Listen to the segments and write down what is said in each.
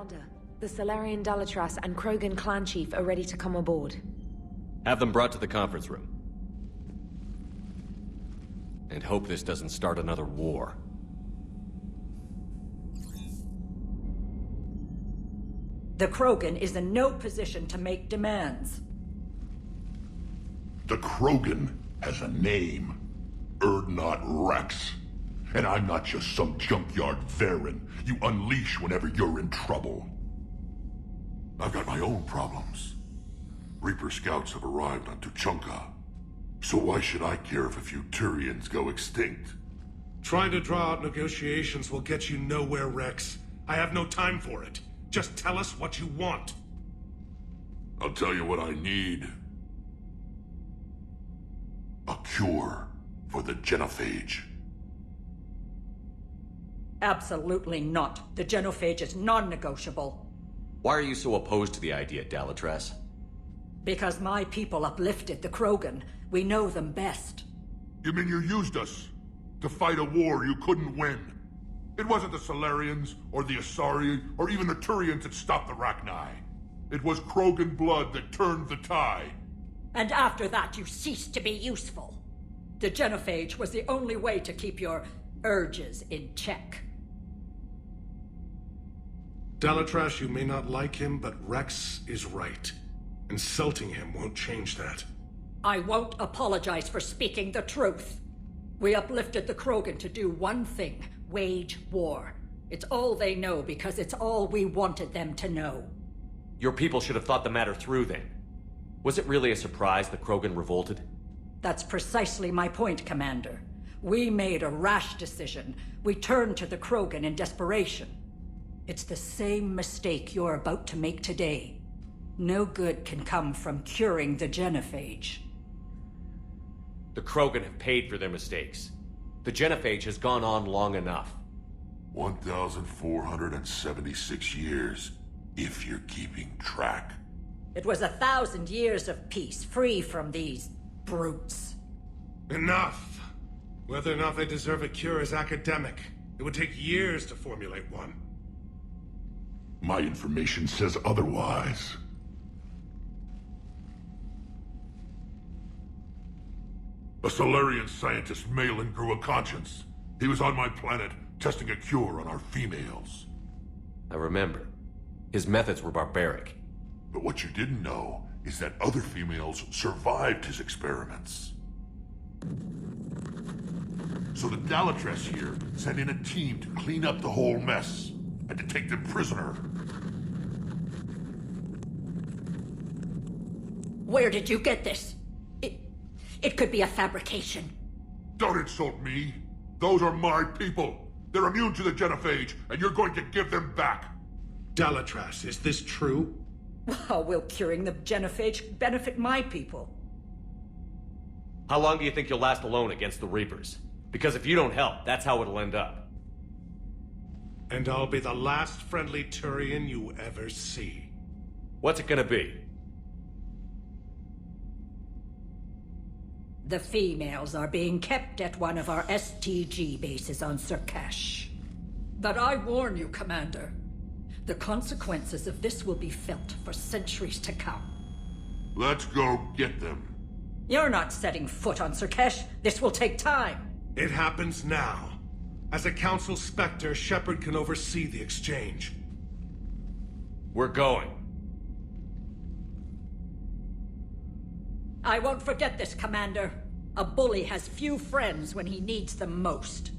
Commander, the Solarian Dalatras and Krogan clan chief are ready to come aboard. Have them brought to the conference room. And hope this doesn't start another war. The Krogan is in no position to make demands. The Krogan has a name. Urdnot Rex. And I'm not just some junkyard Varen you unleash whenever you're in trouble. I've got my own problems. Reaper scouts have arrived on Tuchanka. So why should I care if a few Turians go extinct? Trying to draw out negotiations will get you nowhere, Rex. I have no time for it. Just tell us what you want. I'll tell you what I need. A cure for the genophage. Absolutely not. The genophage is non-negotiable. Why are you so opposed to the idea, Dalatras? Because my people uplifted the Krogan. We know them best. You mean you used us to fight a war you couldn't win? It wasn't the Solarians, or the Asari, or even the Turians that stopped the Rachni. It was Krogan blood that turned the tide. And after that, you ceased to be useful. The genophage was the only way to keep your urges in check. Dalatras, you may not like him, but Rex is right. Insulting him won't change that. I won't apologize for speaking the truth. We uplifted the Krogan to do one thing: wage war. It's all they know because it's all we wanted them to know. Your people should have thought the matter through then. Was it really a surprise the Krogan revolted? That's precisely my point, Commander. We made a rash decision. We turned to the Krogan in desperation. It's the same mistake you're about to make today. No good can come from curing the genophage. The Krogan have paid for their mistakes. The genophage has gone on long enough. 1,476 years, if you're keeping track. It was 1,000 years of peace, free from these brutes. Enough! Whether or not they deserve a cure is academic. It would take years to formulate one. My information says otherwise. A Solarian scientist, Malin, grew a conscience. He was on my planet, testing a cure on our females. I remember. His methods were barbaric. But what you didn't know is that other females survived his experiments. So the Dalatras here sent in a team to clean up the whole mess, and to take them prisoner. Where did you get this? It could be a fabrication. Don't insult me. Those are my people. They're immune to the genophage, and you're going to give them back. Dalatras, is this true? How will curing the genophage benefit my people? How long do you think you'll last alone against the Reapers? Because if you don't help, that's how it'll end up. And I'll be the last friendly Turian you ever see. What's it gonna be? The females are being kept at one of our STG bases on Surkash. But I warn you, Commander. The consequences of this will be felt for centuries to come. Let's go get them. You're not setting foot on Surkash. This will take time. It happens now. As a Council Spectre, Shepard can oversee the exchange. We're going. I won't forget this, Commander. A bully has few friends when he needs them most.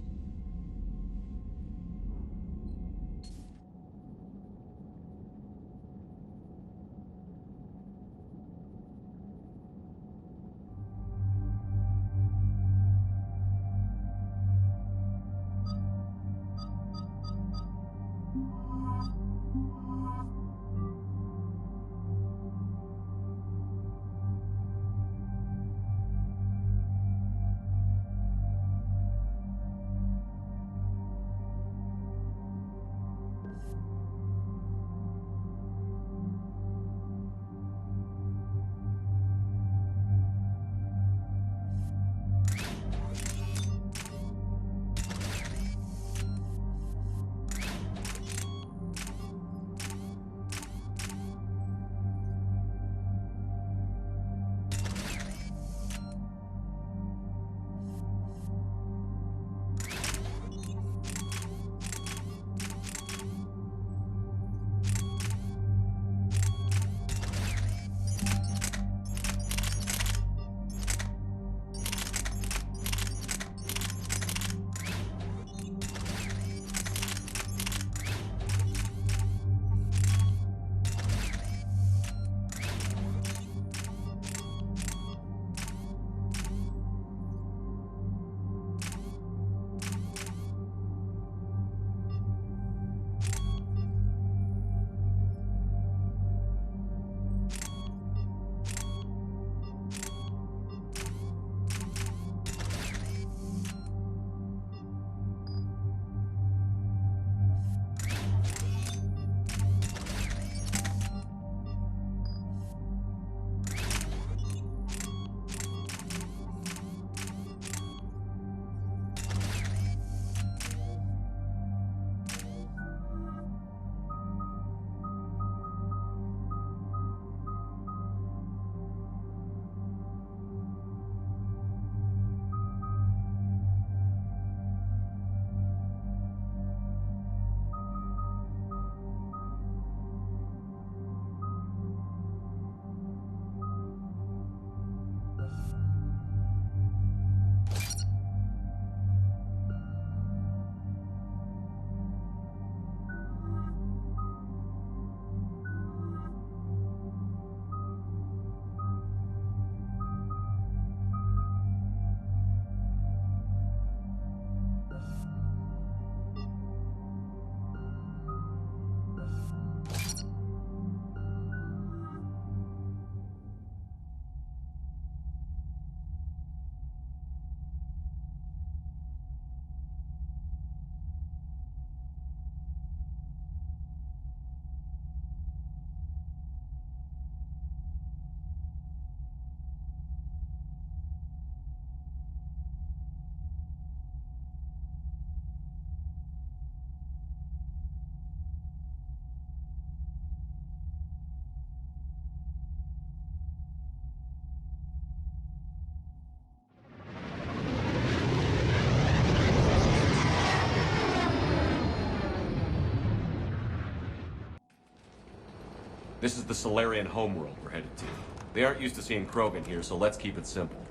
This is the Solarian homeworld we're headed to. They aren't used to seeing Krogan here, so let's keep it simple.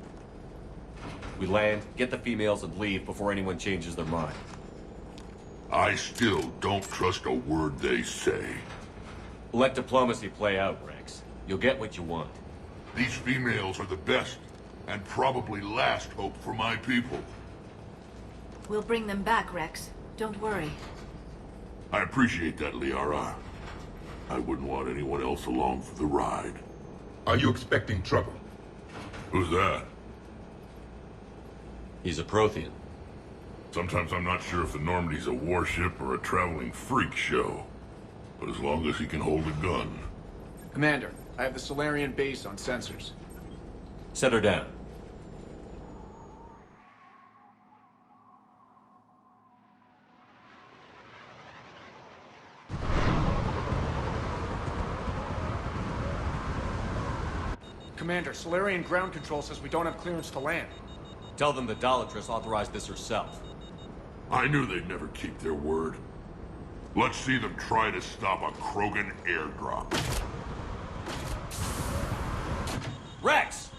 We land, get the females, and leave before anyone changes their mind. I still don't trust a word they say. Let diplomacy play out, Rex. You'll get what you want. These females are the best, and probably last hope for my people. We'll bring them back, Rex. Don't worry. I appreciate that, Liara. I wouldn't want anyone else along for the ride. Are you expecting trouble? Who's that? He's a Prothean. Sometimes I'm not sure if the Normandy's a warship or a traveling freak show. But as long as he can hold a gun. Commander, I have the Solarian base on sensors. Set her down. Commander, Solarian ground control says we don't have clearance to land. Tell them the Dalatrass authorized this herself. I knew they'd never keep their word. Let's see them try to stop a Krogan airdrop. Rex!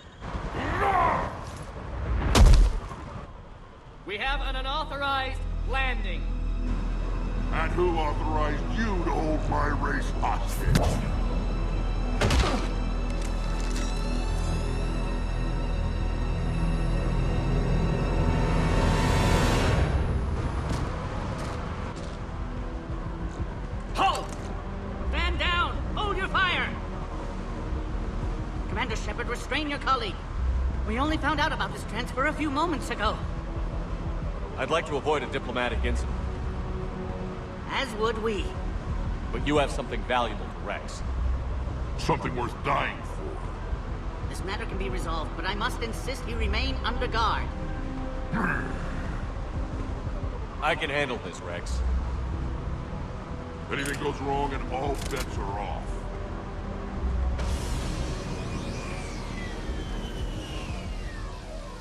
We have an unauthorized landing. And who authorized you to hold my race hostage? Halt! Stand down! Hold your fire! Commander Shepard, restrain your colleague. We only found out about this transfer a few moments ago. I'd like to avoid a diplomatic incident, As would we. but you have something valuable to Rex. Something worth dying for. This matter can be resolved, but I must insist he remain under guard. I can handle this, Rex. If anything goes wrong and all bets are off.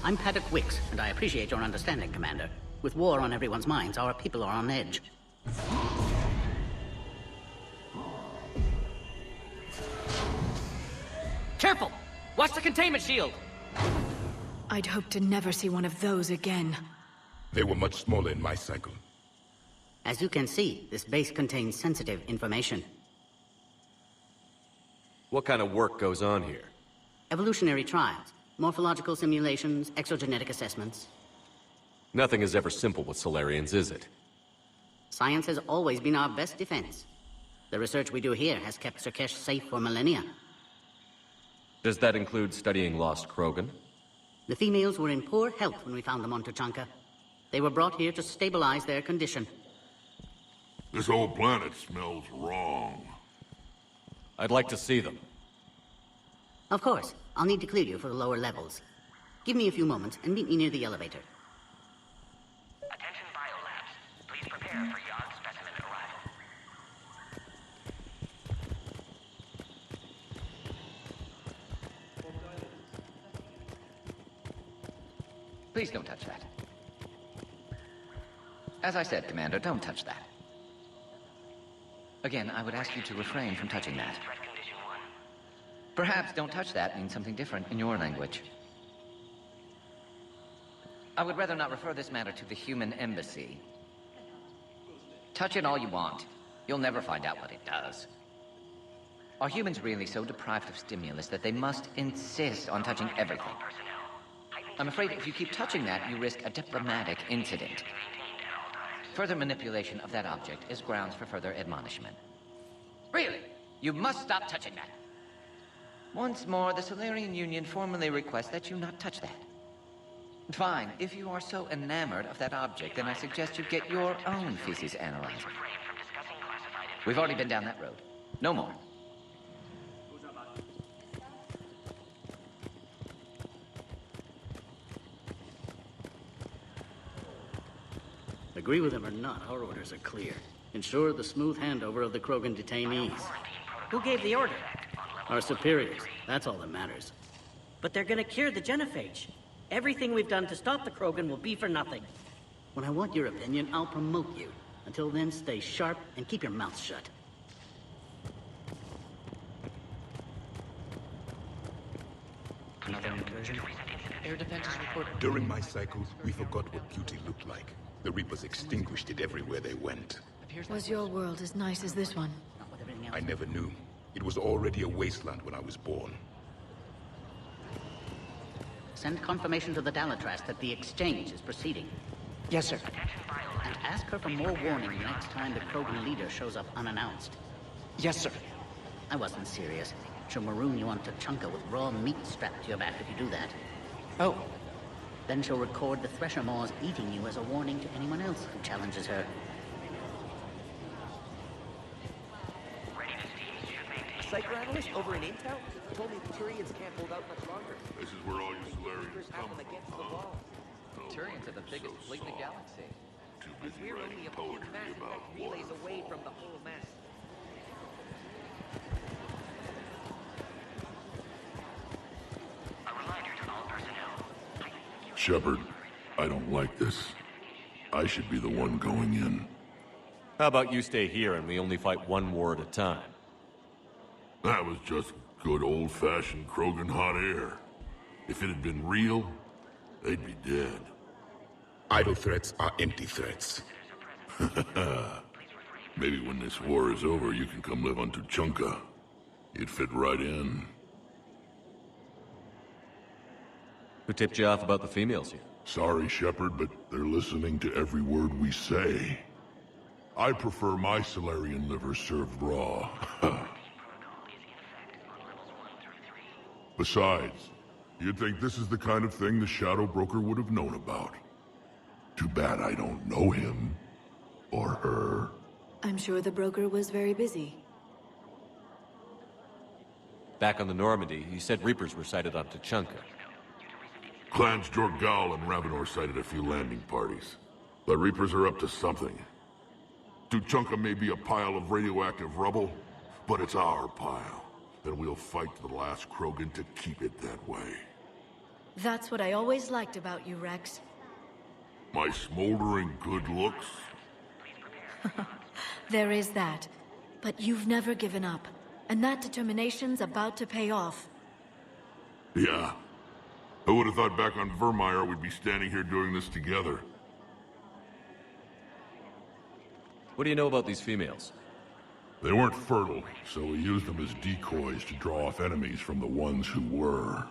I'm Paddock Wicks, and I appreciate your understanding, Commander. With war on everyone's minds, our people are on edge. Careful! Watch the containment shield! I'd hope to never see one of those again. They were much smaller in my cycle. As you can see, this base contains sensitive information. What kind of work goes on here? Evolutionary trials, morphological simulations, exogenetic assessments. Nothing is ever simple with Solarians, is it? Science has always been our best defense. The research we do here has kept Surkesh safe for millennia. Does that include studying lost Krogan? The females were in poor health when we found them on Tuchanka. They were brought here to stabilize their condition. This whole planet smells wrong. I'd like to see them. Of course, I'll need to clear you for the lower levels. Give me a few moments and meet me near the elevator. Attention biolabs. Please prepare for Yod specimen arrival. Please don't touch that. As I said, Commander, don't touch that. Again, I would ask you to refrain from touching that. Threat condition 1. Perhaps don't touch that means something different in your language. I would rather not refer this matter to the human embassy. Touch it all you want. You'll never find out what it does. Are humans really so deprived of stimulus that they must insist on touching everything? I'm afraid if you keep touching that, you risk a diplomatic incident. Further manipulation of that object is grounds for further admonishment. Really? You must stop touching that. Once more, the Solarian Union formally requests that you not touch that. Fine. If you are so enamored of that object, then I suggest you get your own feces analyzer. We've already been down that road. No more. Agree with him or not, our orders are clear. Ensure the smooth handover of the Krogan detainees. Who gave the order? Our superiors. That's all that matters. But they're gonna cure the genophage. Everything we've done to stop the Krogan will be for nothing. When I want your opinion, I'll promote you. Until then, stay sharp and keep your mouth shut. version. Air defenses report. During my cycles, we forgot what beauty looked like. The Reapers extinguished it everywhere they went. Was your world as nice as this one? I never knew. It was already a wasteland when I was born. Send confirmation to the Dalatras that the exchange is proceeding. Yes, sir. And ask her for more warning the next time the Krogan leader shows up unannounced. Yes, sir. I wasn't serious. She'll maroon you on Tuchanka with raw meat strapped to your back if you do that. Oh. Then she'll record the Thresher Maws eating you as a warning to anyone else who challenges her. Psychoanalyst over in Intel told me the Turians can't hold out much longer. This is where all you Solarians come from, against the wall. Turians are the biggest fleet in the galaxy. Too busy We're writing only a few poetry massive about relays war. away from the whole mess. Shepard, I don't like this. I should be the one going in. How about you stay here and we only fight one war at a time? That was just good old-fashioned Krogan hot air. If it had been real, they'd be dead. Idle threats are empty threats. Maybe when this war is over, you can come live on Tuchanka. You'd fit right in. Who tipped you off about the females here? Sorry, Shepard, but they're listening to every word we say. I prefer my Solarian liver served raw. Besides, you'd think this is the kind of thing the Shadow Broker would have known about. Too bad I don't know him. Or her. I'm sure the broker was very busy. Back on the Normandy, you said Reapers were sighted on Tuchanka. Clans Jorgal and Ravenor sighted a few landing parties. The Reapers are up to something. Tuchanka may be a pile of radioactive rubble, but it's our pile. And we'll fight to the last Krogan to keep it that way. That's what I always liked about you, Rex. My smoldering good looks? There is that. But you've never given up. And that determination's about to pay off. Yeah. I would have thought back on Vermeer we'd be standing here doing this together. What do you know about these females? They weren't fertile, so we used them as decoys to draw off enemies from the ones who were.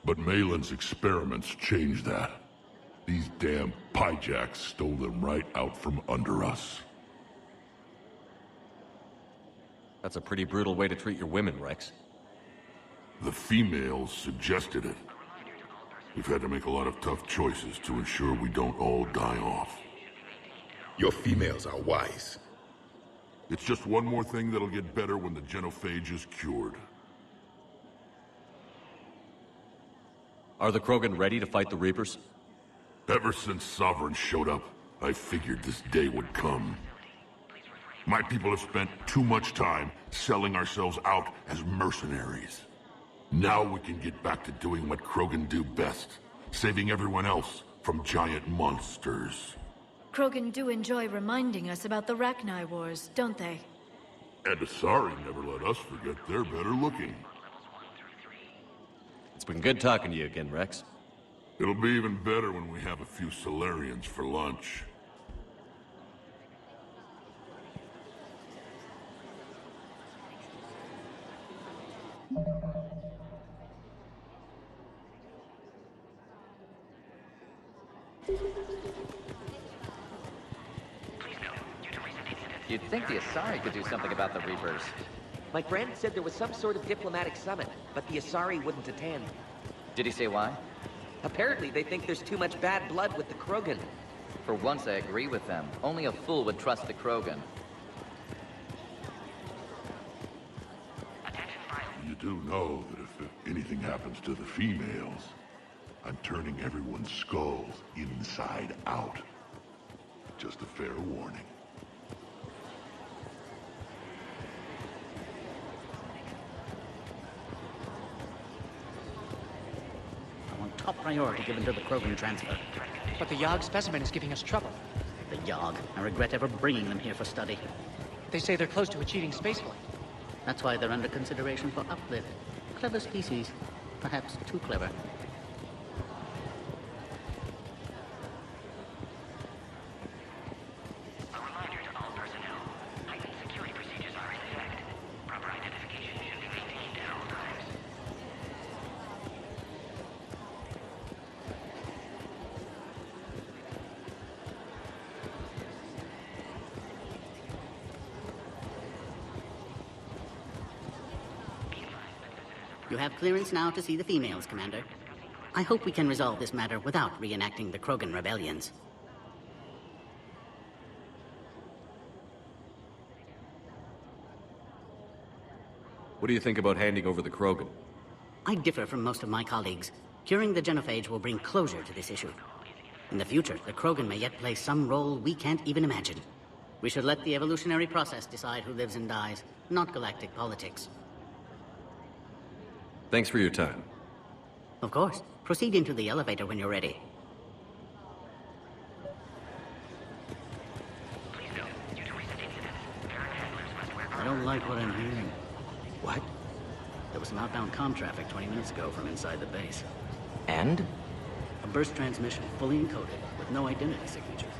But Malin's experiments changed that. These damn Pyjaks stole them right out from under us. That's a pretty brutal way to treat your women, Rex. The females suggested it. We've had to make a lot of tough choices to ensure we don't all die off. Your females are wise. It's just one more thing that'll get better when the genophage is cured. Are the Krogan ready to fight the Reapers? Ever since Sovereign showed up, I figured this day would come. My people have spent too much time selling ourselves out as mercenaries. Now we can get back to doing what Krogan do best, saving everyone else from giant monsters. Krogan do enjoy reminding us about the Rachni Wars, don't they? And Asari never let us forget they're better looking. It's been good talking to you again, Rex. It'll be even better when we have a few Solarians for lunch. You'd think the Asari could do something about the Reapers. My friend said there was some sort of diplomatic summit, but the Asari wouldn't attend. Did he say why? Apparently they think there's too much bad blood with the Krogan. For once I agree with them. Only a fool would trust the Krogan. You do know that if anything happens to the females, I'm turning everyone's skulls inside out. Just a fair warning. I want top priority given to the Krogan transfer. But the Yogg specimen is giving us trouble. The Yogg. I regret ever bringing them here for study. They say they're close to achieving spaceflight. That's why they're under consideration for uplift. Clever species. Perhaps too clever. You have clearance now to see the females, Commander. I hope we can resolve this matter without reenacting the Krogan rebellions. What do you think about handing over the Krogan? I differ from most of my colleagues. Curing the genophage will bring closure to this issue. In the future, the Krogan may yet play some role we can't even imagine. We should let the evolutionary process decide who lives and dies, not galactic politics. Thanks for your time. Of course. Proceed into the elevator when you're ready. I don't like what I'm hearing. What? There was some outbound comm traffic 20 minutes ago from inside the base. And? A burst transmission, fully encoded, with no identity signature.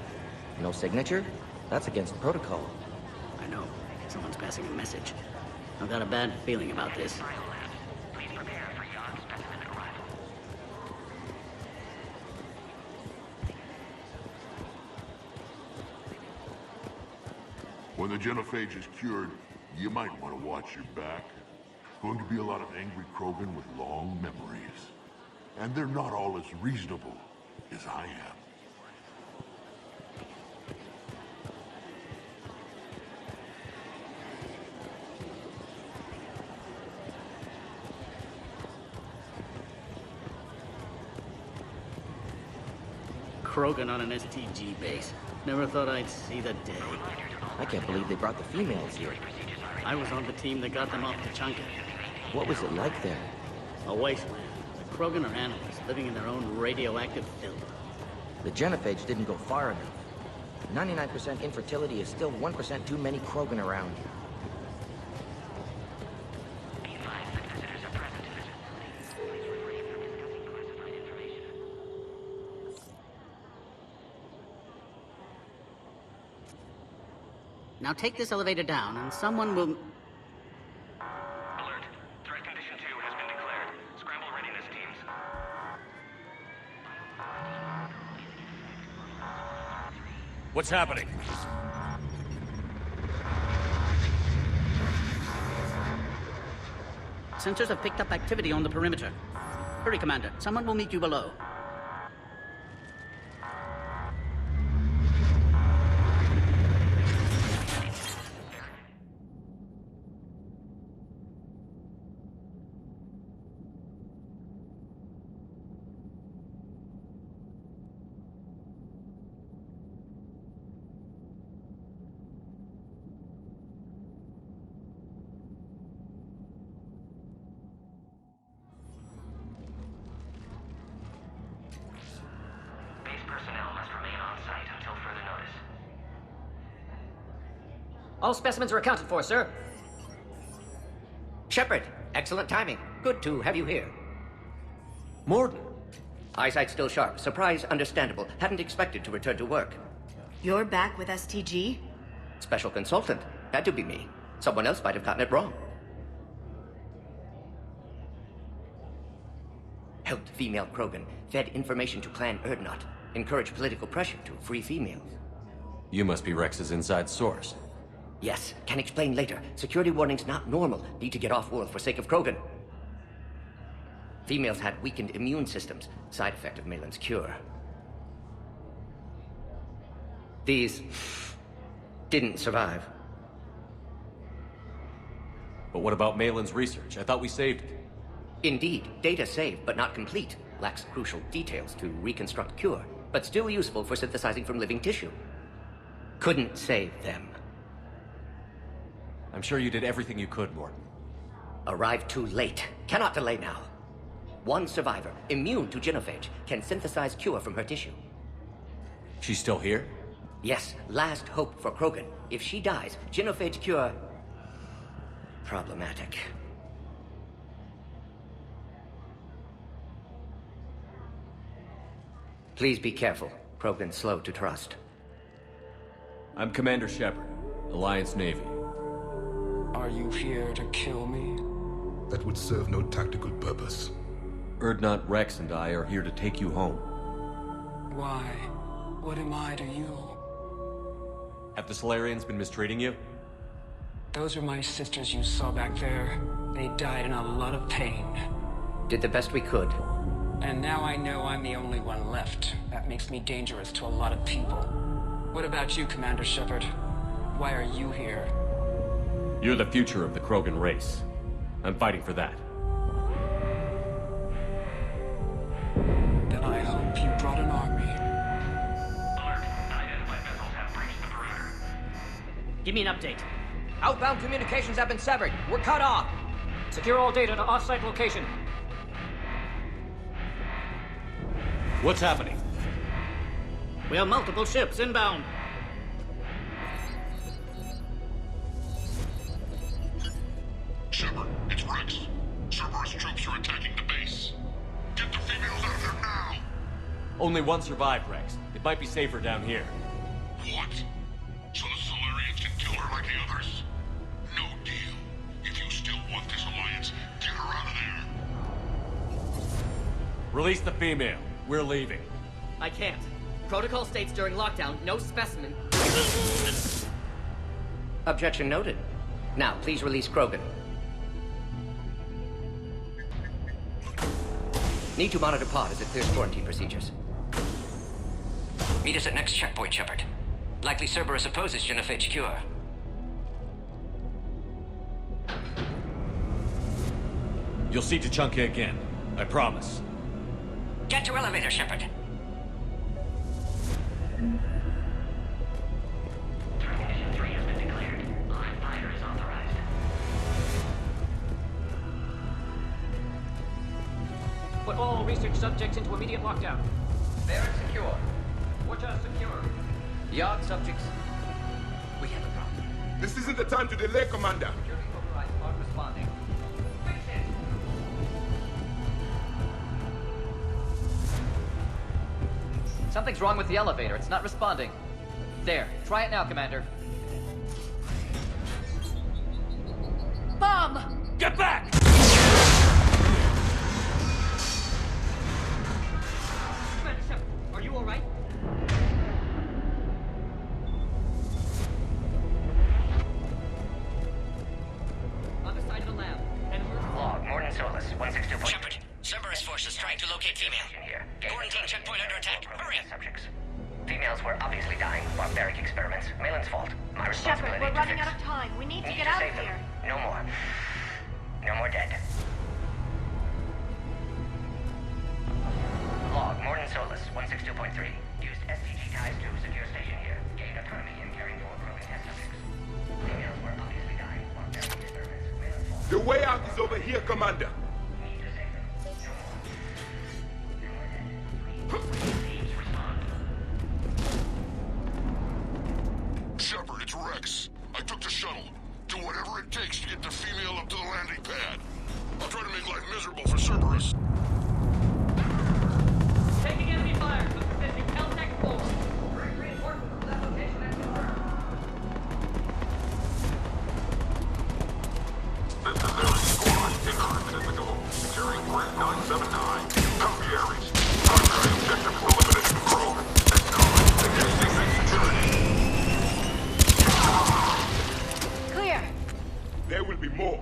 No signature? That's against protocol. I know. Someone's passing a message. I've got a bad feeling about this. When the genophage is cured, you might want to watch your back. Going to be a lot of angry Krogan with long memories. And they're not all as reasonable as I am. Krogan on an STG base. Never thought I'd see the day. I can't believe they brought the females here. I was on the team that got them off the Chunka. What was it like there? A wasteland. The Krogan are animals, living in their own radioactive filth. The genophage didn't go far enough. 99% infertility is still 1% too many Krogan around. Now take this elevator down, and someone will... Alert. Threat condition 2 has been declared. Scramble readiness teams. What's happening? Sensors have picked up activity on the perimeter. Hurry, Commander. Someone will meet you below. All specimens are accounted for, sir. Shepard, excellent timing. Good to have you here. Morden. Eyesight still sharp. Surprise understandable. Hadn't expected to return to work. You're back with STG? Special consultant. Had to be me. Someone else might have gotten it wrong. Helped female Krogan. Fed information to Clan Erdnot. Encouraged political pressure to free females. You must be Rex's inside source. Yes, can explain later. Security warnings not normal. Need to get off-world for sake of Krogan. Females had weakened immune systems. Side effect of Malin's cure. These didn't survive. But what about Malin's research? I thought we saved it. Indeed, data saved, but not complete. Lacks crucial details to reconstruct cure, but still useful for synthesizing from living tissue. Couldn't save them. I'm sure you did everything you could, Morden. Arrived too late. Cannot delay now. One survivor, immune to genophage, can synthesize cure from her tissue. She's still here? Yes, last hope for Krogan. If she dies, genophage cure... problematic. Please be careful. Krogan's slow to trust. I'm Commander Shepard, Alliance Navy. Are you here to kill me? That would serve no tactical purpose. Erdnot, Rex, and I are here to take you home. Why? What am I to you? Have the Solarians been mistreating you? Those are my sisters you saw back there. They died in a lot of pain. Did the best we could. And now I know I'm the only one left. That makes me dangerous to a lot of people. What about you, Commander Shepard? Why are you here? You're the future of the Krogan race. I'm fighting for that. Then I hope you brought an army. Give me an update. Outbound communications have been severed. We're cut off. Secure all data to off-site location. What's happening? We have multiple ships inbound. Shepard, it's Rex. Cerberus troops are attacking the base. Get the females out of there now! Only one survived, Rex. It might be safer down here. What? So the Solarians can kill her like the others? No deal. If you still want this alliance, get her out of there. Release the female. We're leaving. I can't. Protocol states during lockdown, no specimen. Objection noted. Now, please release Krogan. Need to monitor pod as it clears quarantine procedures. Meet us at next checkpoint, Shepard. Likely Cerberus opposes genophage cure. You'll see Tachanka again. I promise. Get to elevator, Shepard. Termination 3 has been declared. Live fire is authorized. Put all research subjects into immediate lockdown. Barrett secure. Watcher secure. Yard subjects. We have a problem. This isn't the time to delay, Commander. Security overrides aren't responding. Fix it! Something's wrong with the elevator. It's not responding. There. Try it now, Commander. Bomb! Get back! Commander Shepard, are you all right? Other side of the lab. Log, Morton Solus, 162. Shepard, Cerberus forces trying to locate female. Quarantine checkpoint under attack. Hurry up. Subjects. Females were obviously dying. Barbaric experiments. Malin's fault. My responsibility Shepard, we're to running fix. out of time. We need to Need get to out save of them. here. No more. No more dead. Log, Morton Solus, 162.3. Used STG ties to secure station here. Gained autonomy in carrying forward growing test subjects. Females were obviously dying. Barbaric experiments. Malin's fault. The way out is over here, Commander. Need to save them. No more. No more dead. Please respond. Shepard, it's Rex. I took the shuttle. Do whatever it takes to get the female up to the landing pad. I'll try to make life miserable for Cerberus. Taking enemy fire. Position Caltech 4. Reinforcement from that location has confirmed. This is Ares Squad. Increment physical. Securing Grid 979. Copy Ares. Primary objective eliminated the Krogan. Acknowledge. Engaging security. Clear. There will be more.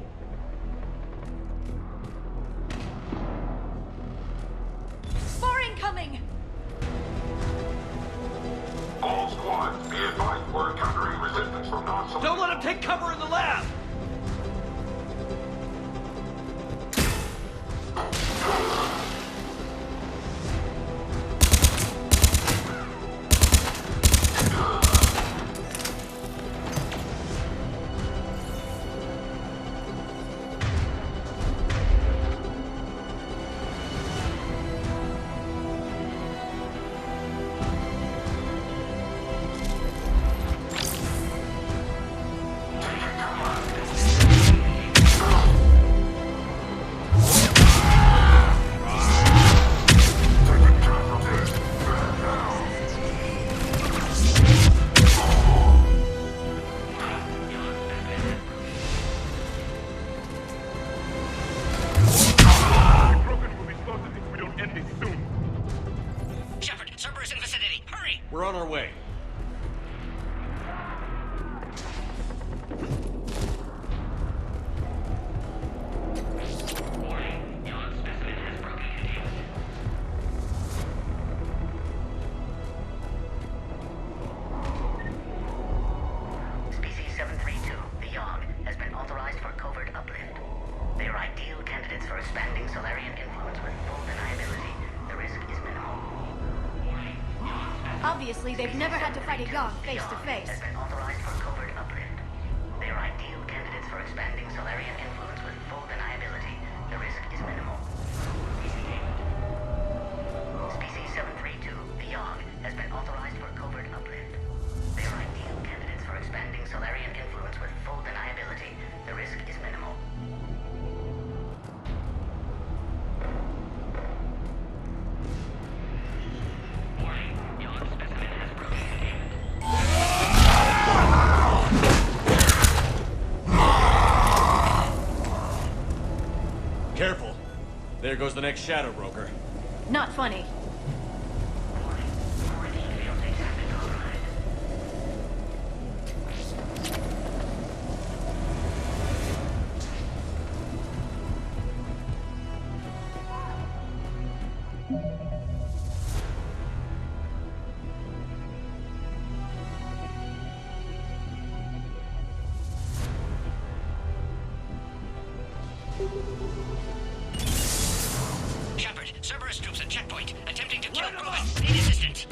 More incoming! All squads, be advised we're encountering resistance from non-soldiers. Don't let him take cover in the lab! We're on our way. Obviously, they've never had to fight a Yogg face to face. Has been authorized for covert uplift. They are ideal candidates for expanding Solarian influence with full deniability. The risk is minimal. Species 732, the Yogg, has been authorized for covert uplift. They are ideal candidates for expanding Solarian influence with full deniability. The risk is minimal. Careful. There goes the next shadow broker. Not funny. Shepard, Cerberus troops at checkpoint, attempting to kill Krogan. Need assistance.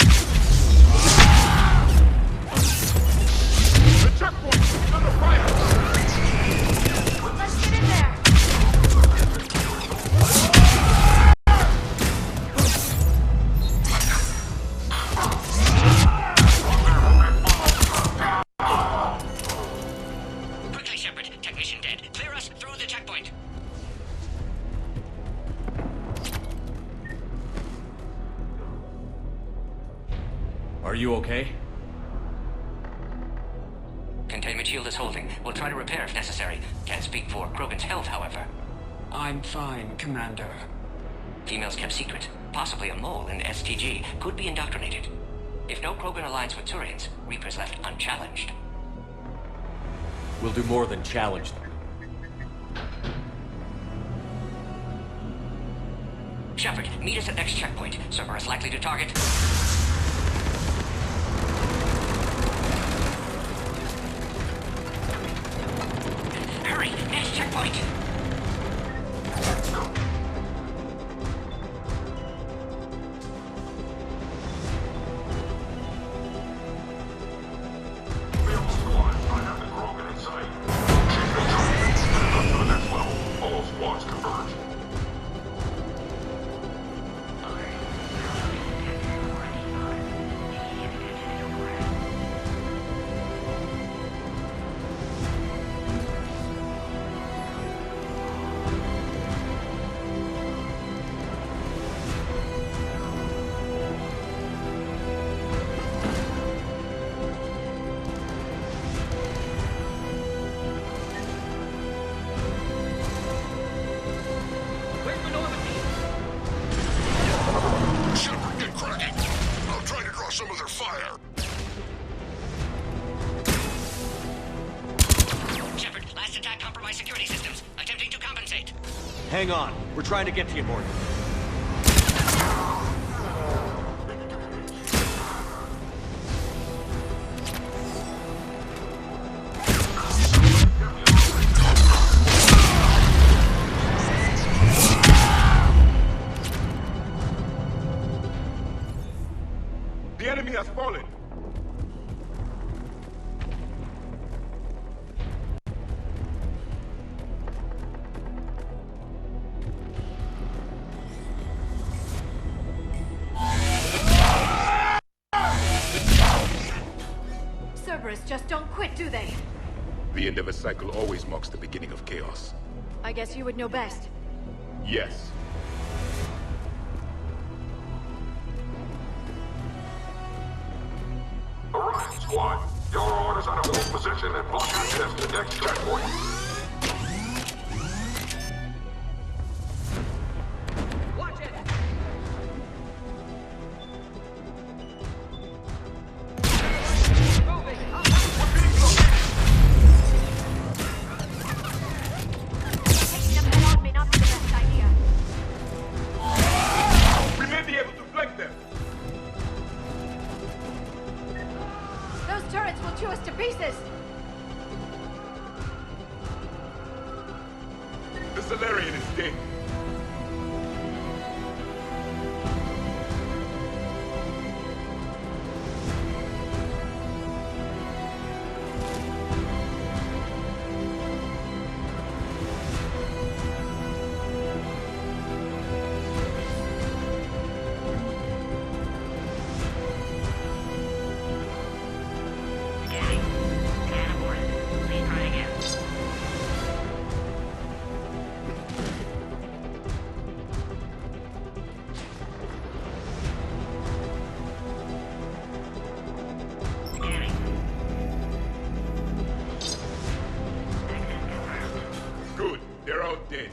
The checkpoint is under fire! Let's get in there! Quickly, Shepard. Technician dead. Clear us through the checkpoint. Are you okay? Containment shield is holding. We'll try to repair if necessary. Can't speak for Krogan's health, however. I'm fine, Commander. Females kept secret. Possibly a mole in STG. Could be indoctrinated. If no Krogan aligns with Turians, Reaper's left unchallenged. We'll do more than challenge them. Shepard, meet us at next checkpoint. Cerberus likely to target. Hurry! Next checkpoint! All squads converge. Shepard, get cracking! I'll try to draw some of their fire. Shepard, last attack compromised security systems. Attempting to compensate. Hang on. We're trying to get to you, Morgan. The enemy has fallen. Cerberus just don't quit, do they? The end of a cycle always marks the beginning of chaos. I guess you would know best. Yes. Alright, squad. Your orders on a hold position and block access to the next checkpoint. Watch it! Moving! Taking them head on may not be the best idea. We may be able to flank them. Those turrets will chew us to pieces! The Solarian is dead. all dead.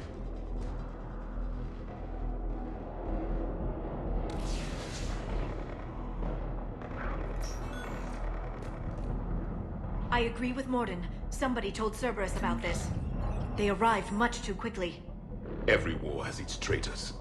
I agree with Morden. Somebody told Cerberus about this. They arrived much too quickly. Every war has its traitors.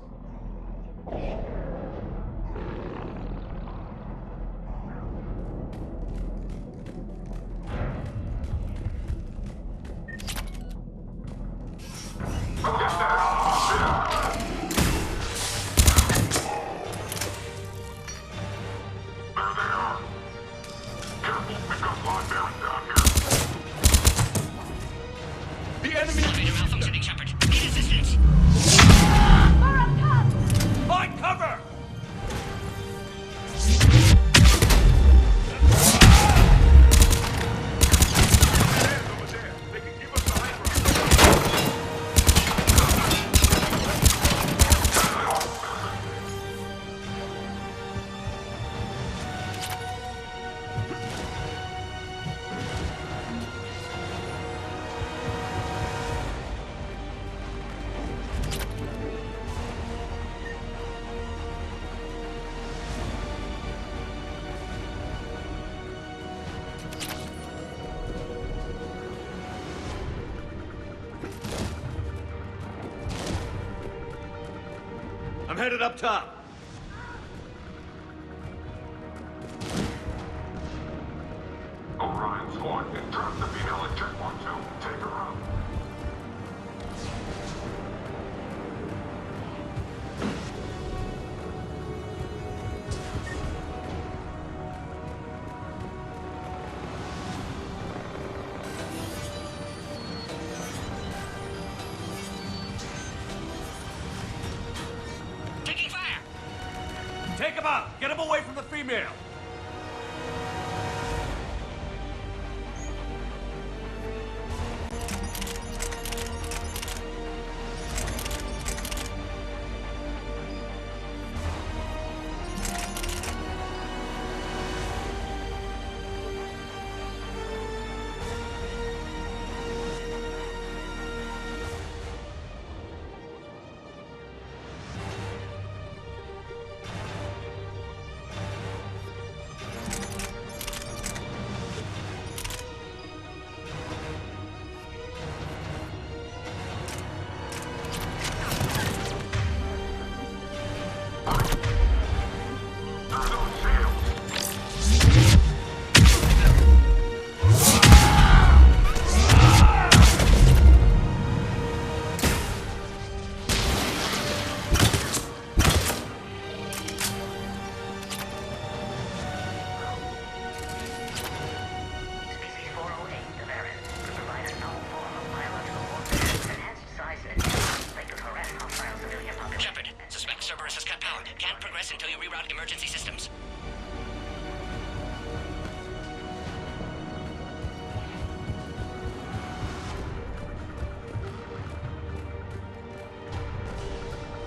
I'm headed up top. Orion's Horn and drop the female at checkpoint 2. Take her out. Take him out! Get him away from the female!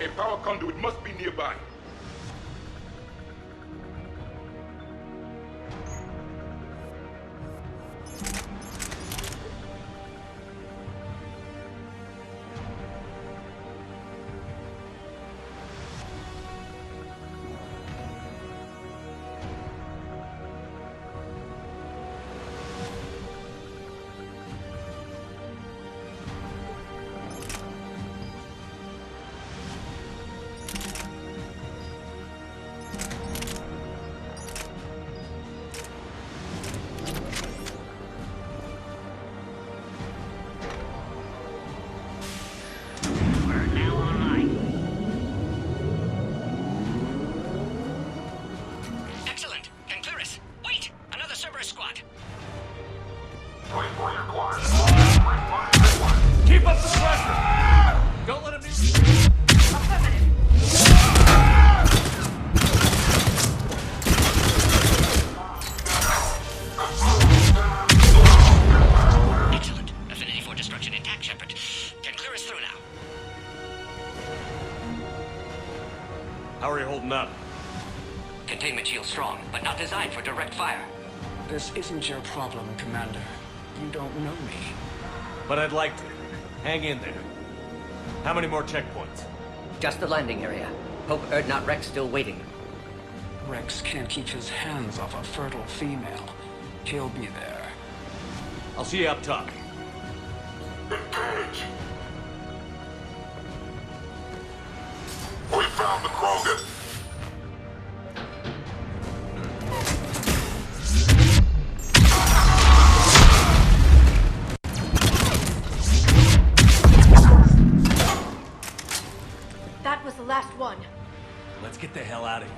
A power conduit must be nearby. Keep up the pressure! Don't let him do... Excellent. Affinity for destruction intact, Shepard. Can clear us through now. How are you holding up? Containment shield strong, but not designed for direct fire. This isn't your problem, Commander. You don't know me. But I'd like to. Hang in there. How many more checkpoints? Just the landing area. Hope Erdnot Rex still waiting. Rex can't keep his hands off a fertile female. He'll be there. I'll see you up top. Engage! We found the Krogan! That was the last one. Let's get the hell out of here.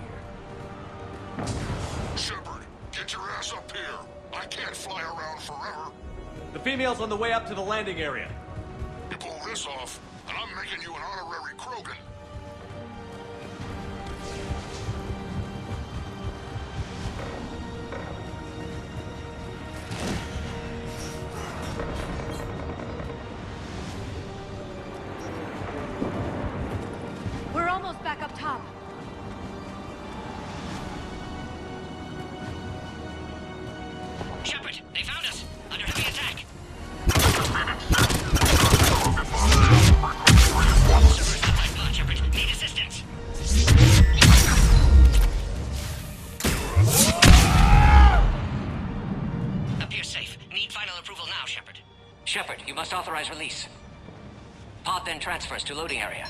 Shepard, get your ass up here. I can't fly around forever. The female's on the way up to the landing area. You pull this off, and I'm making you an honorary Krogan. We're almost back up top. Shepard, they found us. Under heavy attack. Server's not my blood, Shepard. Need assistance. Appears safe. Need final approval now, Shepard. Shepard, you must authorize release. Pod then transfers to loading area.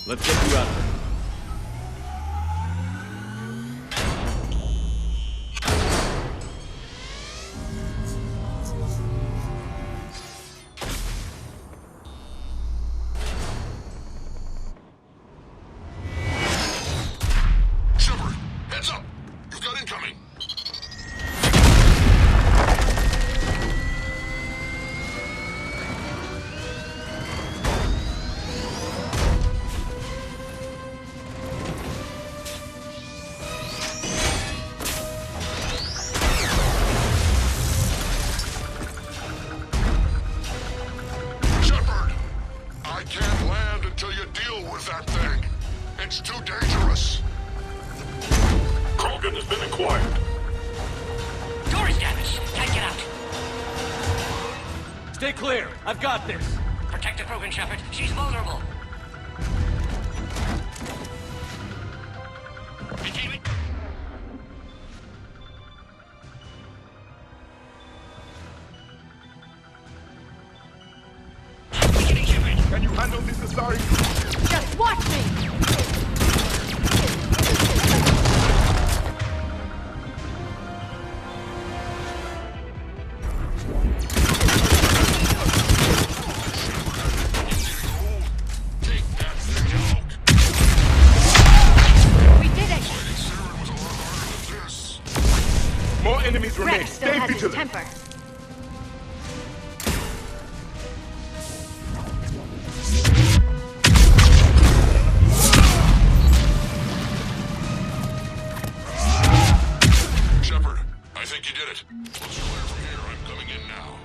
Let's get you out of there. Shepard, heads up! You've got incoming! Shepard! I can't land until you deal with that thing. It's too dangerous. Krogan has been acquired. Door is damaged. Can't get out. Stay clear. I've got this. Protect the Krogan, Shepard. She's vulnerable. Containment. Beginning, Shepard. Can you handle this, Asarifan? Just watch me! Take that thing out. We did it! Fighting Saren was a lot harder than this. More enemies remain. Rex still Stay has his vigilant. temper. Shepard, I think you did it. Once you're clear from here, I'm coming in now.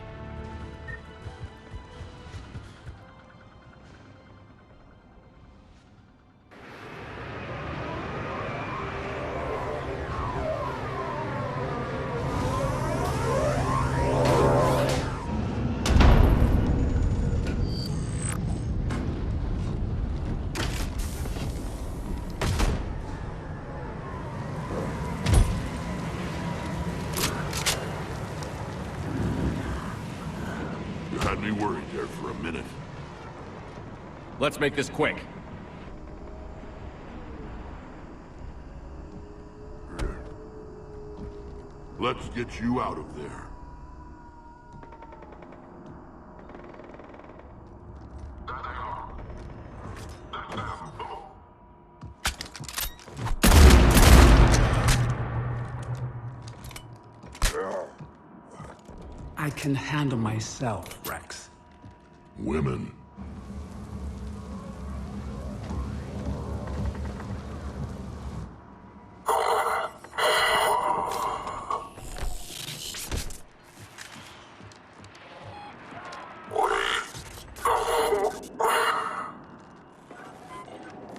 You had me worried there for a minute. Let's make this quick. Let's get you out of there. I can handle myself, Rex. Women.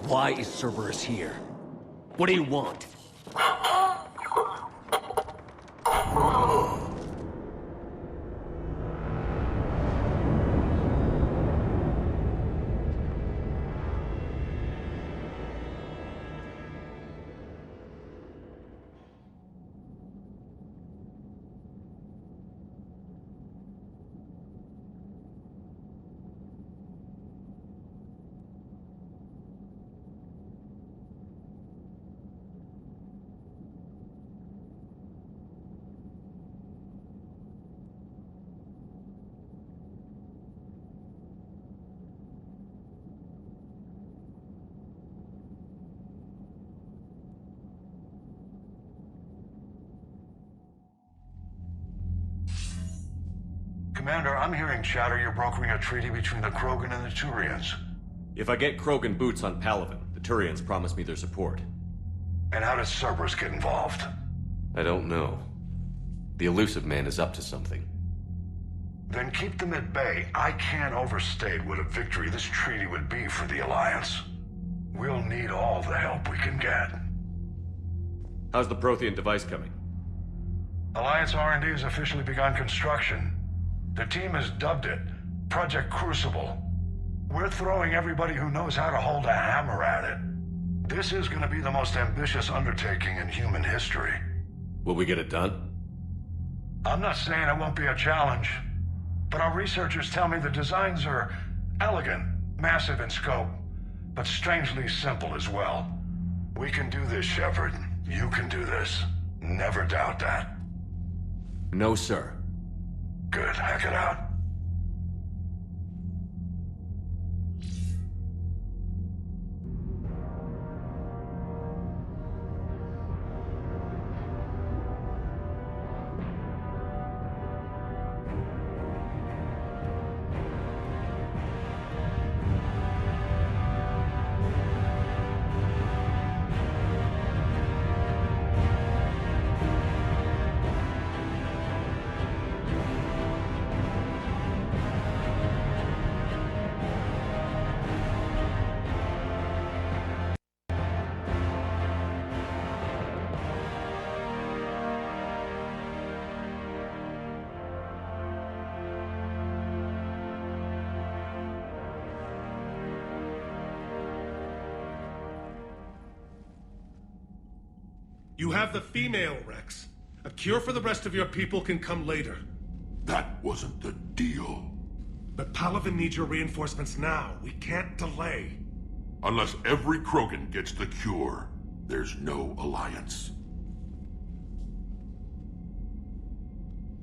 Why is Cerberus here? What do you want? Commander, I'm hearing chatter you're brokering a treaty between the Krogan and the Turians. If I get Krogan boots on Palaven, the Turians promise me their support. And how does Cerberus get involved? I don't know. The Elusive Man is up to something. Then keep them at bay. I can't overstate what a victory this treaty would be for the Alliance. We'll need all the help we can get. How's the Prothean device coming? Alliance R&D has officially begun construction. The team has dubbed it Project Crucible. We're throwing everybody who knows how to hold a hammer at it. This is going to be the most ambitious undertaking in human history. Will we get it done? I'm not saying it won't be a challenge, but our researchers tell me the designs are elegant, massive in scope, but strangely simple as well. We can do this, Shepard. You can do this. Never doubt that. No, sir. Good. Hack it out. You have the female, Rex. A cure for the rest of your people can come later. That wasn't the deal. But Palaven needs your reinforcements now. We can't delay. Unless every Krogan gets the cure, there's no alliance.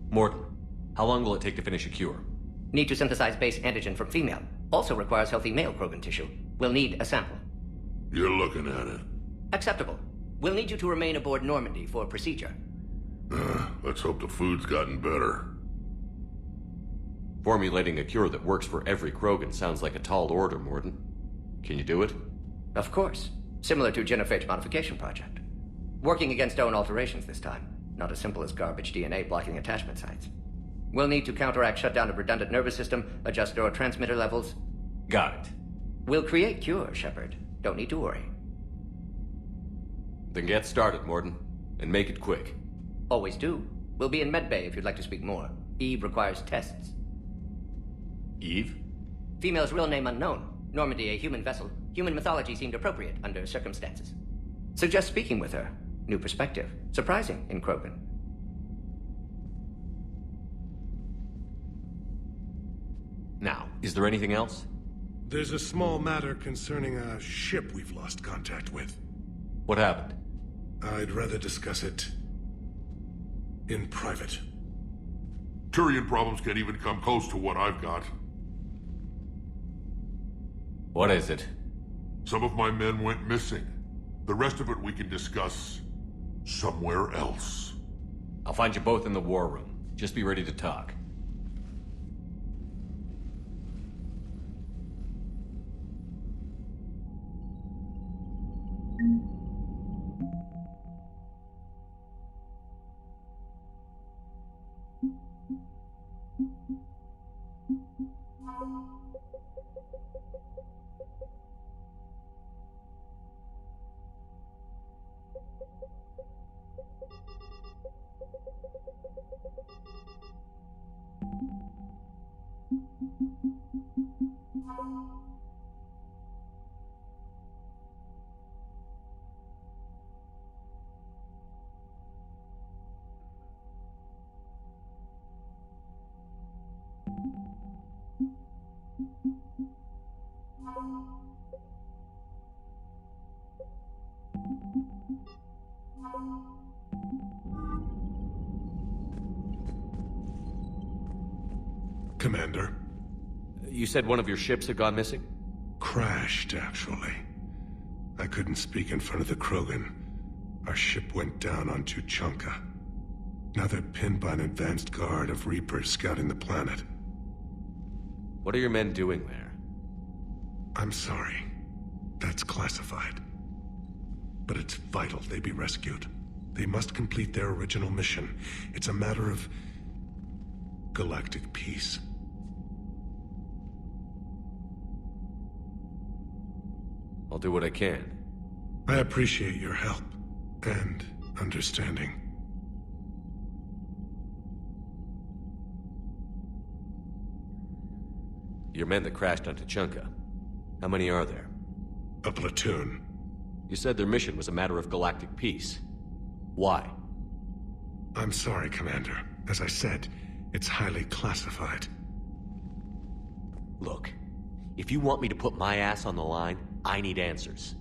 Morton, how long will it take to finish a cure? Need to synthesize base antigen from female. Also requires healthy male Krogan tissue. We'll need a sample. You're looking at it. Acceptable. We'll need you to remain aboard Normandy for procedure. Let's hope the food's gotten better. Formulating a cure that works for every Krogan sounds like a tall order, Morton. Can you do it? Of course. Similar to Genophage Modification Project. Working against own alterations this time. Not as simple as garbage DNA blocking attachment sites. We'll need to counteract shutdown of redundant nervous system, adjust neurotransmitter levels. Got it. We'll create cure, Shepard. Don't need to worry. Then get started, Morton. And make it quick. Always do. We'll be in medbay if you'd like to speak more. Eve requires tests. Eve? Female's real name unknown. Normandy a human vessel. Human mythology seemed appropriate under circumstances. Suggest speaking with her. New perspective. Surprising in Krogan. Now, is there anything else? There's a small matter concerning a ship we've lost contact with. What happened? I'd rather discuss it in private. Turian problems can't even come close to what I've got. What is it? Some of my men went missing. The rest of it we can discuss somewhere else. I'll find you both in the war room. Just be ready to talk. Commander. You said one of your ships had gone missing? Crashed, actually. I couldn't speak in front of the Krogan. Our ship went down on Tuchanka. Now they're pinned by an advanced guard of Reapers scouting the planet. What are your men doing there? I'm sorry. That's classified. But it's vital they be rescued. They must complete their original mission. It's a matter of galactic peace. I'll do what I can. I appreciate your help and understanding. Your men that crashed on Tuchanka. How many are there? A platoon. You said their mission was a matter of galactic peace. Why? I'm sorry, Commander. As I said, it's highly classified. Look, if you want me to put my ass on the line, I need answers.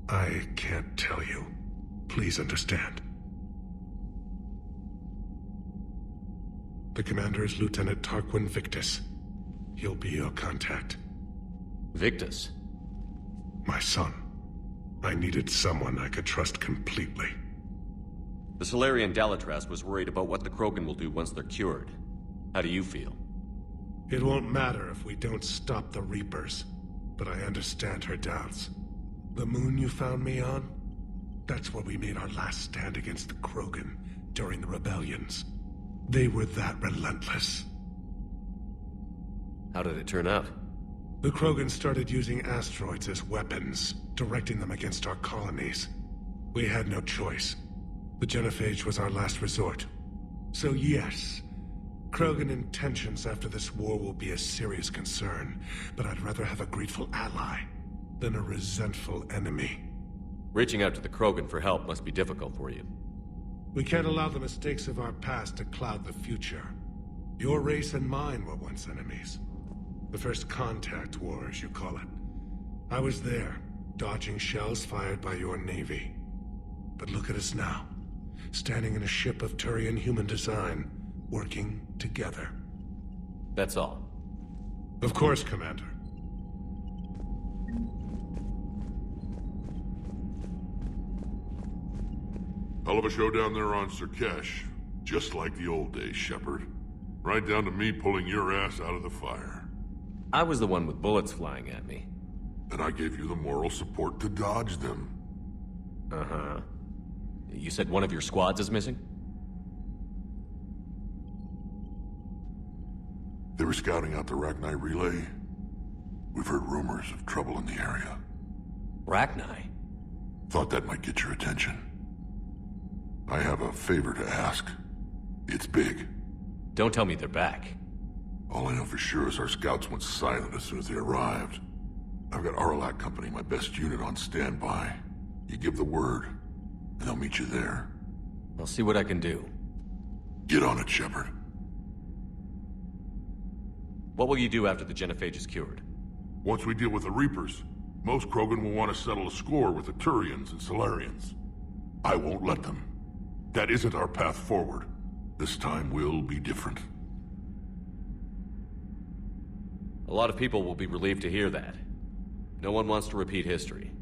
I can't tell you. Please understand. The commander is Lieutenant Tarquin Victus. He'll be your contact. Victus? My son. I needed someone I could trust completely. The Solarian Dalitras was worried about what the Krogan will do once they're cured. How do you feel? It won't matter if we don't stop the Reapers, but I understand her doubts. The moon you found me on? That's where we made our last stand against the Krogan during the rebellions. They were that relentless. How did it turn out? The Krogan started using asteroids as weapons, directing them against our colonies. We had no choice. The genophage was our last resort. So yes, Krogan intentions after this war will be a serious concern, but I'd rather have a grateful ally than a resentful enemy. Reaching out to the Krogan for help must be difficult for you. We can't allow the mistakes of our past to cloud the future. Your race and mine were once enemies. The first contact war, as you call it. I was there, dodging shells fired by your navy. But look at us now, standing in a ship of Turian human design, working together. That's all. Of course, Commander. Hell of a show down there on Sirkesh. Just like the old days, Shepard. Right down to me pulling your ass out of the fire. I was the one with bullets flying at me. And I gave you the moral support to dodge them. Uh-huh. You said one of your squads is missing? They were scouting out the Rachni relay. We've heard rumors of trouble in the area. Rachni? Thought that might get your attention. I have a favor to ask. It's big. Don't tell me they're back. All I know for sure is our scouts went silent as soon as they arrived. I've got Aralac Company, my best unit, on standby. You give the word, and they'll meet you there. I'll see what I can do. Get on it, Shepard. What will you do after the genophage is cured? Once we deal with the Reapers, most Krogan will want to settle a score with the Turians and Solarians. I won't let them. That isn't our path forward. This time will be different. A lot of people will be relieved to hear that. No one wants to repeat history.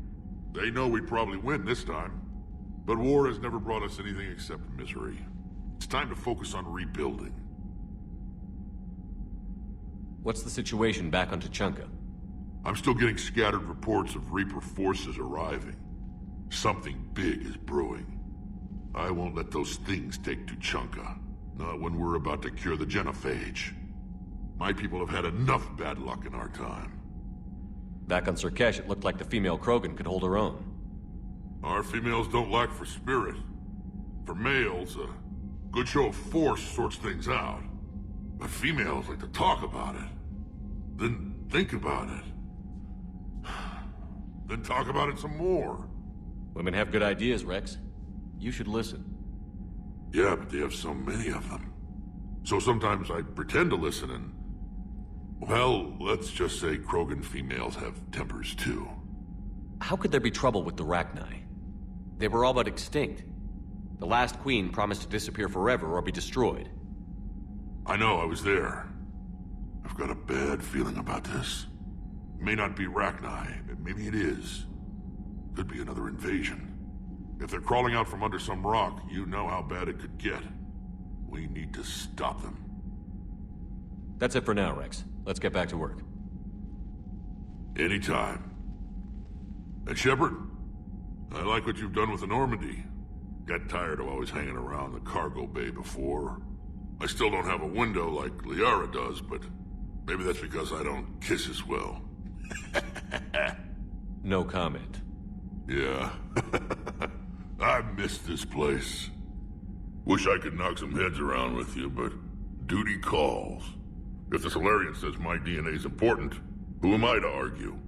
They know we probably win this time. But war has never brought us anything except misery. It's time to focus on rebuilding. What's the situation back on Tuchanka? I'm still getting scattered reports of Reaper forces arriving. Something big is brewing. I won't let those things take Tuchanka. Not when we're about to cure the genophage. My people have had enough bad luck in our time. Back on Sirkesh, it looked like the female Krogan could hold her own. Our females don't lack for spirit. For males, a good show of force sorts things out. But females like to talk about it. Then think about it. Then talk about it some more. Women have good ideas, Rex. You should listen. Yeah, but they have so many of them. So sometimes I pretend to listen and... Well, let's just say Krogan females have tempers too. How could there be trouble with the Rachni? They were all but extinct. The last queen promised to disappear forever or be destroyed. I know, I was there. I've got a bad feeling about this. It may not be Rachni, but maybe it is. Could be another invasion. If they're crawling out from under some rock, you know how bad it could get. We need to stop them. That's it for now, Rex. Let's get back to work. Anytime. And Shepard, I like what you've done with the Normandy. Got tired of always hanging around the cargo bay before. I still don't have a window like Liara does, but maybe that's because I don't kiss as well. No comment. Yeah. I miss this place. Wish I could knock some heads around with you, but duty calls. If the Solarian says my DNA's important, who am I to argue?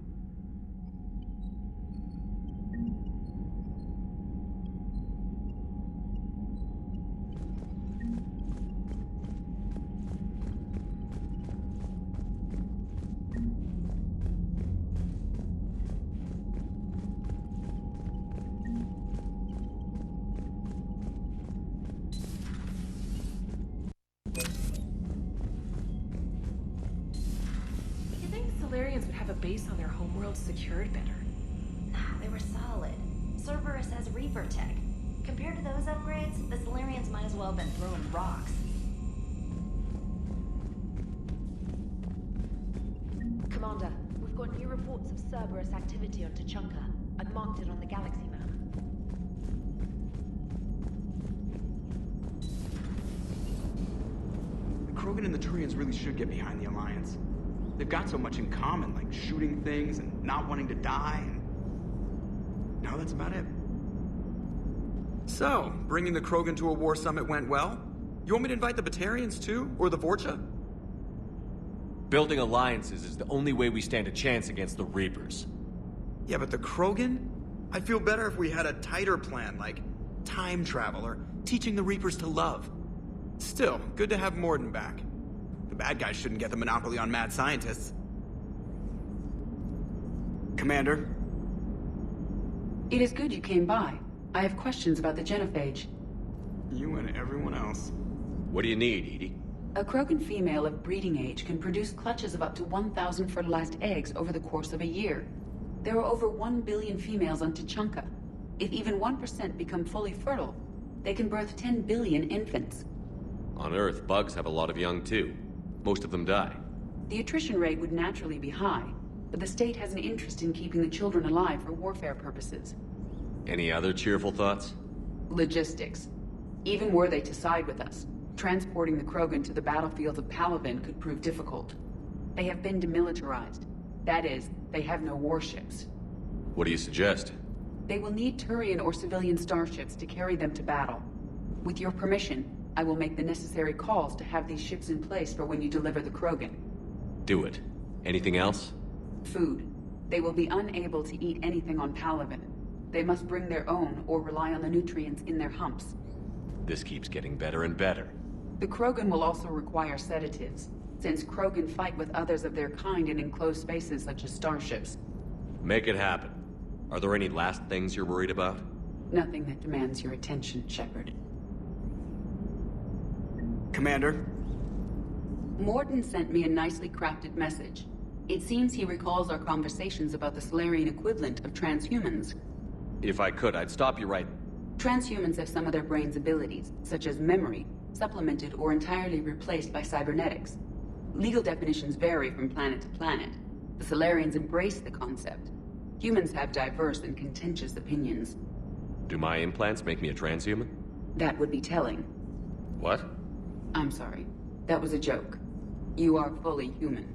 Base on their homeworld secured better. Nah, they were solid. Cerberus has Reaper tech. Compared to those upgrades, the Solarians might as well have been throwing rocks. Commander, we've got new reports of Cerberus activity on Tuchanka. I've marked it on the galaxy map. The Krogan and the Turians really should get behind the Alliance. They've got so much in common, like shooting things and not wanting to die, and now that's about it. So, bringing the Krogan to a war summit went well? You want me to invite the Batarians too? Or the Vorcha? Building alliances is the only way we stand a chance against the Reapers. Yeah, but the Krogan? I'd feel better if we had a tighter plan, like time travel or teaching the Reapers to love. Still, good to have Morden back. The bad guys shouldn't get the monopoly on mad scientists. Commander? It is good you came by. I have questions about the genophage. You and everyone else. What do you need, Edie? A Krogan female of breeding age can produce clutches of up to 1,000 fertilized eggs over the course of a year. There are over 1 billion females on Tuchanka. If even 1% become fully fertile, they can birth 10 billion infants. On Earth, bugs have a lot of young too. Most of them die. The attrition rate would naturally be high, but the state has an interest in keeping the children alive for warfare purposes. Any other cheerful thoughts? Logistics. Even were they to side with us, transporting the Krogan to the battlefields of Palaven could prove difficult. They have been demilitarized. That is, they have no warships. What do you suggest? They will need Turian or civilian starships to carry them to battle. With your permission, I will make the necessary calls to have these ships in place for when you deliver the Krogan. Do it. Anything else? Food. They will be unable to eat anything on Palaven. They must bring their own or rely on the nutrients in their humps. This keeps getting better and better. The Krogan will also require sedatives, since Krogan fight with others of their kind in enclosed spaces such as starships. Make it happen. Are there any last things you're worried about? Nothing that demands your attention, Shepard. Commander? Morden sent me a nicely crafted message. It seems he recalls our conversations about the Solarian equivalent of transhumans. If I could, I'd stop you right... Transhumans have some of their brain's abilities, such as memory, supplemented or entirely replaced by cybernetics. Legal definitions vary from planet to planet. The Solarians embrace the concept. Humans have diverse and contentious opinions. Do my implants make me a transhuman? That would be telling. What? I'm sorry. That was a joke. You are fully human.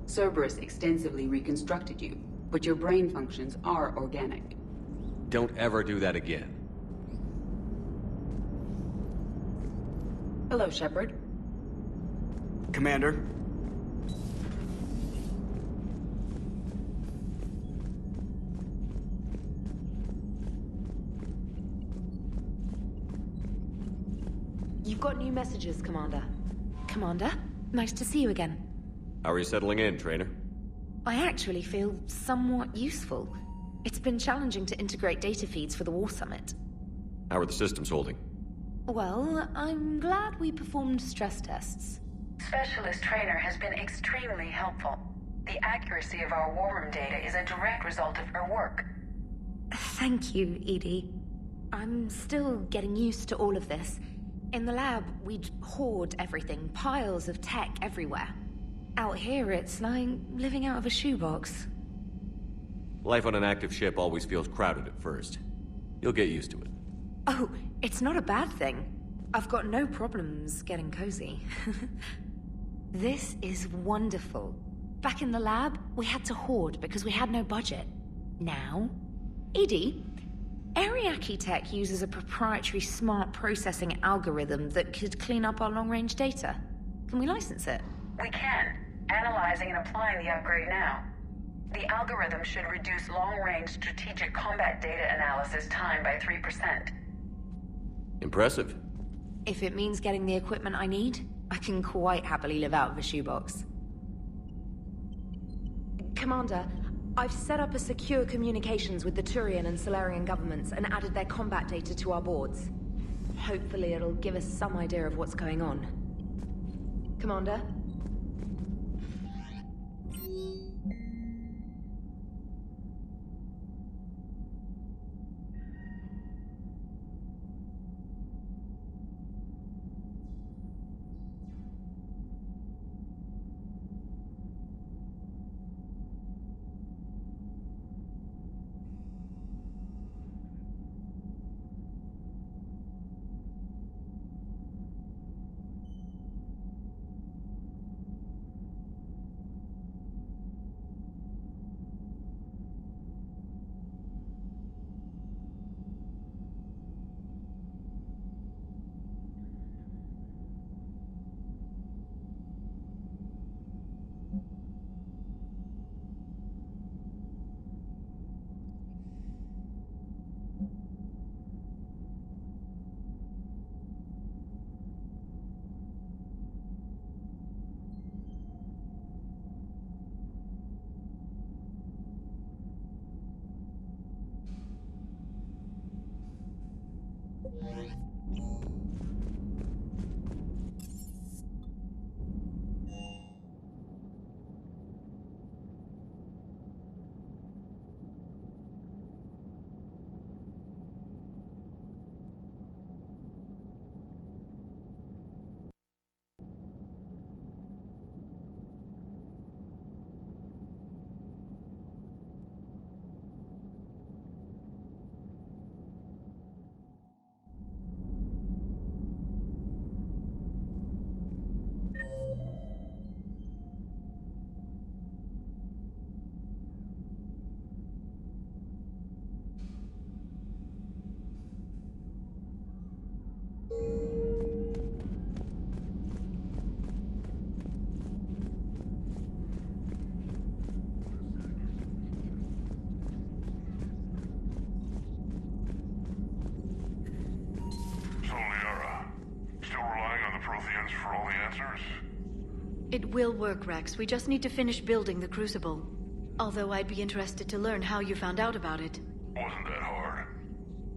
Cerberus extensively reconstructed you, but your brain functions are organic. Don't ever do that again. Hello, Shepard. Commander? You've got new messages, Commander. Commander, nice to see you again. How are you settling in, Trainer? I actually feel somewhat useful. It's been challenging to integrate data feeds for the War Summit. How are the systems holding? Well, I'm glad we performed stress tests. Specialist Trainer has been extremely helpful. The accuracy of our war room data is a direct result of her work. Thank you, Edie. I'm still getting used to all of this. In the lab, we'd hoard everything, piles of tech everywhere. Out here, it's like living out of a shoebox. Life on an active ship always feels crowded at first. You'll get used to it. Oh, it's not a bad thing. I've got no problems getting cozy. This is wonderful. Back in the lab, we had to hoard because we had no budget. Now, Edie, Ariake Tech uses a proprietary smart processing algorithm that could clean up our long-range data. Can we license it? We can. Analyzing and applying the upgrade now. The algorithm should reduce long-range strategic combat data analysis time by 3%. Impressive. If it means getting the equipment I need, I can quite happily live out of a shoebox. Commander, I've set up a secure communications with the Turian and Solarian governments and added their combat data to our boards. Hopefully it'll give us some idea of what's going on. Commander? It will work, Rex. We just need to finish building the Crucible. Although I'd be interested to learn how you found out about it. Wasn't that hard.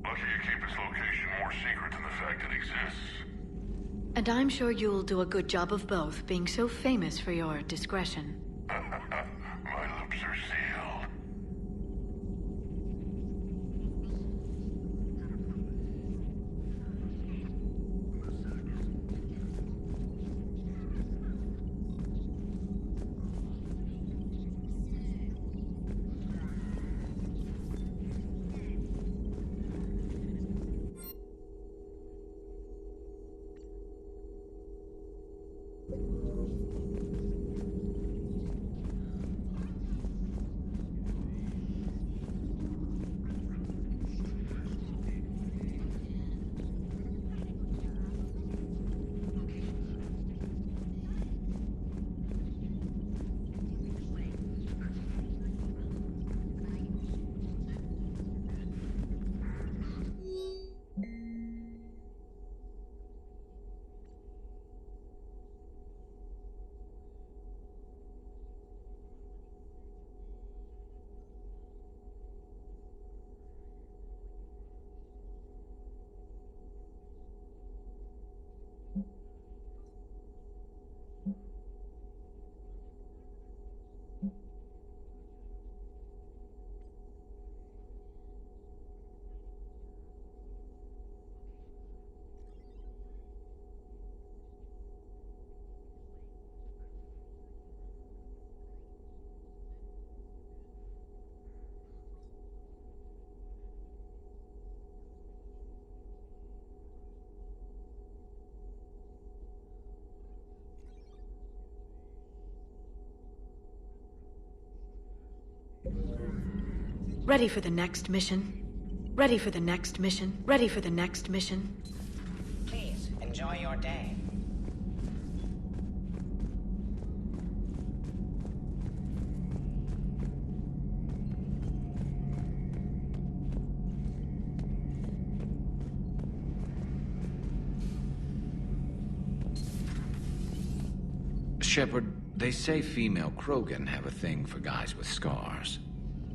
Lucky you keep its location more secret than the fact it exists. And I'm sure you'll do a good job of both, being so famous for your discretion. My lips are sealed. Ready for the next mission. Ready for the next mission. Ready for the next mission. Please, enjoy your day. Shepard, they say female Krogan have a thing for guys with scars.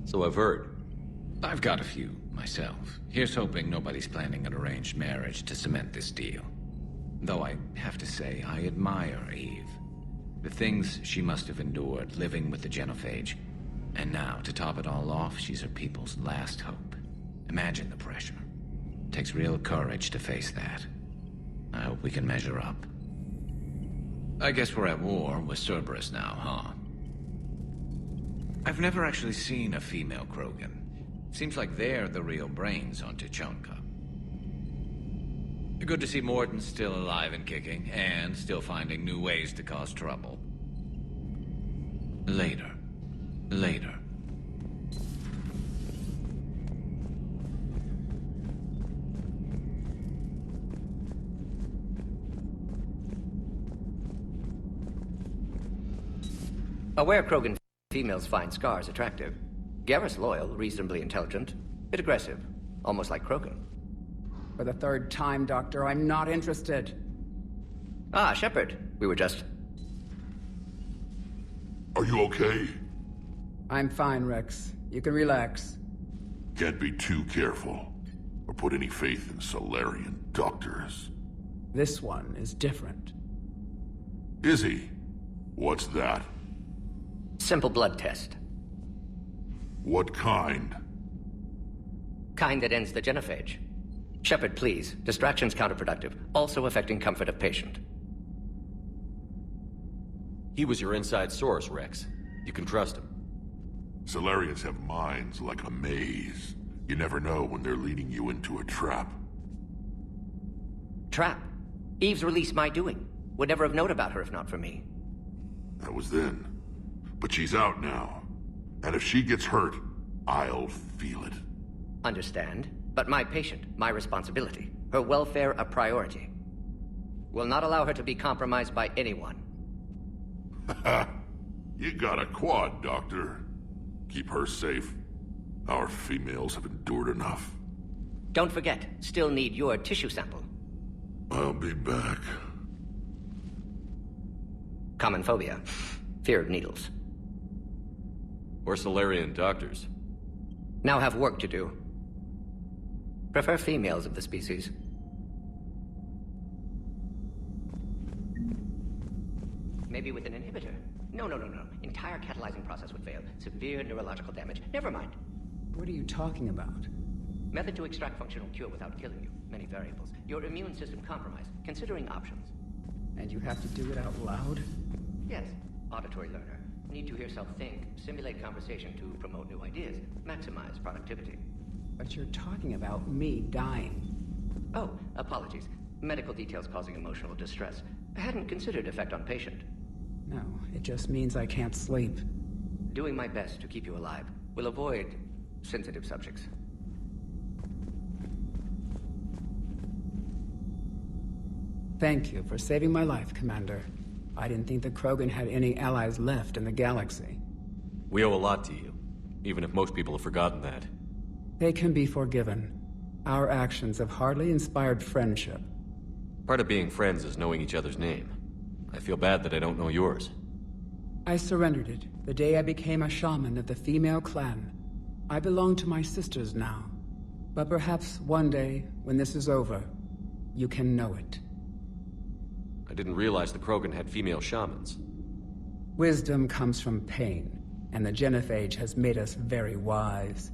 So I've heard. I've got a few, myself. Here's hoping nobody's planning an arranged marriage to cement this deal. Though I have to say, I admire Eve. The things she must have endured living with the genophage. And now, to top it all off, she's her people's last hope. Imagine the pressure. Takes real courage to face that. I hope we can measure up. I guess we're at war with Cerberus now, huh? I've never actually seen a female Krogan. Seems like they're the real brains on Tuchanka. Good to see Morden's still alive and kicking, and still finding new ways to cause trouble. Later. Later. Aware Krogan females find scars attractive. Garrus loyal, reasonably intelligent, bit aggressive, almost like Krogan. For the third time, Doctor, I'm not interested. Ah, Shepard. We were just... Are you okay? I'm fine, Rex. You can relax. Can't be too careful, or put any faith in Solarian doctors. This one is different. Is he? What's that? Simple blood test. What kind? Kind that ends the genophage. Shepard, please. Distraction's counterproductive, also affecting comfort of patient. He was your inside source, Rex. You can trust him. Solarians have minds like a maze. You never know when they're leading you into a trap. Trap? Eve's release my doing. Would never have known about her if not for me. That was then. But she's out now. And if she gets hurt, I'll feel it. Understand. But my patient, my responsibility. Her welfare a priority. Will not allow her to be compromised by anyone. You got a quad, Doctor. Keep her safe. Our females have endured enough. Don't forget, still need your tissue sample. I'll be back. Common phobia. Fear of needles. Or Solarian doctors. Now have work to do. Prefer females of the species. Maybe with an inhibitor. No. Entire catalyzing process would fail. Severe neurological damage. Never mind. What are you talking about? Method to extract functional cure without killing you. Many variables. Your immune system compromised. Considering options. And you have to do it out loud? Yes. Auditory learner. Need to hear self think. Simulate conversation to promote new ideas. Maximize productivity. But you're talking about me dying. Oh, apologies. Medical details causing emotional distress. I hadn't considered effect on patient. No, it just means I can't sleep. Doing my best to keep you alive. Will avoid sensitive subjects. Thank you for saving my life, Commander. I didn't think the Krogan had any allies left in the galaxy. We owe a lot to you, even if most people have forgotten that. They can be forgiven. Our actions have hardly inspired friendship. Part of being friends is knowing each other's name. I feel bad that I don't know yours. I surrendered it the day I became a shaman of the female clan. I belong to my sisters now. But perhaps one day, when this is over, you can know it. I didn't realize the Krogan had female shamans. Wisdom comes from pain, and the genophage has made us very wise.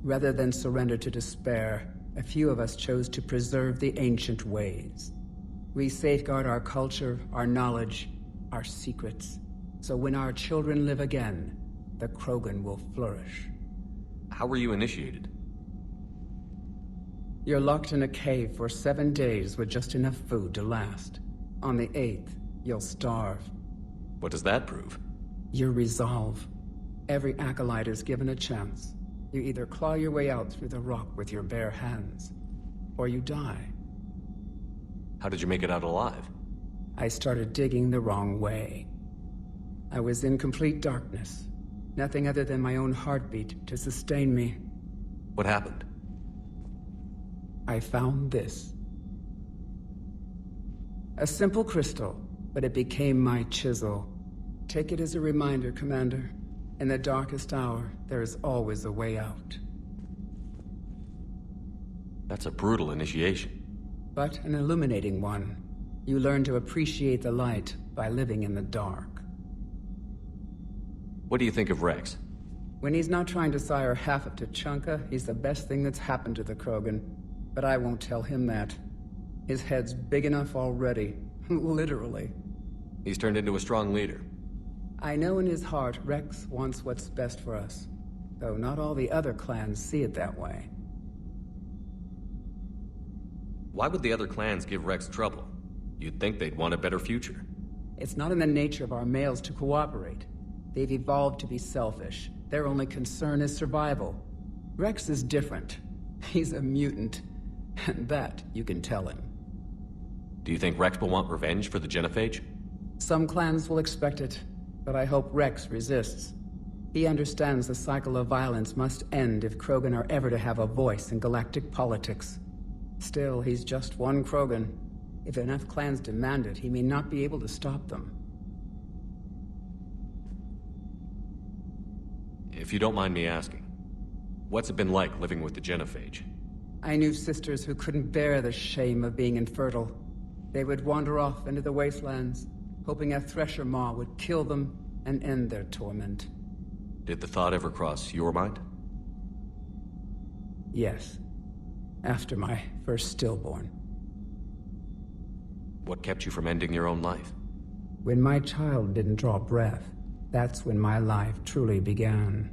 Rather than surrender to despair, a few of us chose to preserve the ancient ways. We safeguard our culture, our knowledge, our secrets. So when our children live again, the Krogan will flourish. How were you initiated? You're locked in a cave for 7 days with just enough food to last. On the 8th, you'll starve. What does that prove? Your resolve. Every acolyte is given a chance. You either claw your way out through the rock with your bare hands, or you die. How did you make it out alive? I started digging the wrong way. I was in complete darkness. Nothing other than my own heartbeat to sustain me. What happened? I found this. A simple crystal, but it became my chisel. Take it as a reminder, Commander. In the darkest hour, there is always a way out. That's a brutal initiation. But an illuminating one. You learn to appreciate the light by living in the dark. What do you think of Rex? When he's not trying to sire half of Tuchanka, he's the best thing that's happened to the Krogan. But I won't tell him that. His head's big enough already. Literally. He's turned into a strong leader. I know in his heart Rex wants what's best for us. Though not all the other clans see it that way. Why would the other clans give Rex trouble? You'd think they'd want a better future. It's not in the nature of our males to cooperate. They've evolved to be selfish. Their only concern is survival. Rex is different. He's a mutant. And that you can tell him. Do you think Rex will want revenge for the Genophage? Some clans will expect it, but I hope Rex resists. He understands the cycle of violence must end if Krogan are ever to have a voice in galactic politics. Still, he's just one Krogan. If enough clans demand it, he may not be able to stop them. If you don't mind me asking, what's it been like living with the Genophage? I knew sisters who couldn't bear the shame of being infertile. They would wander off into the wastelands, hoping a thresher maw would kill them and end their torment. Did the thought ever cross your mind? Yes. After my first stillborn. What kept you from ending your own life? When my child didn't draw breath, that's when my life truly began.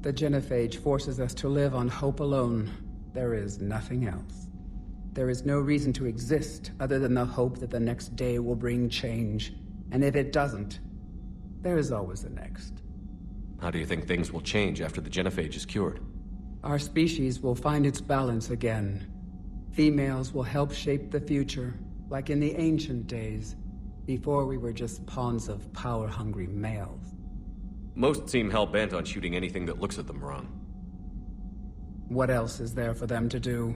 The Genophage forces us to live on hope alone. There is nothing else. There is no reason to exist other than the hope that the next day will bring change. And if it doesn't, there is always the next. How do you think things will change after the Genophage is cured? Our species will find its balance again. Females will help shape the future, like in the ancient days, before we were just pawns of power-hungry males. Most seem hell-bent on shooting anything that looks at them wrong. What else is there for them to do?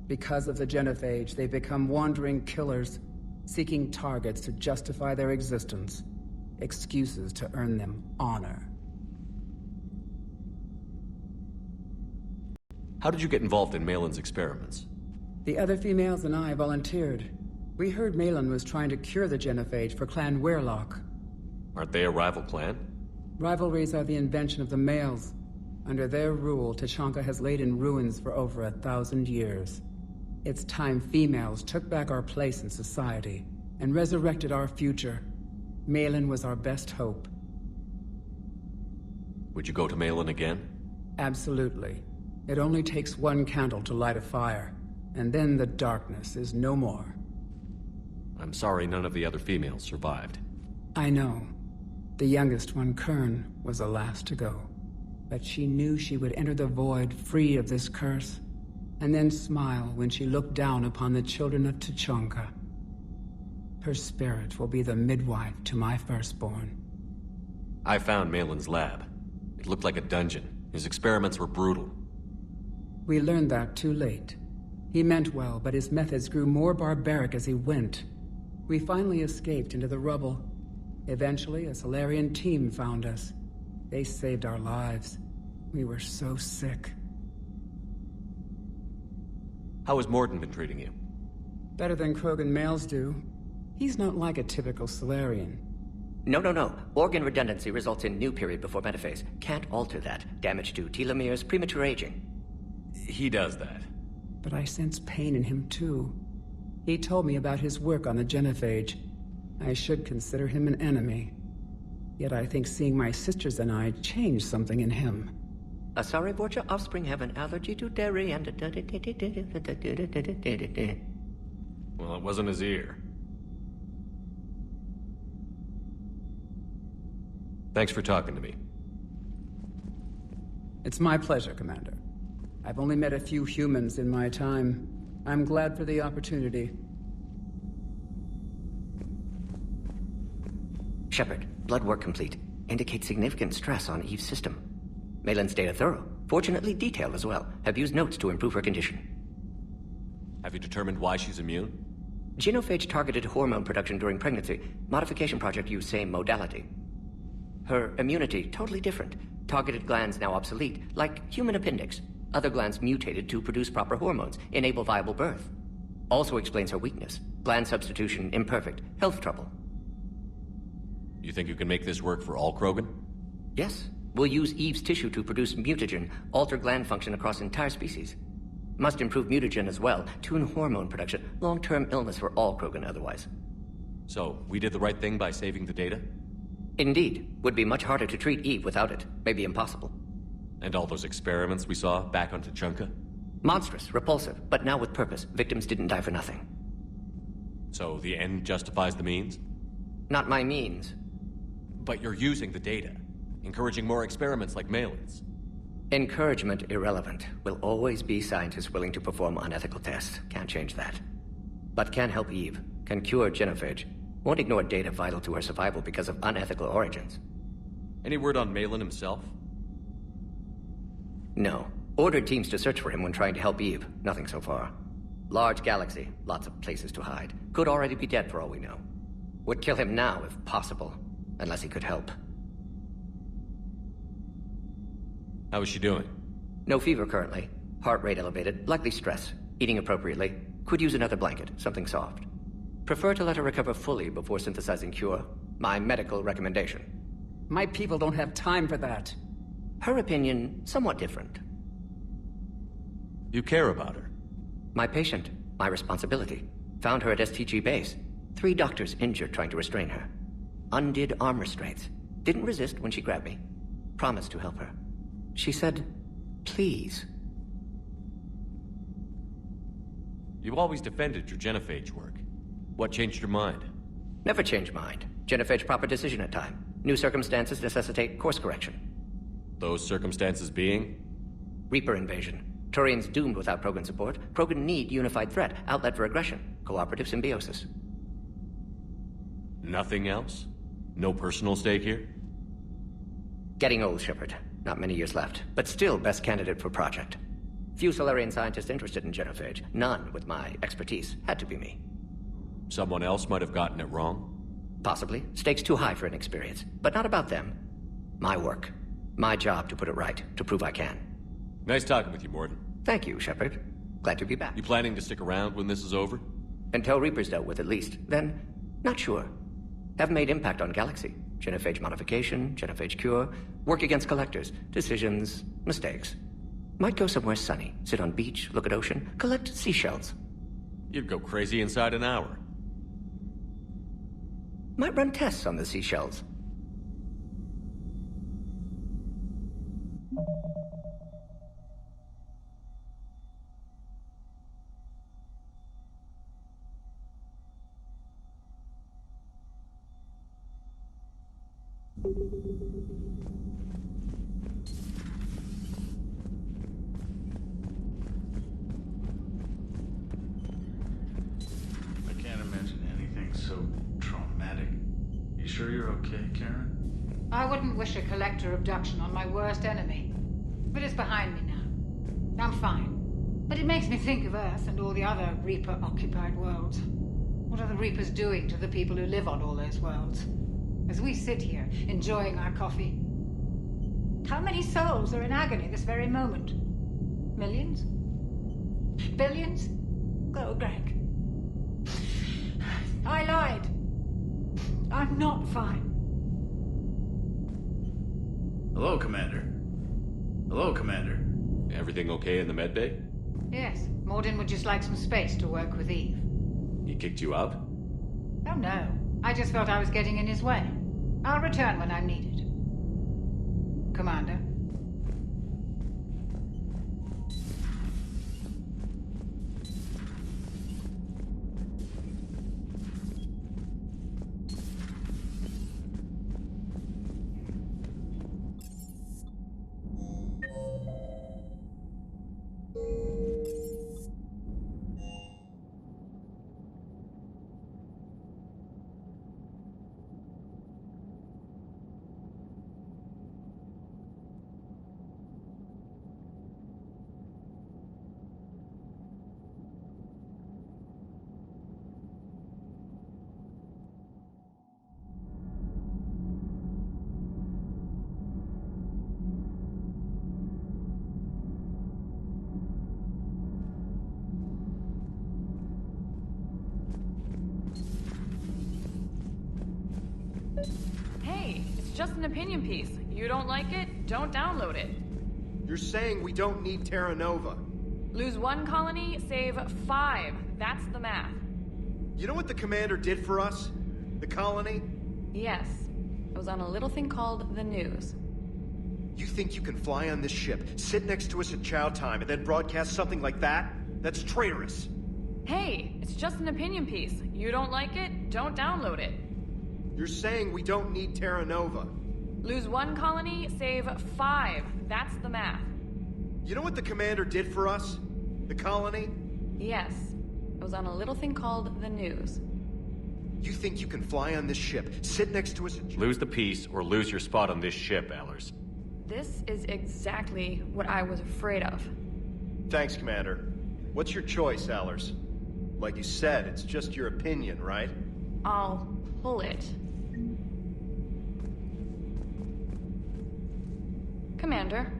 Because of the Genophage, they've become wandering killers, seeking targets to justify their existence. Excuses to earn them honor. How did you get involved in Malin's experiments? The other females and I volunteered. We heard Malin was trying to cure the Genophage for Clan Weirlock. Aren't they a rival clan? Rivalries are the invention of the males. Under their rule, Tuchanka has laid in ruins for over 1,000 years. It's time females took back our place in society and resurrected our future. Malin was our best hope. Would you go to Malin again? Absolutely. It only takes one candle to light a fire, and then the darkness is no more. I'm sorry none of the other females survived. I know. The youngest one, Kern, was the last to go. But she knew she would enter the void free of this curse, and then smile when she looked down upon the children of Tuchanka. Her spirit will be the midwife to my firstborn. I found Malin's lab. It looked like a dungeon. His experiments were brutal. We learned that too late. He meant well, but his methods grew more barbaric as he went. We finally escaped into the rubble. Eventually, a Solarian team found us. They saved our lives. We were so sick. How has Morden been treating you? Better than Krogan males do. He's not like a typical Solarian. No. Organ redundancy results in new period before metaphase. Can't alter that. Damage to telomeres, premature aging. He does that. But I sense pain in him too. He told me about his work on the Genophage. I should consider him an enemy. Yet I think seeing my sisters and I changed something in him. Asari Borgia offspring have an allergy to dairy and... Well, it wasn't his ear. Thanks for talking to me. It's my pleasure, Commander. I've only met a few humans in my time. I'm glad for the opportunity. Shepard, blood work complete. Indicates significant stress on Eve's system. Malin's data thorough. Fortunately detailed as well. Have used notes to improve her condition. Have you determined why she's immune? Genophage targeted hormone production during pregnancy. Modification project used same modality. Her immunity, totally different. Targeted glands now obsolete, like human appendix. Other glands mutated to produce proper hormones, enable viable birth. Also explains her weakness. Gland substitution imperfect. Health trouble. You think you can make this work for all Krogan? Yes. We'll use Eve's tissue to produce mutagen, alter gland function across entire species. Must improve mutagen as well, tune hormone production, long-term illness for all Krogan otherwise. So, we did the right thing by saving the data? Indeed. Would be much harder to treat Eve without it. Maybe impossible. And all those experiments we saw back on Tuchanka? Monstrous, repulsive, but now with purpose. Victims didn't die for nothing. So the end justifies the means? Not my means. But you're using the data, encouraging more experiments like Malin's. Encouragement irrelevant. Will always be scientists willing to perform unethical tests. Can't change that. But can help Eve. Can cure genophage. Won't ignore data vital to her survival because of unethical origins. Any word on Malin himself? No. Ordered teams to search for him when trying to help Eve. Nothing so far. Large galaxy. Lots of places to hide. Could already be dead for all we know. Would kill him now if possible. Unless he could help. How is she doing? No fever currently. Heart rate elevated. Likely stress. Eating appropriately. Could use another blanket. Something soft. Prefer to let her recover fully before synthesizing cure. My medical recommendation. My people don't have time for that. Her opinion, somewhat different. You care about her? My patient. My responsibility. Found her at STG base. 3 doctors injured trying to restrain her. Undid arm restraints. Didn't resist when she grabbed me. Promised to help her. She said, please. You always defended your genophage work. What changed your mind? Never change mind. Genophage proper decision at time. New circumstances necessitate course correction. Those circumstances being? Reaper invasion. Turians doomed without Krogan support. Krogan need unified threat, outlet for aggression. Cooperative symbiosis. Nothing else? No personal stake here? Getting old, Shepard. Not many years left, but still best candidate for project. Few Solarian scientists interested in genophage. None with my expertise. Had to be me. Someone else might have gotten it wrong? Possibly. Stakes too high for inexperience. But not about them. My work. My job to put it right. To prove I can. Nice talking with you, Morden. Thank you, Shepard. Glad to be back. You planning to stick around when this is over? Until Reaper's dealt with, at least. Then, not sure. Haven't made impact on Galaxy. Genophage modification, genophage cure, work against collectors, decisions, mistakes. Might go somewhere sunny, sit on beach, look at ocean, collect seashells. You'd go crazy inside an hour. Might run tests on the seashells. I can't imagine anything so traumatic. You sure you're okay, Karen? I wouldn't wish a collector abduction on my worst enemy. But it's behind me now. I'm fine. But it makes me think of Earth and all the other Reaper-occupied worlds. What are the Reapers doing to the people who live on all those worlds? As we sit here, enjoying our coffee. How many souls are in agony this very moment? Millions? Billions? Oh, Greg. I lied. I'm not fine. Hello, Commander. Hello, Commander. Everything okay in the medbay? Yes, Morden would just like some space to work with Eve. He kicked you out? Oh no, I just felt I was getting in his way. I'll return when I'm needed. Commander. Hey, it's just an opinion piece. You don't like it, don't download it. You're saying we don't need Terra Nova. Lose 1 colony, save 5. That's the math. You know what the commander did for us? The colony? Yes. It was on a little thing called the news. You think you can fly on this ship, sit next to us at chow time, and then broadcast something like that? That's traitorous. Hey, it's just an opinion piece. You don't like it, don't download it. You're saying we don't need Terra Nova. Lose 1 colony, save 5. That's the math. You know what the commander did for us? The colony? Yes. It was on a little thing called the news. You think you can fly on this ship, sit next to us and... Lose the piece, or lose your spot on this ship, Allers. This is exactly what I was afraid of. Thanks, Commander. What's your choice, Allers? Like you said, it's just your opinion, right? I'll pull it. Commander.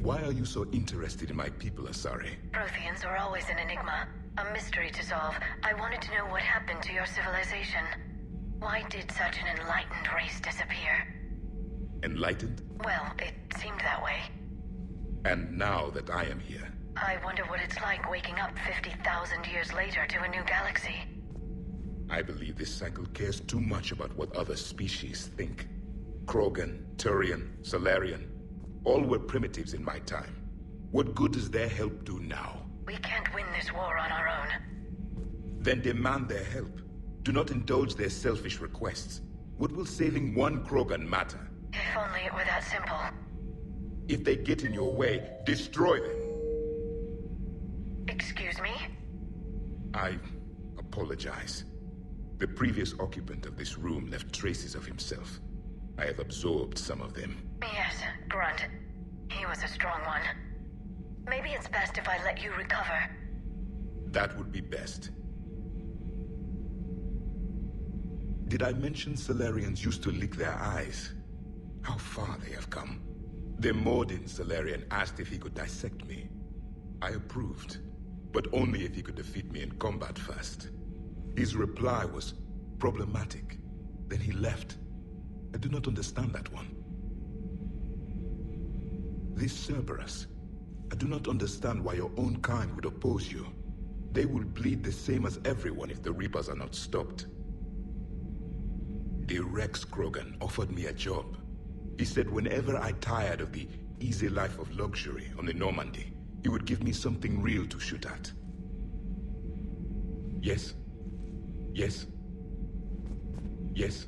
Why are you so interested in my people, Asari? Protheans are always an enigma, a mystery to solve. I wanted to know what happened to your civilization. Why did such an enlightened race disappear? Enlightened? Well, it seemed that way. And now that I am here... I wonder what it's like waking up 50,000 years later to a new galaxy. I believe this cycle cares too much about what other species think. Krogan, Turian, Solarian, all were primitives in my time. What good does their help do now? We can't win this war on our own. Then demand their help. Do not indulge their selfish requests. What will saving one Krogan matter? If only it were that simple. If they get in your way, destroy them. Excuse me? I apologize. The previous occupant of this room left traces of himself. I have absorbed some of them. Yes, Grunt. He was a strong one. Maybe it's best if I let you recover. That would be best. Did I mention Solarians used to lick their eyes? How far they have come. The Mordin Solarian asked if he could dissect me. I approved, but only if he could defeat me in combat first. His reply was problematic. Then he left. I do not understand that one. This Cerberus, I do not understand why your own kind would oppose you. They will bleed the same as everyone if the Reapers are not stopped. The Rex Krogan offered me a job. He said whenever I tired of the easy life of luxury on the Normandy, he would give me something real to shoot at. Yes. Yes. Yes.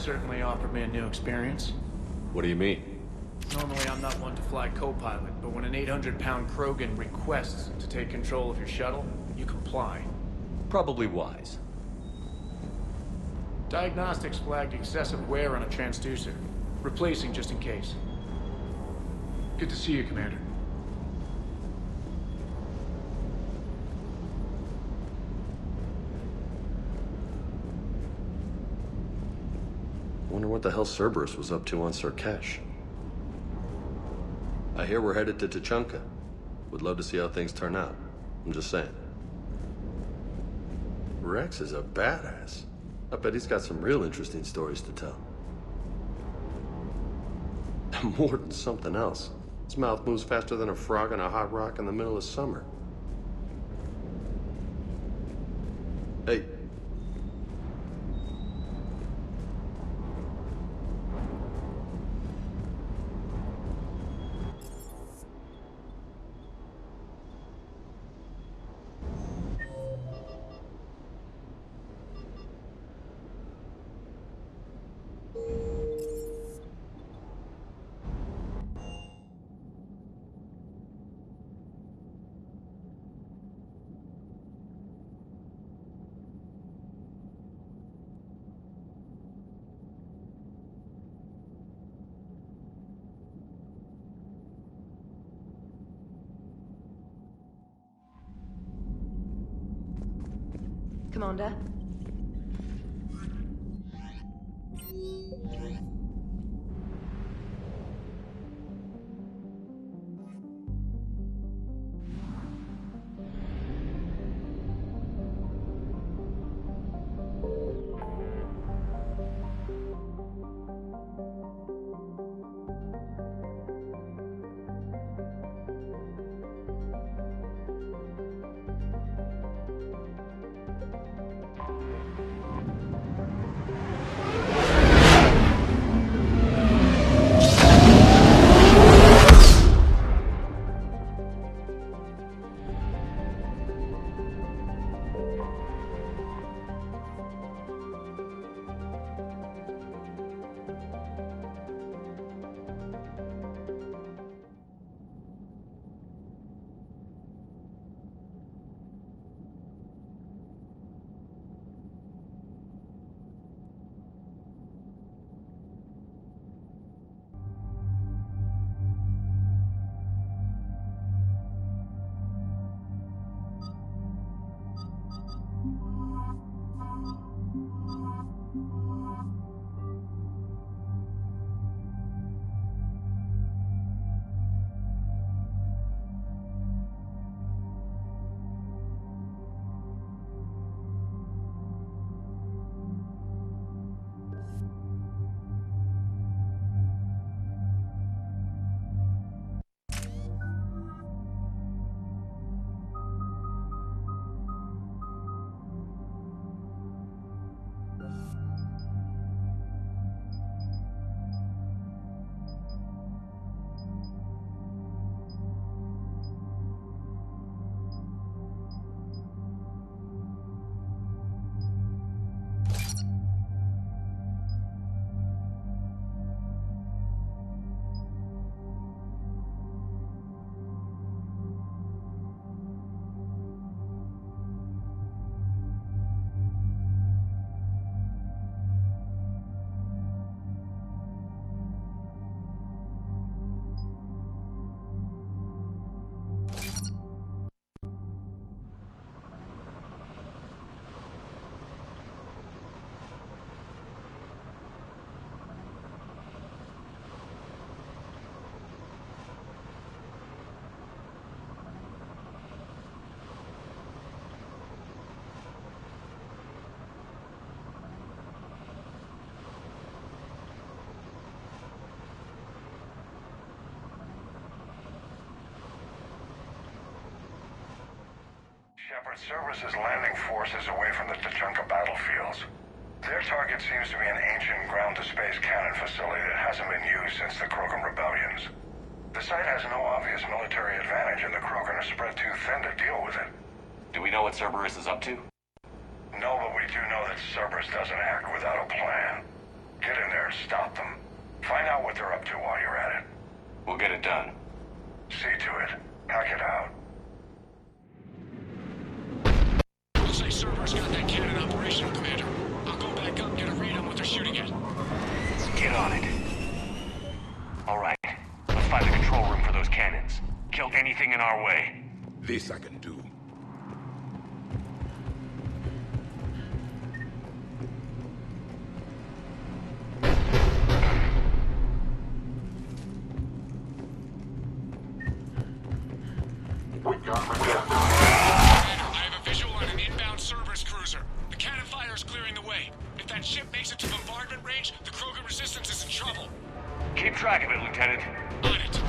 certainly offered me a new experience. What do you mean? Normally, I'm not one to fly co-pilot, but when an 800-pound Krogan requests to take control of your shuttle, you comply. Probably wise. Diagnostics flagged excessive wear on a transducer. Replacing just in case. Good to see you, Commander. Wonder what the hell Cerberus was up to on Sarkesh. I hear we're headed to Tuchanka. Would love to see how things turn out. I'm just saying. Rex is a badass. I bet he's got some real interesting stories to tell. More than something else. His mouth moves faster than a frog on a hot rock in the middle of summer. Hey. Commander? Shepard, Cerberus' landing forces away from the Tuchanka battlefields. Their target seems to be an ancient ground-to-space cannon facility that hasn't been used since the Krogan rebellions. The site has no obvious military advantage, and the Krogan are spread too thin to deal with it. Do we know what Cerberus is up to? No, but we do know that Cerberus doesn't act without a plan. Get in there and stop them. Find out what they're up to while you're at it. We'll get it done. See to it. Hack it out. Looks like Cerberus got that cannon operational, Commander. I'll go back up and get a read on what they're shooting at. Get on it. All right. Let's find the control room for those cannons. Kill anything in our way. This I can do. I have a visual on an inbound Cerberus cruiser. The cannon fire is clearing the way. If that ship makes it to bombardment range, the Krogan resistance is in trouble. Keep track of it, Lieutenant. On it.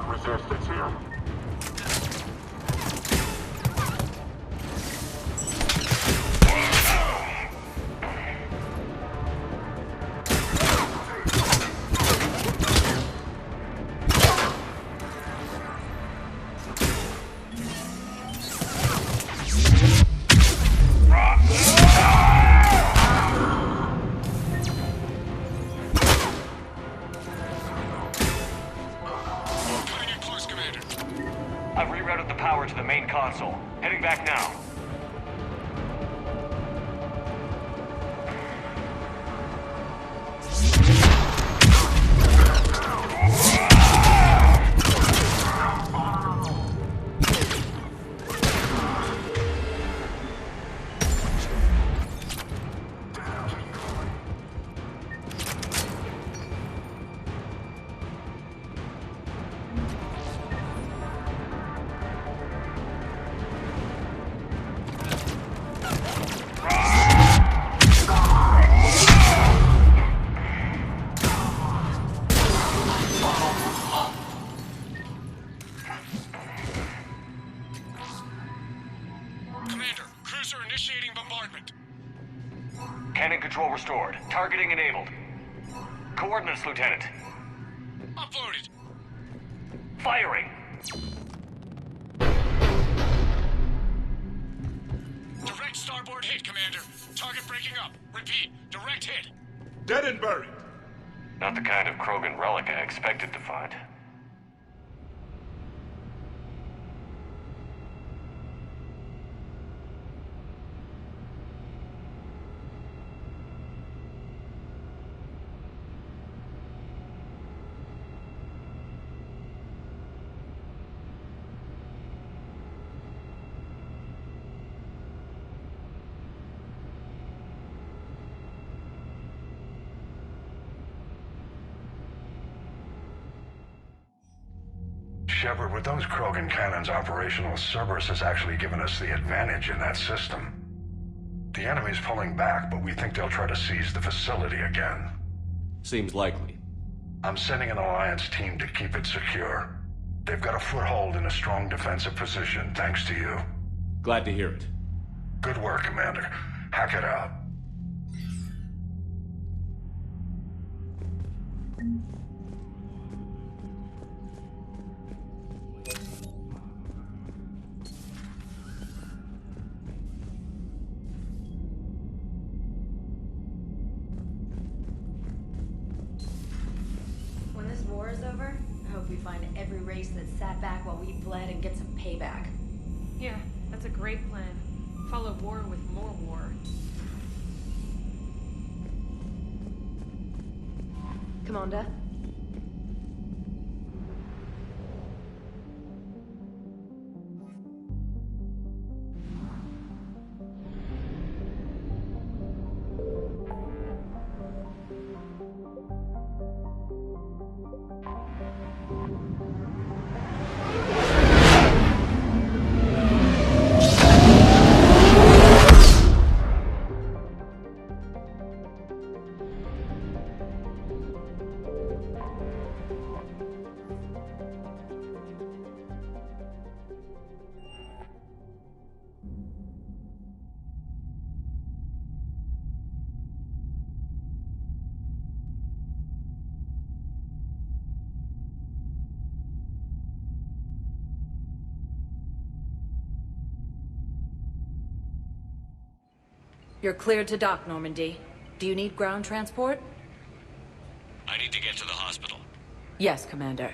Resistance here. I've rerouted the power to the main console. Heading back now. Initiating bombardment. Cannon control restored. Targeting enabled. Coordinates, Lieutenant. Uploaded. Firing. Direct starboard hit, Commander. Target breaking up. Repeat. Direct hit. Dead and buried. Not the kind of Krogan relic I expected to find. Shepard, with those Krogan cannons operational, Cerberus has actually given us the advantage in that system. The enemy's pulling back, but we think they'll try to seize the facility again. Seems likely. I'm sending an Alliance team to keep it secure. They've got a foothold in a strong defensive position, thanks to you. Glad to hear it. Good work, Commander. Hack it out. When this war is over, I hope we find every race that sat back while we bled and get some payback. Yeah, that's a great plan. Follow war with more war. Commander? You're cleared to dock, Normandy. Do you need ground transport? I need to get to the hospital. Yes, Commander.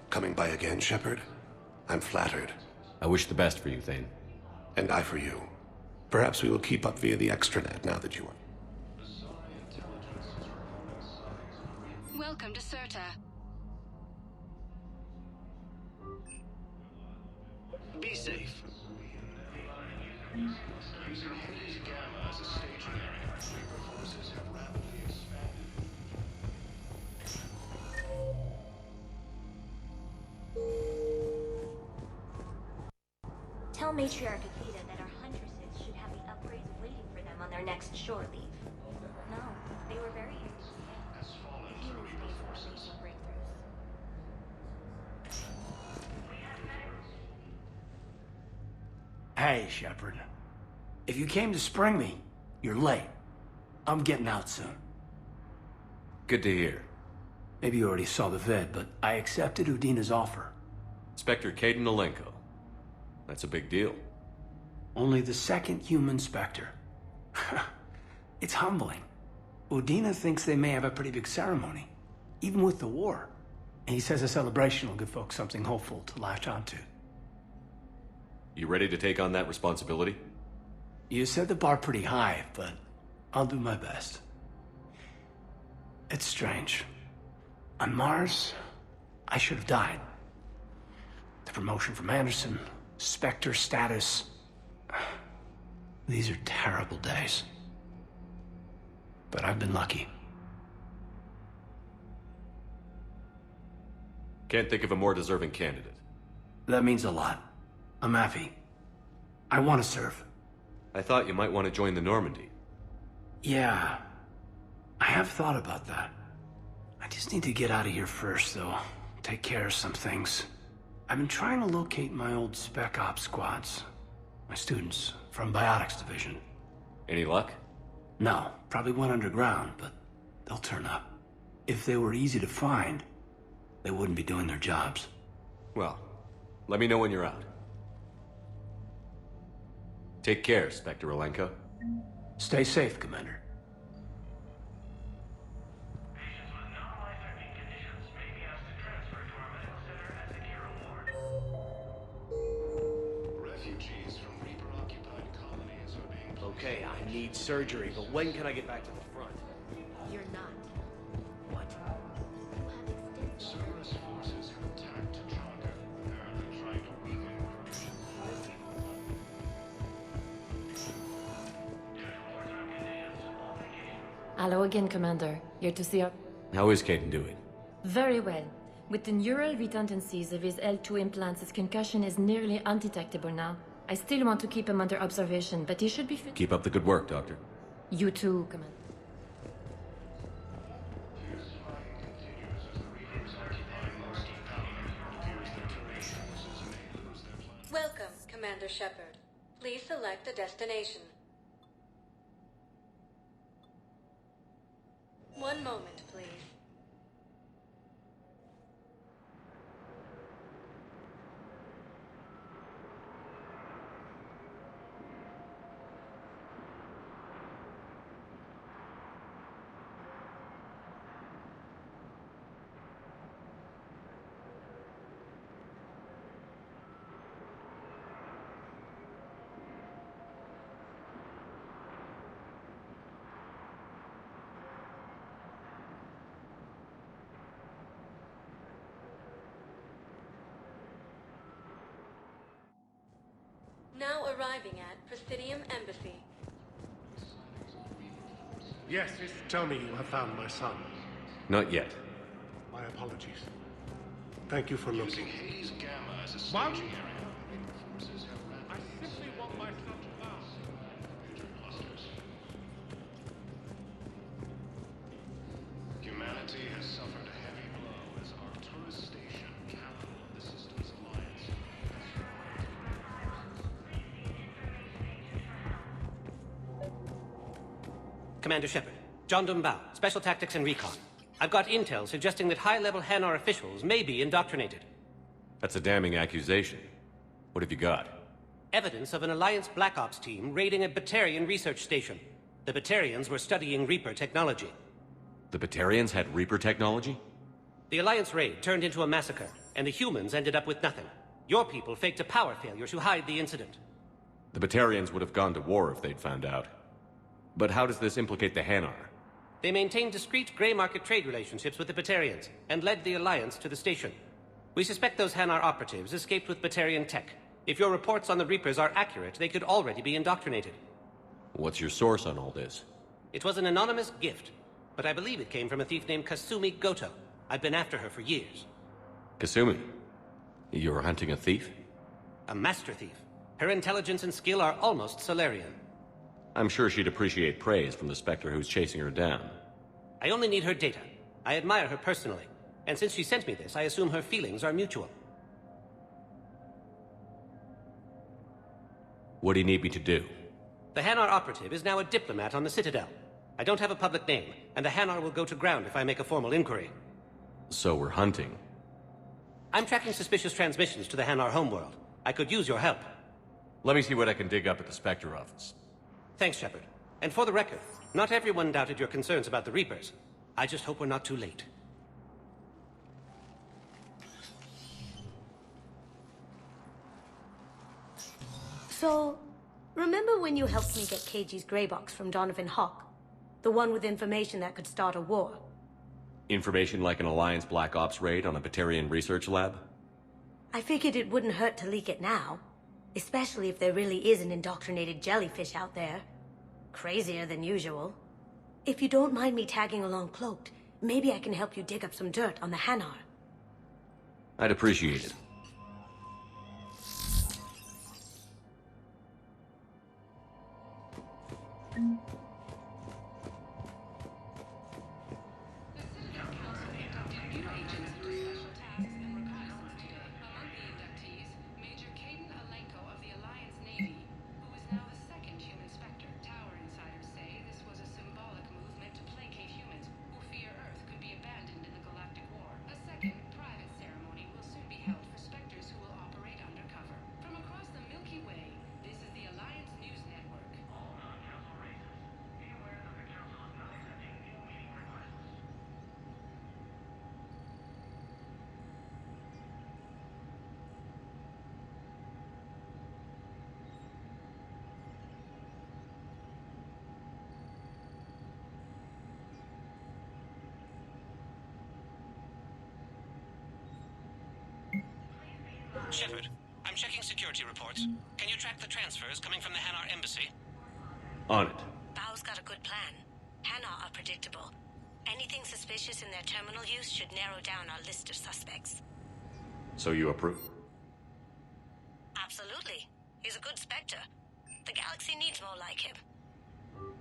Coming by again, Shepard? I'm flattered. I wish the best for you, Thane. And I for you. Perhaps we will keep up via the extranet now that you are. Welcome to Serta. Be safe. Tell Matriarch Athena that our huntresses should have the upgrades waiting for them on their next shore leave. No, they were very interested. The human space formation breakthroughs. Hey, Shepard. If you came to spring me, you're late. I'm getting out soon. Good to hear. Maybe you already saw the vid, but I accepted Udina's offer. Inspector Caden Alenko. That's a big deal. Only the second human Spectre. It's humbling. Udina thinks they may have a pretty big ceremony, even with the war. And he says a celebration will give folks something hopeful to latch onto. You ready to take on that responsibility? You set the bar pretty high, but I'll do my best. It's strange. On Mars, I should have died. The promotion from Anderson, Spectre status. These are terrible days. But I've been lucky. Can't think of a more deserving candidate. That means a lot. I'm happy. I want to serve. I thought you might want to join the Normandy. Yeah. I have thought about that. I just need to get out of here first, though. Take care of some things. I've been trying to locate my old Spec Ops squads. My students from Biotics Division. Any luck? No, probably went underground, but they'll turn up. If they were easy to find, they wouldn't be doing their jobs. Well, let me know when you're out. Take care, Spectre Alenko. Stay safe, Commander. Okay, I need surgery, but when can I get back to the front? You're not. What? Service forces have attacked Tajanka. Apparently trying to weaken Hello again, Commander. Here to see our... How is Caden doing? Very well. With the neural redundancies of his L2 implants, his concussion is nearly undetectable now. I still want to keep him under observation, but he should be fit. Keep up the good work, Doctor. You too, Commander. Welcome, Commander Shepard. Please select a destination. One moment, please. Now arriving at Presidium Embassy. Yes, tell me you have found my son. Not yet. My apologies. Thank you for looking. Hades Gamma as a What? staging area. I simply want my son to pass. Humanity has suffered a heavy blow as Arcturus Station, capital of the Systems Alliance. Commander Shepard, John Dumbao, Special Tactics and Recon. I've got intel suggesting that high-level Hanar officials may be indoctrinated. That's a damning accusation. What have you got? Evidence of an Alliance Black Ops team raiding a Batarian research station. The Batarians were studying Reaper technology. The Batarians had Reaper technology? The Alliance raid turned into a massacre, and the humans ended up with nothing. Your people faked a power failure to hide the incident. The Batarians would have gone to war if they'd found out. But how does this implicate the Hanar? They maintained discreet gray market trade relationships with the Batarians, and led the Alliance to the station. We suspect those Hanar operatives escaped with Batarian tech. If your reports on the Reapers are accurate, they could already be indoctrinated. What's your source on all this? It was an anonymous gift, but I believe it came from a thief named Kasumi Goto. I've been after her for years. Kasumi? You're hunting a thief? A master thief. Her intelligence and skill are almost Solarian. I'm sure she'd appreciate praise from the Spectre who's chasing her down. I only need her data. I admire her personally. And since she sent me this, I assume her feelings are mutual. What do you need me to do? The Hanar operative is now a diplomat on the Citadel. I don't have a public name, and the Hanar will go to ground if I make a formal inquiry. So we're hunting? I'm tracking suspicious transmissions to the Hanar homeworld. I could use your help. Let me see what I can dig up at the Spectre office. Thanks, Shepard. And for the record, not everyone doubted your concerns about the Reapers. I just hope we're not too late. So, remember when you helped me get KG's grey box from Donovan Hawk? The one with information that could start a war? Information like an Alliance Black Ops raid on a Batarian research lab? I figured it wouldn't hurt to leak it now. Especially if there really is an indoctrinated jellyfish out there. Crazier than usual. If you don't mind me tagging along cloaked, maybe I can help you dig up some dirt on the Hanar. I'd appreciate it. Shepard, I'm checking security reports. Can you track the transfers coming from the Hanar embassy? On it. Bao's got a good plan. Hanar are predictable. Anything suspicious in their terminal use should narrow down our list of suspects. So you approve? Absolutely. He's a good Spectre. The galaxy needs more like him.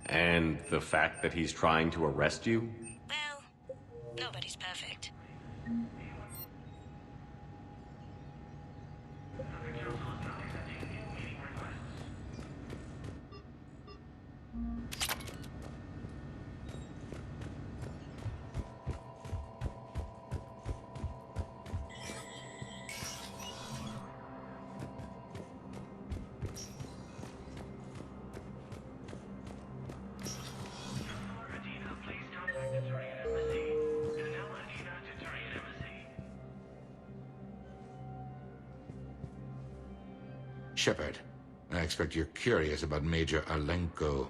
And the fact that he's trying to arrest you? Well, nobody's perfect. Shepard, I expect you're curious about Major Alenko.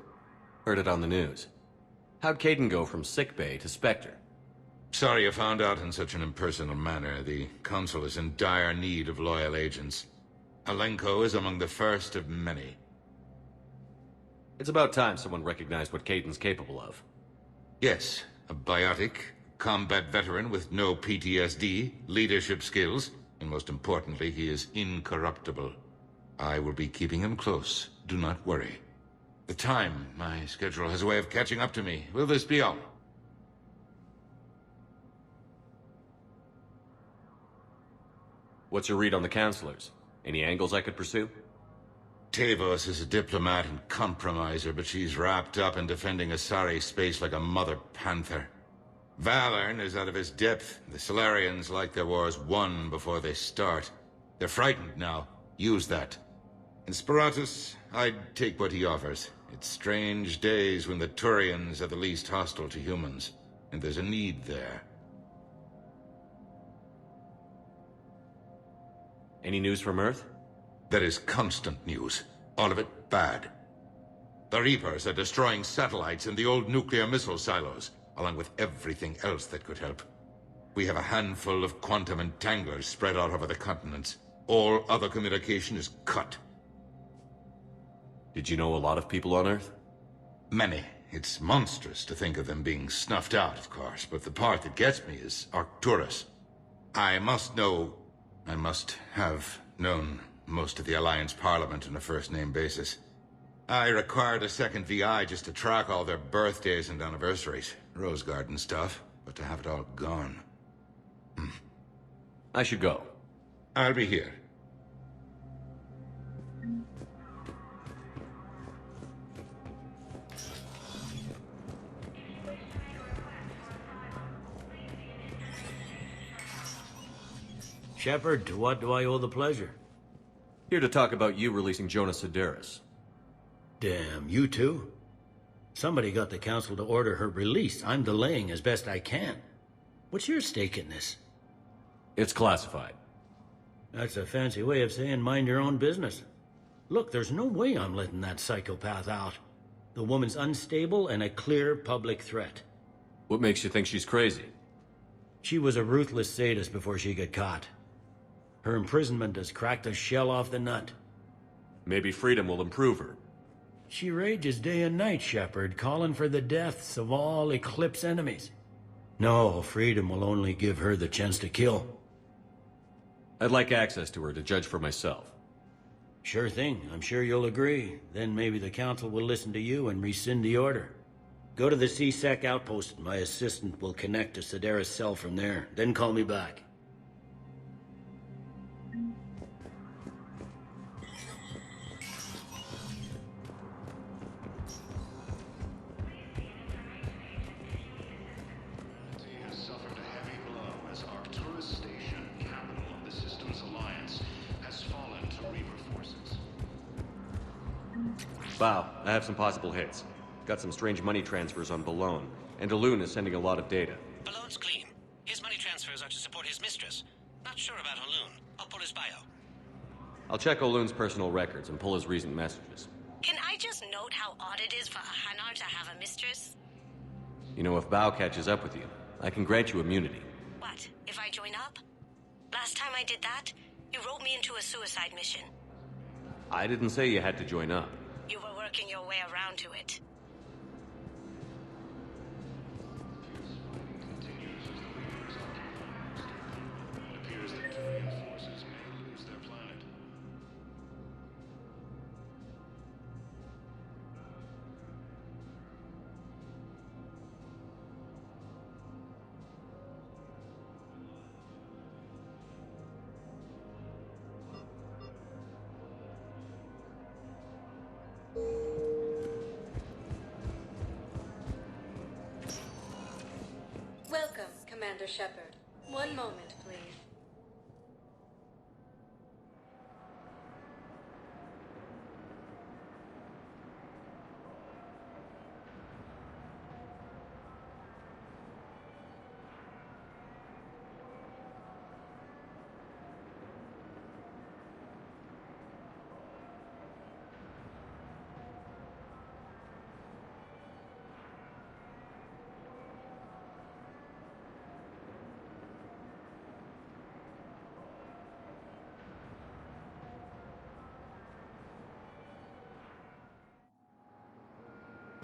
Heard it on the news. How'd Caden go from sickbay to Spectre? Sorry you found out in such an impersonal manner. The Council is in dire need of loyal agents. Alenko is among the first of many. It's about time someone recognized what Caden's capable of. Yes, a biotic, combat veteran with no PTSD, leadership skills, and most importantly, he is incorruptible. I will be keeping him close. Do not worry. The time, my schedule has a way of catching up to me. Will this be all? What's your read on the counselors? Any angles I could pursue? Tavos is a diplomat and compromiser, but she's wrapped up in defending Asari space like a mother panther. Valorn is out of his depth. The Solarians like their wars won before they start. They're frightened now. Use that. In Sparatus, I'd take what he offers. It's strange days when the Turians are the least hostile to humans, and there's a need there. Any news from Earth? There is constant news. All of it bad. The Reapers are destroying satellites and the old nuclear missile silos, along with everything else that could help. We have a handful of quantum entanglers spread out over the continents. All other communication is cut. Did you know a lot of people on Earth? Many. It's monstrous to think of them being snuffed out, of course, but the part that gets me is Arcturus. I must have known most of the Alliance Parliament on a first-name basis. I required a second VI just to track all their birthdays and anniversaries. Rose Garden stuff, but to have it all gone. I should go. I'll be here. Shepard, to what do I owe the pleasure? Here to talk about you releasing Jonas Sideris. Damn, you too? Somebody got the council to order her release. I'm delaying as best I can. What's your stake in this? It's classified. That's a fancy way of saying mind your own business. Look, there's no way I'm letting that psychopath out. The woman's unstable and a clear public threat. What makes you think she's crazy? She was a ruthless sadist before she got caught. Her imprisonment has cracked the shell off the nut. Maybe freedom will improve her. She rages day and night, Shepard, calling for the deaths of all Eclipse enemies. No, freedom will only give her the chance to kill. I'd like access to her to judge for myself. Sure thing. I'm sure you'll agree. Then maybe the council will listen to you and rescind the order. Go to the C-Sec outpost. My assistant will connect to Sideris' cell from there. Then call me back. Bow, I have some possible hits. Got some strange money transfers on Balone, and Alun is sending a lot of data. Balone's clean. His money transfers are to support his mistress. Not sure about Alun. I'll pull his bio. I'll check Olun's personal records and pull his recent messages. Can I just note how odd it is for a Hanar to have a mistress? You know, if Bow catches up with you, I can grant you immunity. What, if I join up? Last time I did that, you wrote me into a suicide mission. I didn't say you had to join up. You were working your way around to it. Welcome, Commander Shepard. One moment, please.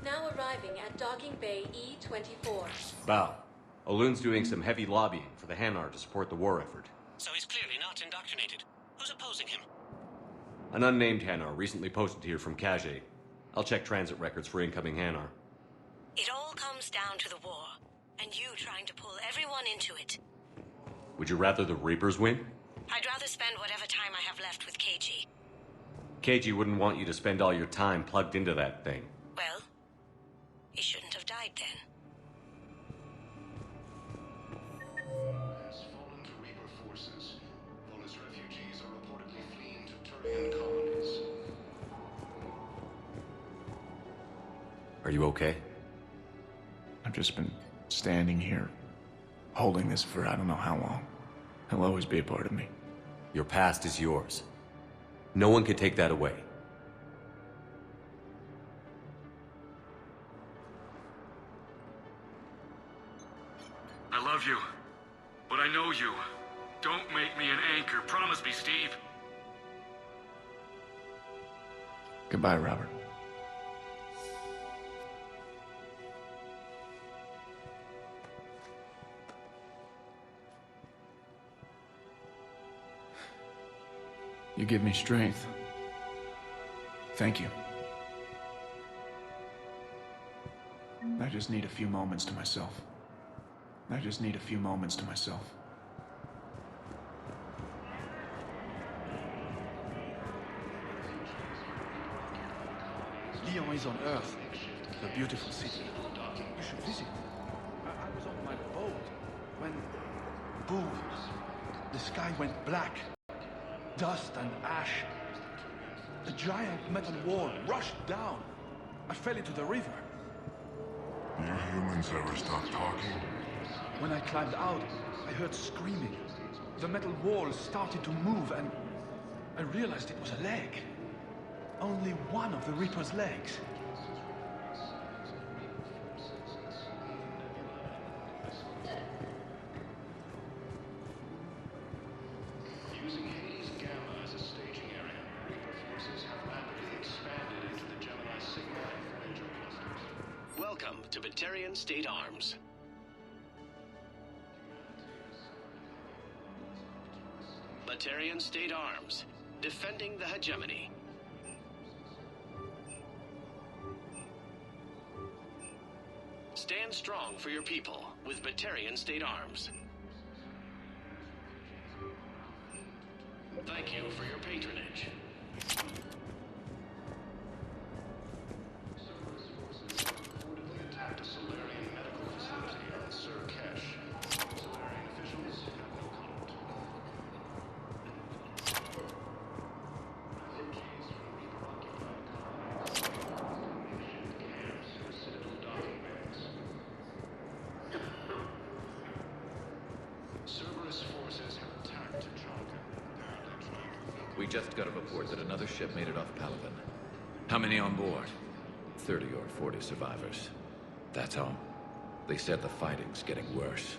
Now arriving at Docking Bay E-24. Bow. Olun's doing some heavy lobbying for the Hanar to support the war effort. So he's clearly not indoctrinated. Who's opposing him? An unnamed Hanar recently posted here from Kage. I'll check transit records for incoming Hanar. It all comes down to the war, and you trying to pull everyone into it. Would you rather the Reapers win? I'd rather spend whatever time I have left with KG. KG wouldn't want you to spend all your time plugged into that thing. Well, he shouldn't have died then. Has fallen to Reaper forces. Volus refugees are reportedly fleeing to Turian colonies. Are you okay? I've just been standing here, holding this for I don't know how long. He'll always be a part of me. Your past is yours. No one can take that away. I love you, but I know you. Don't make me an anchor. Promise me, Steve. Goodbye, Robert. You give me strength. Thank you. I just need a few moments to myself. I just need a few moments to myself. Lyon is on Earth. A beautiful city. You should visit. I was on my boat when... boom. The sky went black. Dust and ash. A giant metal wall rushed down. I fell into the river. You humans ever stop talking? When I climbed out, I heard screaming. The metal wall started to move and I realized it was a leg. Only one of the Reaper's legs. Using Hades Gamma as a staging area, Reaper forces have rapidly expanded into the Gemini Sigma and Voyager clusters. Welcome to Batarian State Arms. Batarian State Arms, defending the hegemony. Stand strong for your people with Batarian State Arms. Thank you for your patronage. Cerberus forces reportedly attacked a Solarian medical facility on Surkesh. Solarian officials have no comment. Refugees from Reaper-occupied colonies shipped camps or Citadel docking bays. Cerberus forces have attacked Tajanka. We just got a report that another ship made it off Palaven. How many on board? 30 or 40 survivors. That's all. They said the fighting's getting worse.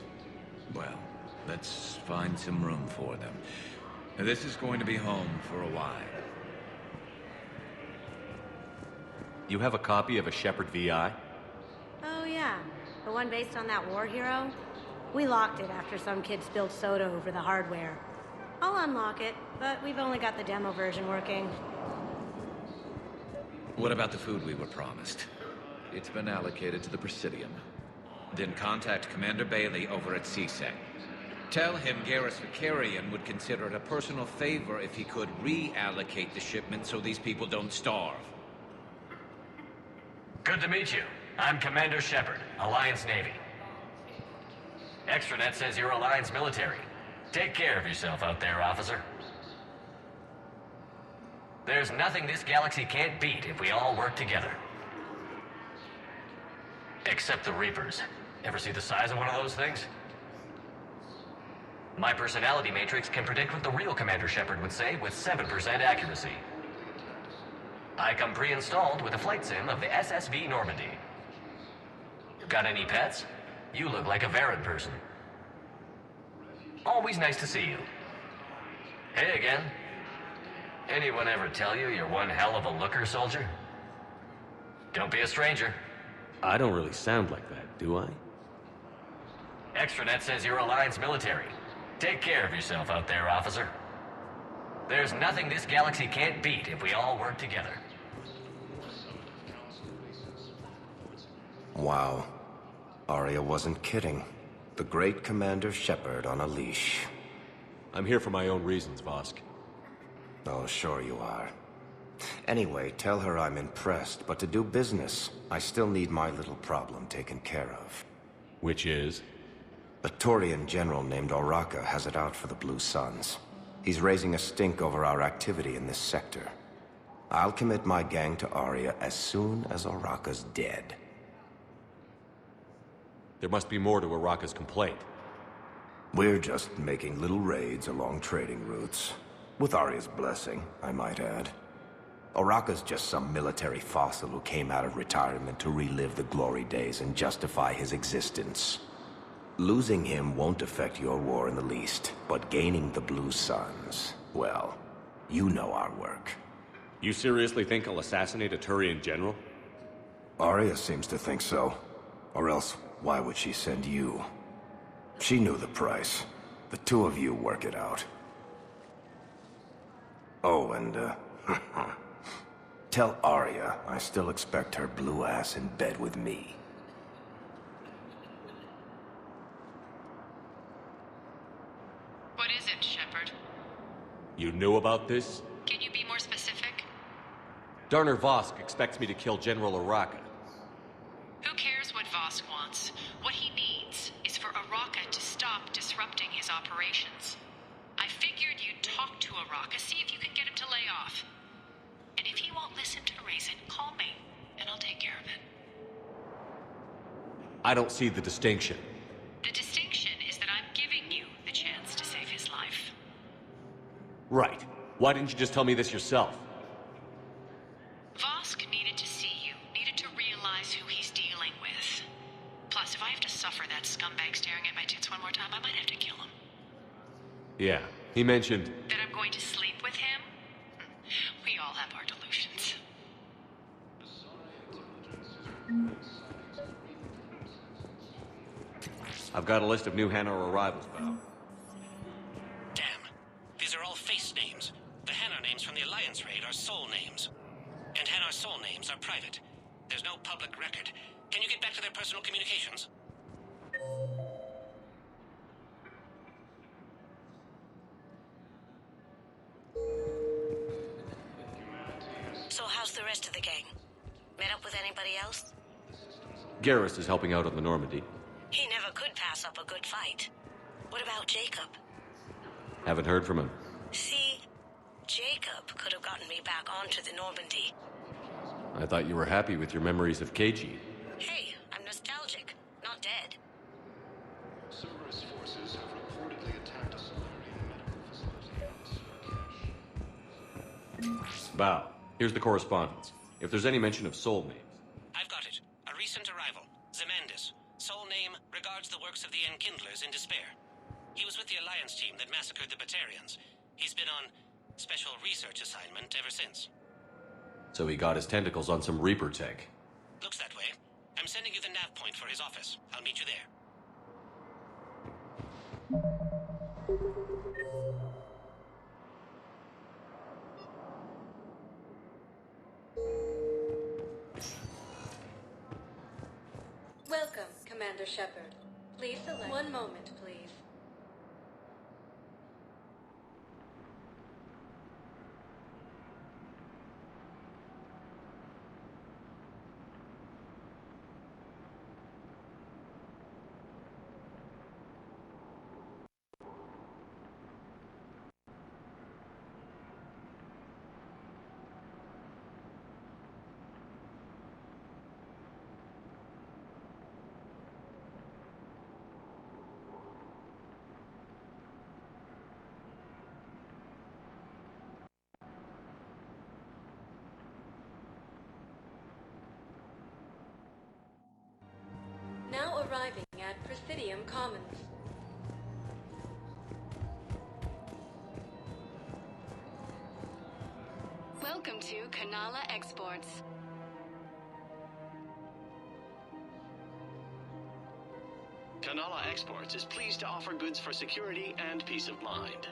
Well, let's find some room for them. This is going to be home for a while. You have a copy of a Shepard VI? Oh yeah, the one based on that war hero? We locked it after some kid spilled soda over the hardware. I'll unlock it, but we've only got the demo version working. What about the food we were promised? It's been allocated to the Presidium. Then contact Commander Bailey over at CSEC. Tell him Garrus Vicarian would consider it a personal favor if he could reallocate the shipment so these people don't starve. Good to meet you. I'm Commander Shepard, Alliance Navy. Extranet says you're Alliance military. Take care of yourself out there, officer. There's nothing this galaxy can't beat if we all work together. Except the Reapers. Ever see the size of one of those things? My personality matrix can predict what the real Commander Shepard would say with 7% accuracy. I come pre-installed with a flight sim of the SSV Normandy. Got any pets? You look like a Varan person. Always nice to see you. Hey again. Anyone ever tell you you're one hell of a looker, soldier? Don't be a stranger. I don't really sound like that, do I? Extranet says you're Alliance military. Take care of yourself out there, officer. There's nothing this galaxy can't beat if we all work together. Wow. Arya wasn't kidding. The great Commander Shepard on a leash. I'm here for my own reasons, Vosk. Oh, sure you are. Anyway, tell her I'm impressed, but to do business, I still need my little problem taken care of. Which is? A Turian general named Oraka has it out for the Blue Suns. He's raising a stink over our activity in this sector. I'll commit my gang to Arya as soon as Oraka's dead. There must be more to Oraka's complaint. We're just making little raids along trading routes. With Arya's blessing, I might add. Oraka's just some military fossil who came out of retirement to relive the glory days and justify his existence. Losing him won't affect your war in the least, but gaining the Blue Suns, well, you know our work. You seriously think I'll assassinate a Turian general? Arya seems to think so. Or else, why would she send you? She knew the price. The two of you work it out. Oh, and, tell Arya I still expect her blue ass in bed with me. What is it, Shepard? You knew about this? Can you be more specific? Darner Vosk expects me to kill General Oraka. Who cares what Vosk wants? What he needs is for Oraka to stop disrupting his operations. I figured you'd talk to Oraka, see if you can get him to lay off. And if he won't listen to reason, call me, and I'll take care of it. I don't see the distinction. The distinction is that I'm giving you the chance to save his life. Right. Why didn't you just tell me this yourself? Vosk needed to see you, needed to realize who he's dealing with. Plus, if I have to suffer that scumbag staring at my tits one more time, I might have to kill him. Yeah, he mentioned... That I'm going to sleep with him? We all have our delusions. I've got a list of new Hanar arrivals, Val. Damn. These are all face names. The Hanar names from the Alliance raid are soul names. And Hanar soul names are private. There's no public record. Can you get back to their personal communications? So how's the rest of the gang? Met up with anybody else? Garrus is helping out on the Normandy. He never could pass up a good fight. What about Jacob? Haven't heard from him. See, Jacob could have gotten me back onto the Normandy. I thought you were happy with your memories of KG. Hey, I'm nostalgic, not dead. Cerberus forces have reportedly attacked a Solarian medical facility. Val, here's the correspondence. If there's any mention of soul names. I've got it. A recent arrival. Zemandis. Soul name regards the works of the Enkindlers in despair. He was with the Alliance team that massacred the Batarians. He's been on special research assignment ever since. So he got his tentacles on some Reaper tech. Looks that way. I'm sending you the nav point for his office. I'll meet you there. Welcome, Commander Shepard. Please select. One moment, please. Now arriving at Presidium Commons. Welcome to Kanala Exports. Kanala Exports is pleased to offer goods for security and peace of mind.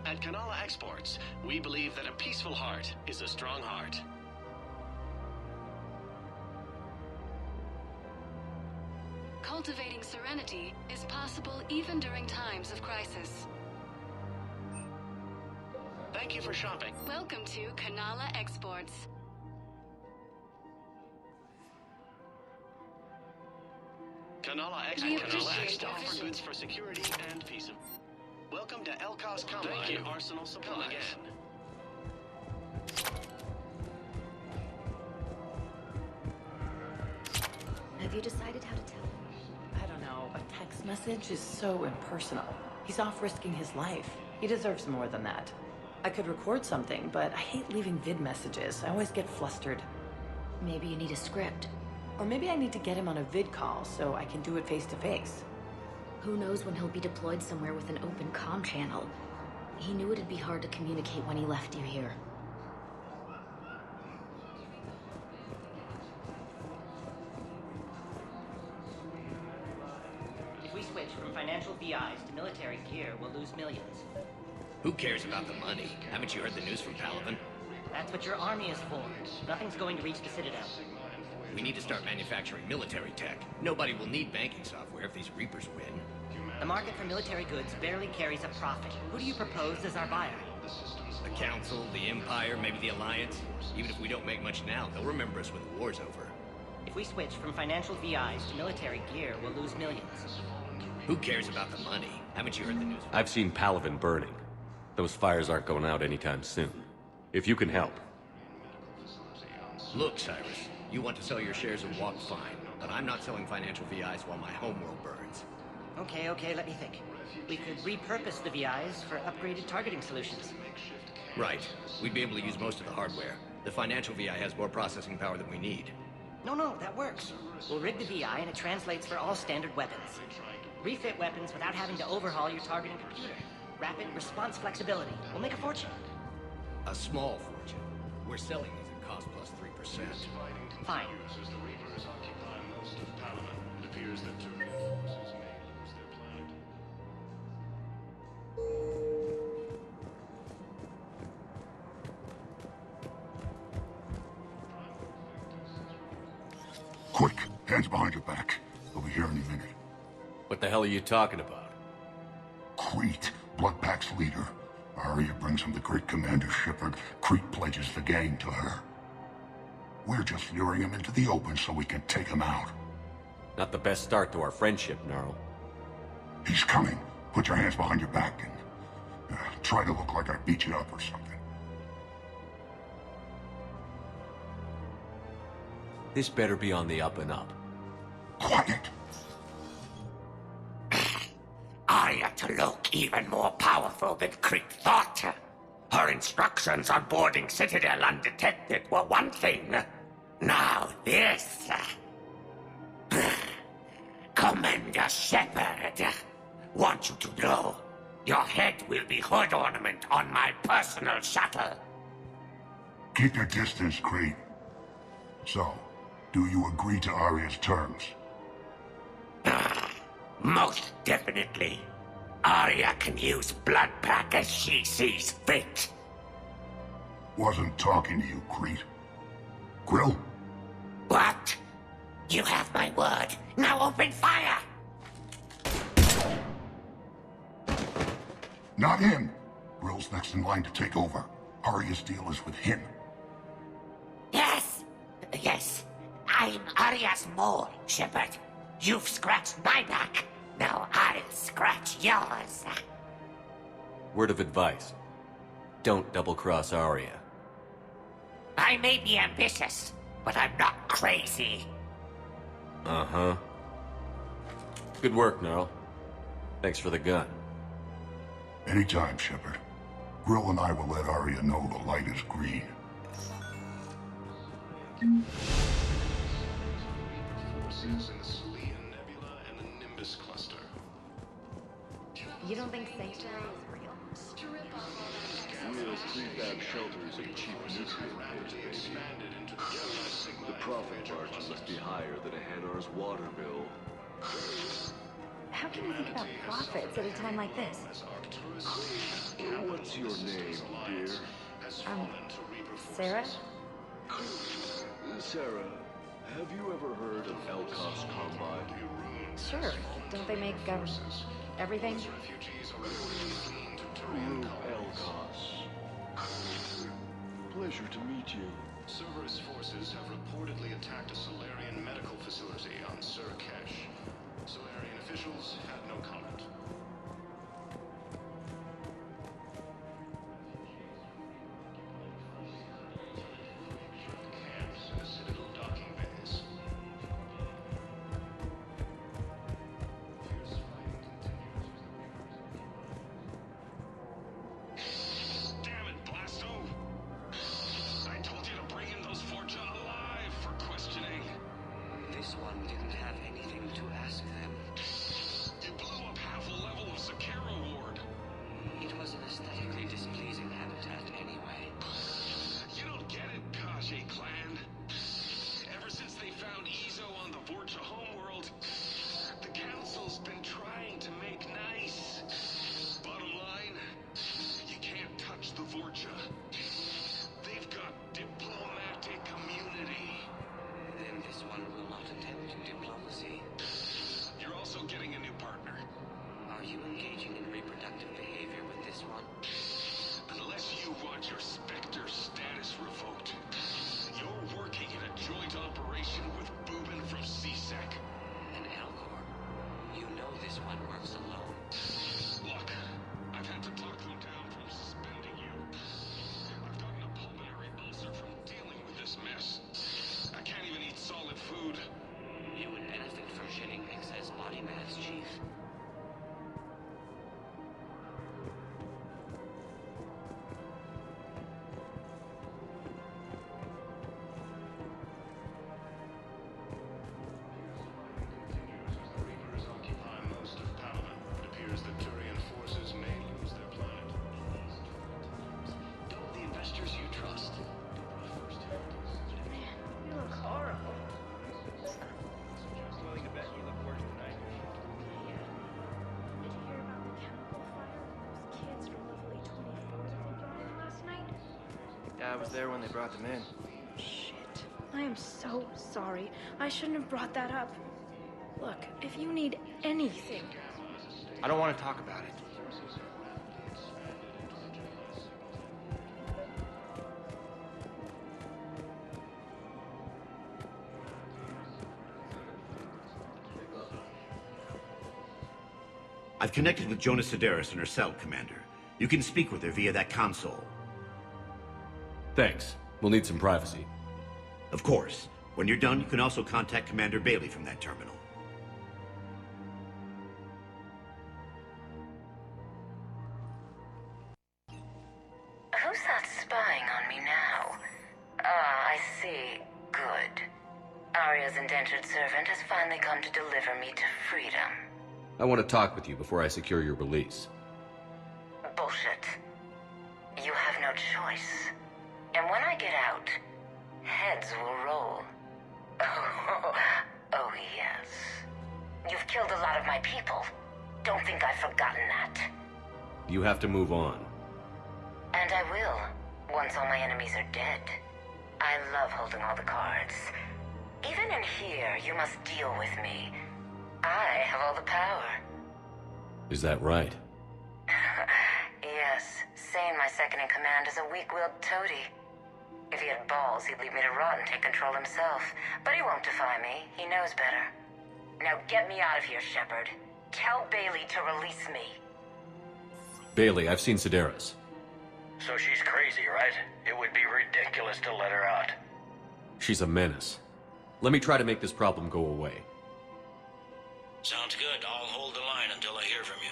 At Kanala Exports, we believe that a peaceful heart is a strong heart. Cultivating serenity is possible even during times of crisis. Thank you for shopping. Welcome to Kanala Exports. Kanala Exports to offer goods for security and peace of... Welcome to Elkos Combine Arsenal Supplies. Come again. Have you decided how to tell him? I don't know. A text message is so impersonal. He's off risking his life. He deserves more than that. I could record something, but I hate leaving vid messages. I always get flustered. Maybe you need a script. Or maybe I need to get him on a vid call so I can do it face to face. Who knows when he'll be deployed somewhere with an open comm channel. He knew it'd be hard to communicate when he left you here. If we switch from financial VIs to military gear, we'll lose millions. Who cares about the money? Haven't you heard the news from Palaven? That's what your army is for. Nothing's going to reach the Citadel. We need to start manufacturing military tech. Nobody will need banking software if these Reapers win. The market for military goods barely carries a profit. Who do you propose as our buyer? The Council, the Empire, maybe the Alliance. Even if we don't make much now, they'll remember us when the war's over. If we switch from financial VIs to military gear, we'll lose millions. Who cares about the money? Haven't you heard the news? I've seen Palaven burning. Those fires aren't going out anytime soon. If you can help. Look, Cyrus, you want to sell your shares and walk fine, but I'm not selling financial VIs while my homeworld burns. Okay, let me think. We could repurpose the VIs for upgraded targeting solutions. Right. We'd be able to use most of the hardware. The financial VI has more processing power than we need. No, that works. We'll rig the VI and it translates for all standard weapons. Refit weapons without having to overhaul your targeting computer. Rapid response flexibility. We'll make a fortune. A small fortune. We're selling these at cost plus 3%. Fine. Quick, hands behind your back. We'll be here any minute. What the hell are you talking about? Crete, Bloodpack's leader. Arya brings him the great Commander Shepard. Crete pledges the gang to her. We're just luring him into the open so we can take him out. Not the best start to our friendship, Gnarl. He's coming. Put your hands behind your back and try to look like I beat you up or something. This better be on the up and up. Quiet. Arya to look even more powerful than Crete thought. Her instructions on boarding Citadel undetected were one thing. Now this. Commander Shepard, want you to know, your head will be hood ornament on my personal shuttle. Keep your distance, Crete. So, do you agree to Arya's terms? Most definitely. Arya can use Bloodpack as she sees fit. Wasn't talking to you, Crete. Grill? What? You have my word. Now open fire! Not him. Grill's next in line to take over. Arya's deal is with him. Yes. I'm Arya's mole, Shepard. You've scratched my back. Now I'll scratch yours. Word of advice. Don't double-cross Arya. I may be ambitious, but I'm not crazy. Uh-huh. Good work, Gnarl. Thanks for the gun. Anytime, Shepard. Grill and I will let Arya know the light is green. Forces in the Selian Nebula and the Nimbus Cluster. You don't think sanctuary is real? Strip off all that Real prefab shelters and cheap nutrient base, baby. The profit margin must be higher than a Hanar's water bill. How can you think about profits at a time like this? What's your name, dear? Sarah? Sarah, have you ever heard of Elkos Combine? Sure. Don't they make, everything? Rube Elkos. Pleasure to meet you. Cerberus forces have reportedly attacked a Solarian medical facility on Surkesh. Solarian officials had no comment. Camps in the Citadel docking bays. Fierce fighting continues. Damn it, Blasto! I told you to bring in those Forja alive for questioning. This one didn't have anything to ask them. You blew up half a level of Zakera Ward. It was an aesthetically displeasing habitat anyway. You don't get it, Kaji clan. Ever since they found Ezo on the Vorcha homeworld, the Council's been trying to make nice. Bottom line, you can't touch the Vorcha. They've got diplomatic immunity. Then this one will not attempt diplomacy. You're also getting a new partner. Are you engaging in reproductive behavior with this one? Unless you want your Spectre status revoked, you're working in a joint operation with Boobin from CSEC. And Elcor, you know this one works alone. Look, I've had to talk them down from suspending you. I've gotten a pulmonary ulcer from dealing with this mess. I can't even eat solid food. You would benefit from shedding excess body mass, Chief. Reapers occupy most of Palaven. It appears that Turian forces may lose their planet. Don't the investors you trust? You look horrible. Willing to bet you look worse tonight. Did you hear about the chemical fire those kids from Lovely 24 were brought in last night? Yeah, I was there when they brought them in. Shit. I am so sorry. I shouldn't have brought that up. Look, if you need anything... I don't want to talk about it. I've connected with Jonas Sedaris and her cell, Commander. You can speak with her via that console. Thanks. We'll need some privacy. Of course. When you're done, you can also contact Commander Bailey from that terminal. Who's that spying on me now? Ah, I see. Good. Arya's indentured servant has finally come to deliver me to freedom. I want to talk with you before I secure your release. Bullshit. You have no choice. And when I get out, heads will roll. Oh, yes. You've killed a lot of my people. Don't think I've forgotten that. You have to move on. And I will, once all my enemies are dead. I love holding all the cards. Even in here, you must deal with me. I have all the power. Is that right? Yes, Sane, my second-in-command, is a weak-willed toady. If he had balls, he'd leave me to rot and take control himself. But he won't defy me. He knows better. Now get me out of here, Shepard. Tell Bailey to release me. Bailey, I've seen Sedaris. So she's crazy, right? It would be ridiculous to let her out. She's a menace. Let me try to make this problem go away. Sounds good. I'll hold the line until I hear from you.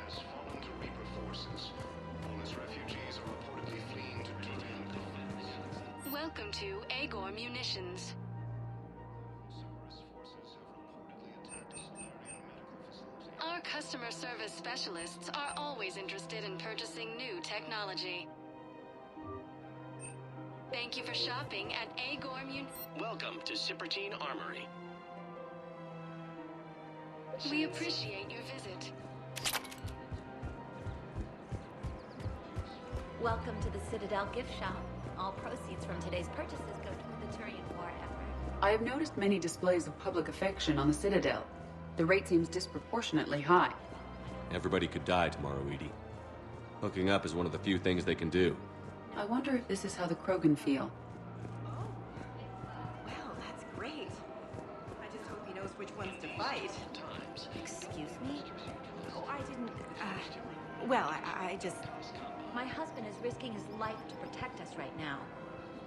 Has fallen to Reaper forces. Bonus refugees are reportedly fleeing to Turian. Welcome to Agor Munitions. Cerberus forces have reportedly attacked a Solarian Arca specialists are always interested in purchasing new technology. Thank you for shopping at Agorm Welcome to Cypertine Armory. We appreciate your visit. Welcome to the Citadel gift shop. All proceeds from today's purchases go to the Turian war effort. I have noticed many displays of public affection on the Citadel. The rate seems disproportionately high. Everybody could die tomorrow, Edie. Hooking up is one of the few things they can do. I wonder if this is how the Krogan feel. Well, that's great. I just hope he knows which ones to fight. Excuse me? Oh, I didn't, well, I just... My husband is risking his life to protect us right now.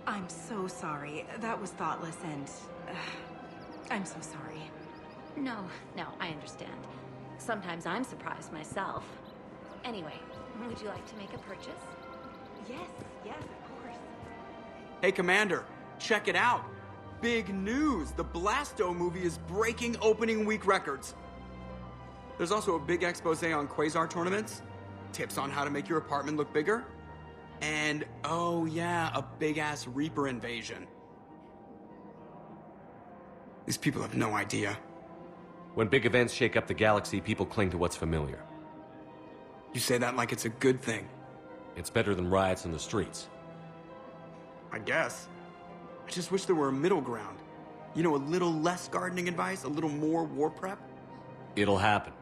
I'm so sorry. That was thoughtless and... I'm so sorry. No, I understand. Sometimes I'm surprised myself. Anyway, would you like to make a purchase? Yes, of course. Hey, Commander, check it out. Big news! The Blasto movie is breaking opening week records. There's also a big expose on Quasar tournaments, tips on how to make your apartment look bigger, and, oh yeah, a big-ass Reaper invasion. These people have no idea. When big events shake up the galaxy, people cling to what's familiar. You say that like it's a good thing. It's better than riots in the streets. I guess. I just wish there were a middle ground. You know, a little less gardening advice, a little more war prep. It'll happen.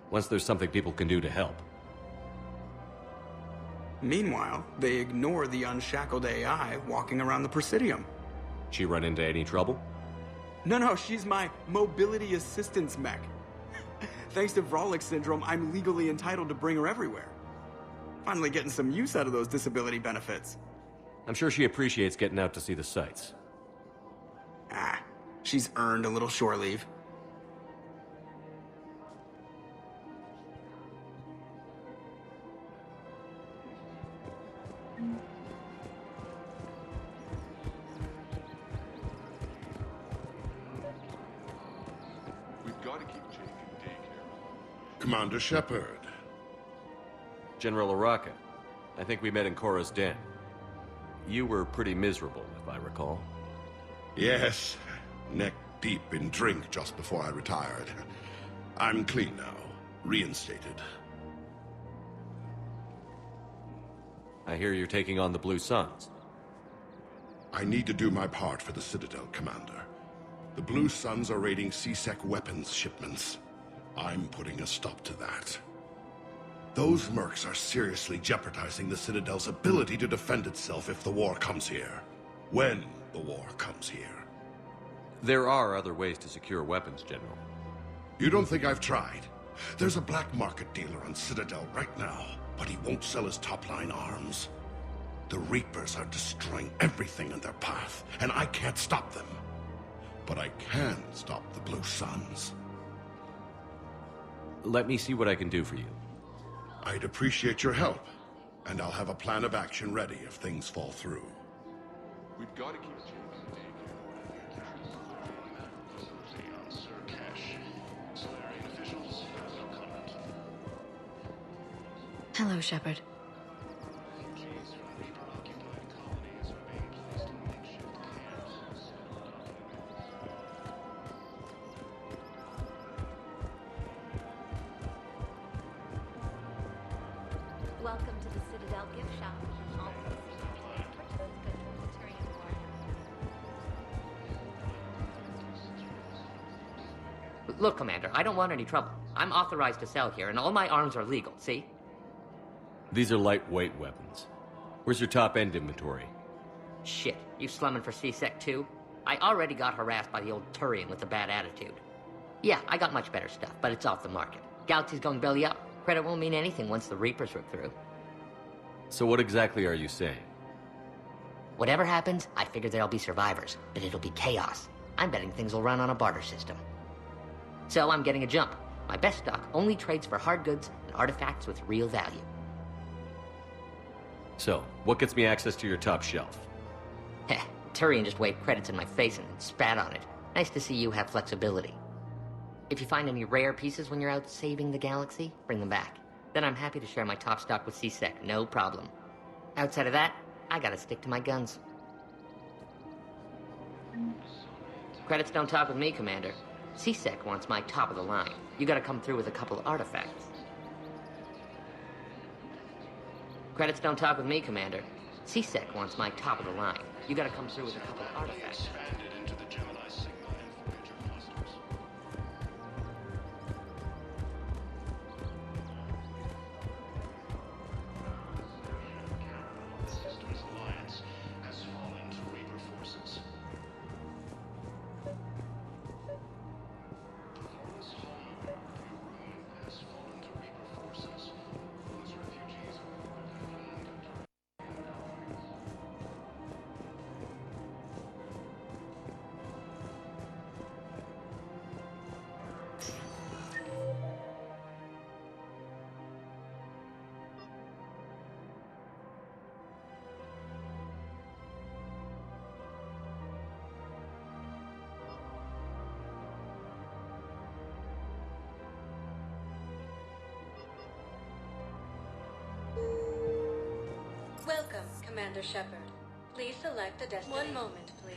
Once there's something people can do to help. Meanwhile, they ignore the unshackled AI walking around the Presidium. She run into any trouble? No, she's my mobility assistance mech. Thanks to Vrolic syndrome, I'm legally entitled to bring her everywhere. Finally getting some use out of those disability benefits. I'm sure she appreciates getting out to see the sights. She's earned a little shore leave. We've got to keep Jake in daycare. Commander Shepard. General Araka, I think we met in Cora's den. You were pretty miserable, if I recall. Yes, neck deep in drink just before I retired. I'm clean now, reinstated. I hear you're taking on the Blue Suns. I need to do my part for the Citadel, Commander. The Blue Suns are raiding C-Sec weapons shipments. I'm putting a stop to that. Those mercs are seriously jeopardizing the Citadel's ability to defend itself if the war comes here. When the war comes here. There are other ways to secure weapons, General. You don't think I've tried? There's a black market dealer on Citadel right now, but he won't sell his top-line arms. The Reapers are destroying everything in their path, and I can't stop them. But I can stop the Blue Suns. Let me see what I can do for you. I'd appreciate your help, and I'll have a plan of action ready if things fall through. We've got to keep Jake in daycare. Hello, Shepard. Welcome to the Citadel gift shop. All proceeds from today's purchases go towards the Turian war. Look, Commander, I don't want any trouble. I'm authorized to sell here, and all my arms are legal, see? These are lightweight weapons. Where's your top-end inventory? Shit, you slumming for C-Sec too? I already got harassed by the old Turian with a bad attitude. Yeah, I got much better stuff, but it's off the market. Galaxy's going belly up. Credit won't mean anything once the Reapers rip through. So what exactly are you saying? Whatever happens, I figure there'll be survivors, but it'll be chaos. I'm betting things will run on a barter system. So I'm getting a jump. My best stock only trades for hard goods and artifacts with real value. So, what gets me access to your top shelf? Heh, Turian just waved credits in my face and spat on it. Nice to see you have flexibility. If you find any rare pieces when you're out saving the galaxy, bring them back. Then I'm happy to share my top stock with C-Sec, no problem. Outside of that, I gotta stick to my guns. Credits don't talk with me, Commander. C-Sec wants my top of the line. You gotta come through with a couple artifacts. Credits don't talk with me, Commander. C-Sec wants my top of the line. You gotta come through with a couple artifacts. Welcome, Commander Shepard. Please select a destination. One moment, please.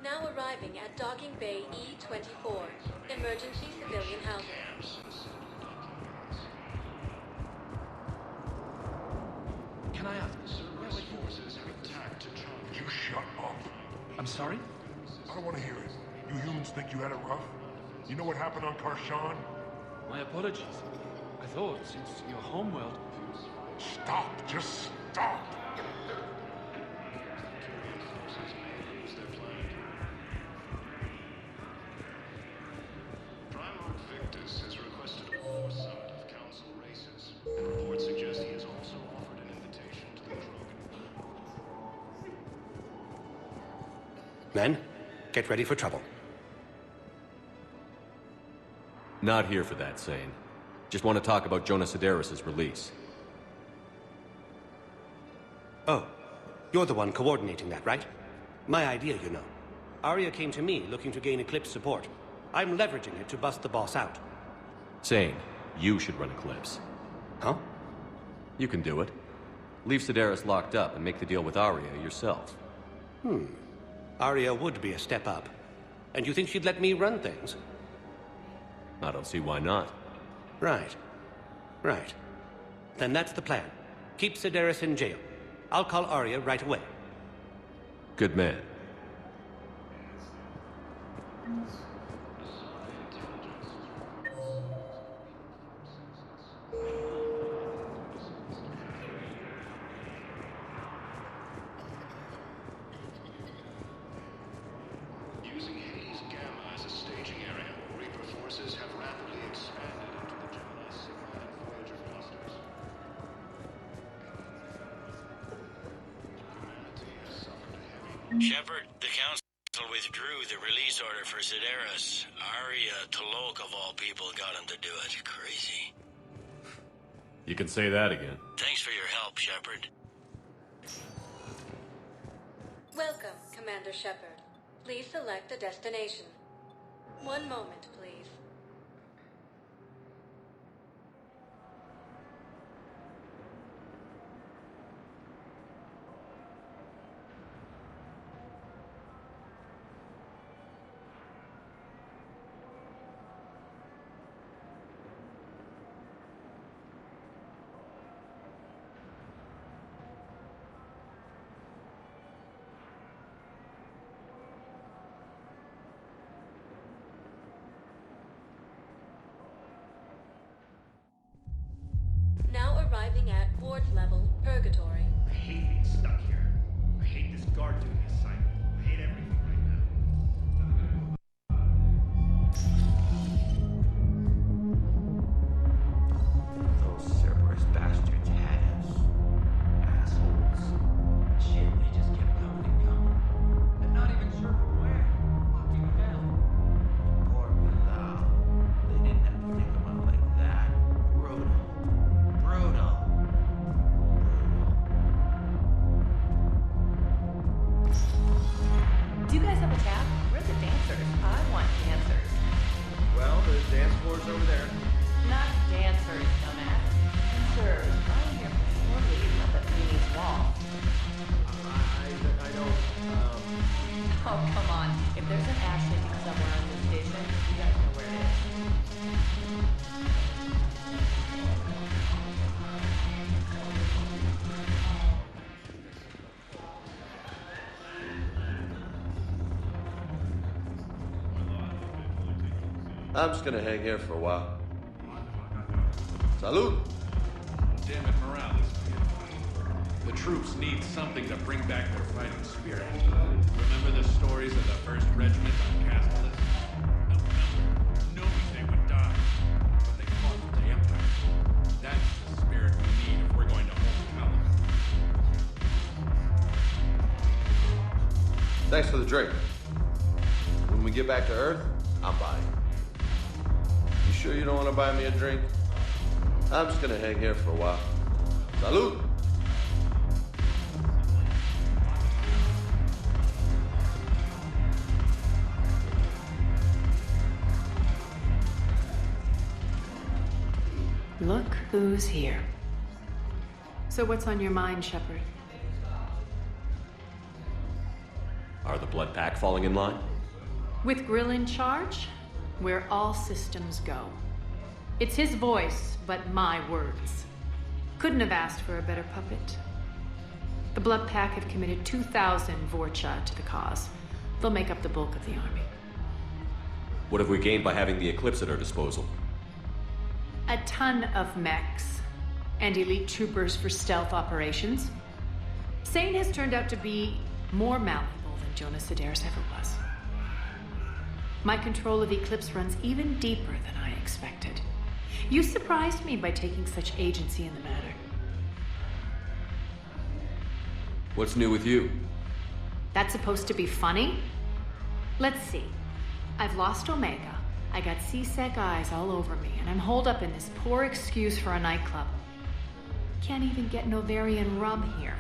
Now arriving at Docking Bay E-24, emergency civilian housing. Can I ask? You shut up. I'm sorry? I don't want to hear it. You humans think you had it rough? You know what happened on Karshan? My apologies. I thought, since your homeworld... Stop. Just stop. Has requested a war summit of council races, and reports suggest he has also offered an invitation to the Krogan. Men, get ready for trouble. Not here for that, Sane. Just want to talk about Jonas Sedaris' release. Oh, you're the one coordinating that, right? My idea, you know. Arya came to me looking to gain Eclipse support. I'm leveraging it to bust the boss out. Sane, you should run Eclipse. Huh? You can do it. Leave Sedaris locked up and make the deal with Arya yourself. Arya would be a step up. And you think she'd let me run things? I don't see why not. Right. Then that's the plan. Keep Sedaris in jail. I'll call Arya right away. Good man. Using Haze Gamma as a staging area, Reaper forces have rapidly expanded into the Gemini Sigma and Voyager clusters. Humanity has suffered a heavy... Shepard, the Council withdrew the release order for Sedaris. Arya T'Loak, of all people, got him to do it. Crazy. You can say that again. Thanks for your help, Shepard. Welcome, Commander Shepard. Please select a destination. One moment, please. arriving at ward level purgatory. I hate being stuck here. I hate this guard duty assignment. I hate everything right now. Those Cerberus bastards had us. Assholes. Shit, they just kept coming and coming. And not even sure from where. Fucking hell. Poor Bilal. They didn't have to take him out like that. Brutal. Brutal. Do you guys have a tab? We're the dancers. I want dancers. Well, the dance floor's over there. Not dancers, dumbass. Dancers. I'm here for shore leave, not the Phoenix wall. I don't, Oh, come on. If there's an ash shaking somewhere on this station, you guys know where it is. I'm just gonna hang here for a while. Salud! Damn it, morale is good. The troops need something to bring back their fighting spirit. Remember the stories of the 1st Regiment on Castellus? No they would die, but they fought for the Empire. That's the spirit we need if we're going to hold Caliban. Thanks for the drink. When we get back to Earth, I'm buying. You sure you don't want to buy me a drink? I'm just gonna hang here for a while. Salud! Look who's here. So what's on your mind, Shepard? Are the Blood Pack falling in line? With Grill in charge, where all systems go. It's his voice, but my words. Couldn't have asked for a better puppet. The Blood Pack have committed 2,000 Vorcha to the cause. They'll make up the bulk of the army. What have we gained by having the Eclipse at our disposal? A ton of mechs and elite troopers for stealth operations. Sane has turned out to be more malleable than Jonas Sedaris ever was. My control of Eclipse runs even deeper than I expected. You surprised me by taking such agency in the matter. What's new with you? That's supposed to be funny? Let's see. I've lost Omega. I got C-Sec eyes all over me, and I'm holed up in this poor excuse for a nightclub. Can't even get an ovarian rub here.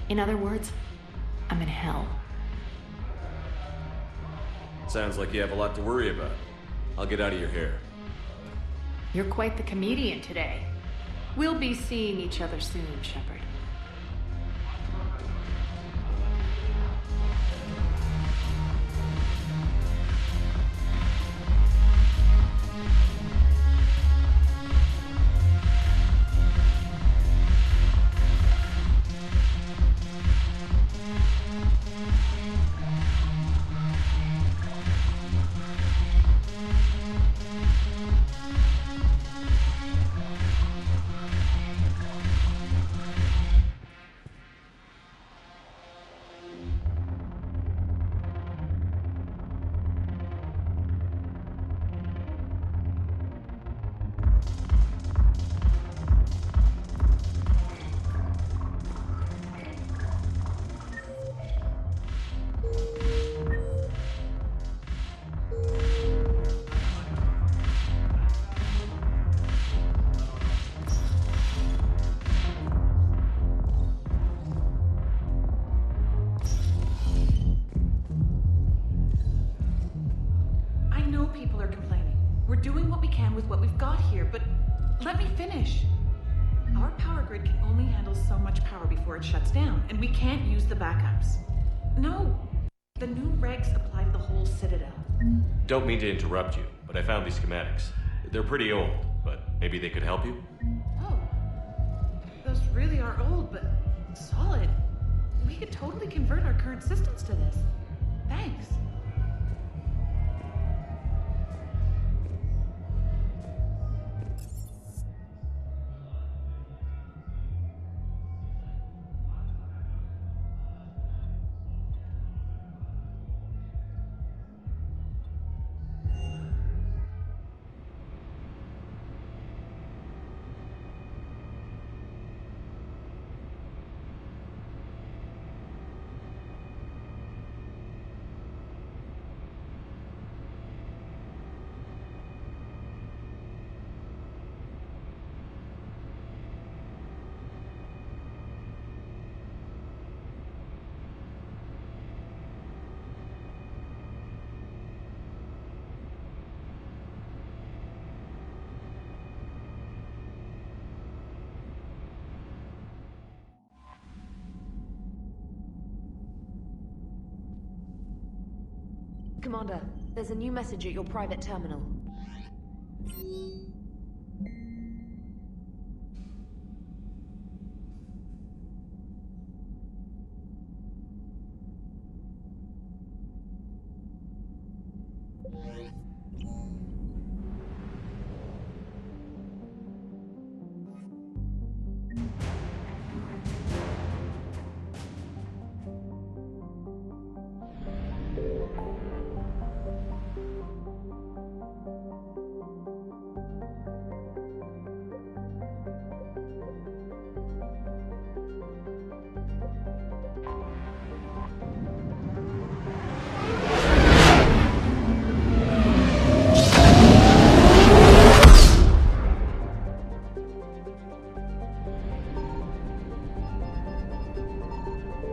In other words, I'm in hell. Sounds like you have a lot to worry about. I'll get out of your hair. You're quite the comedian today. We'll be seeing each other soon, Shepard. It shuts down, and we can't use the backups. No, the new regs apply to the whole Citadel. Don't mean to interrupt you, but I found these schematics. They're pretty old, but maybe they could help you? Oh, those really are old, but solid. We could totally convert our current systems to this. Thanks. Commander, there's a new message at your private terminal.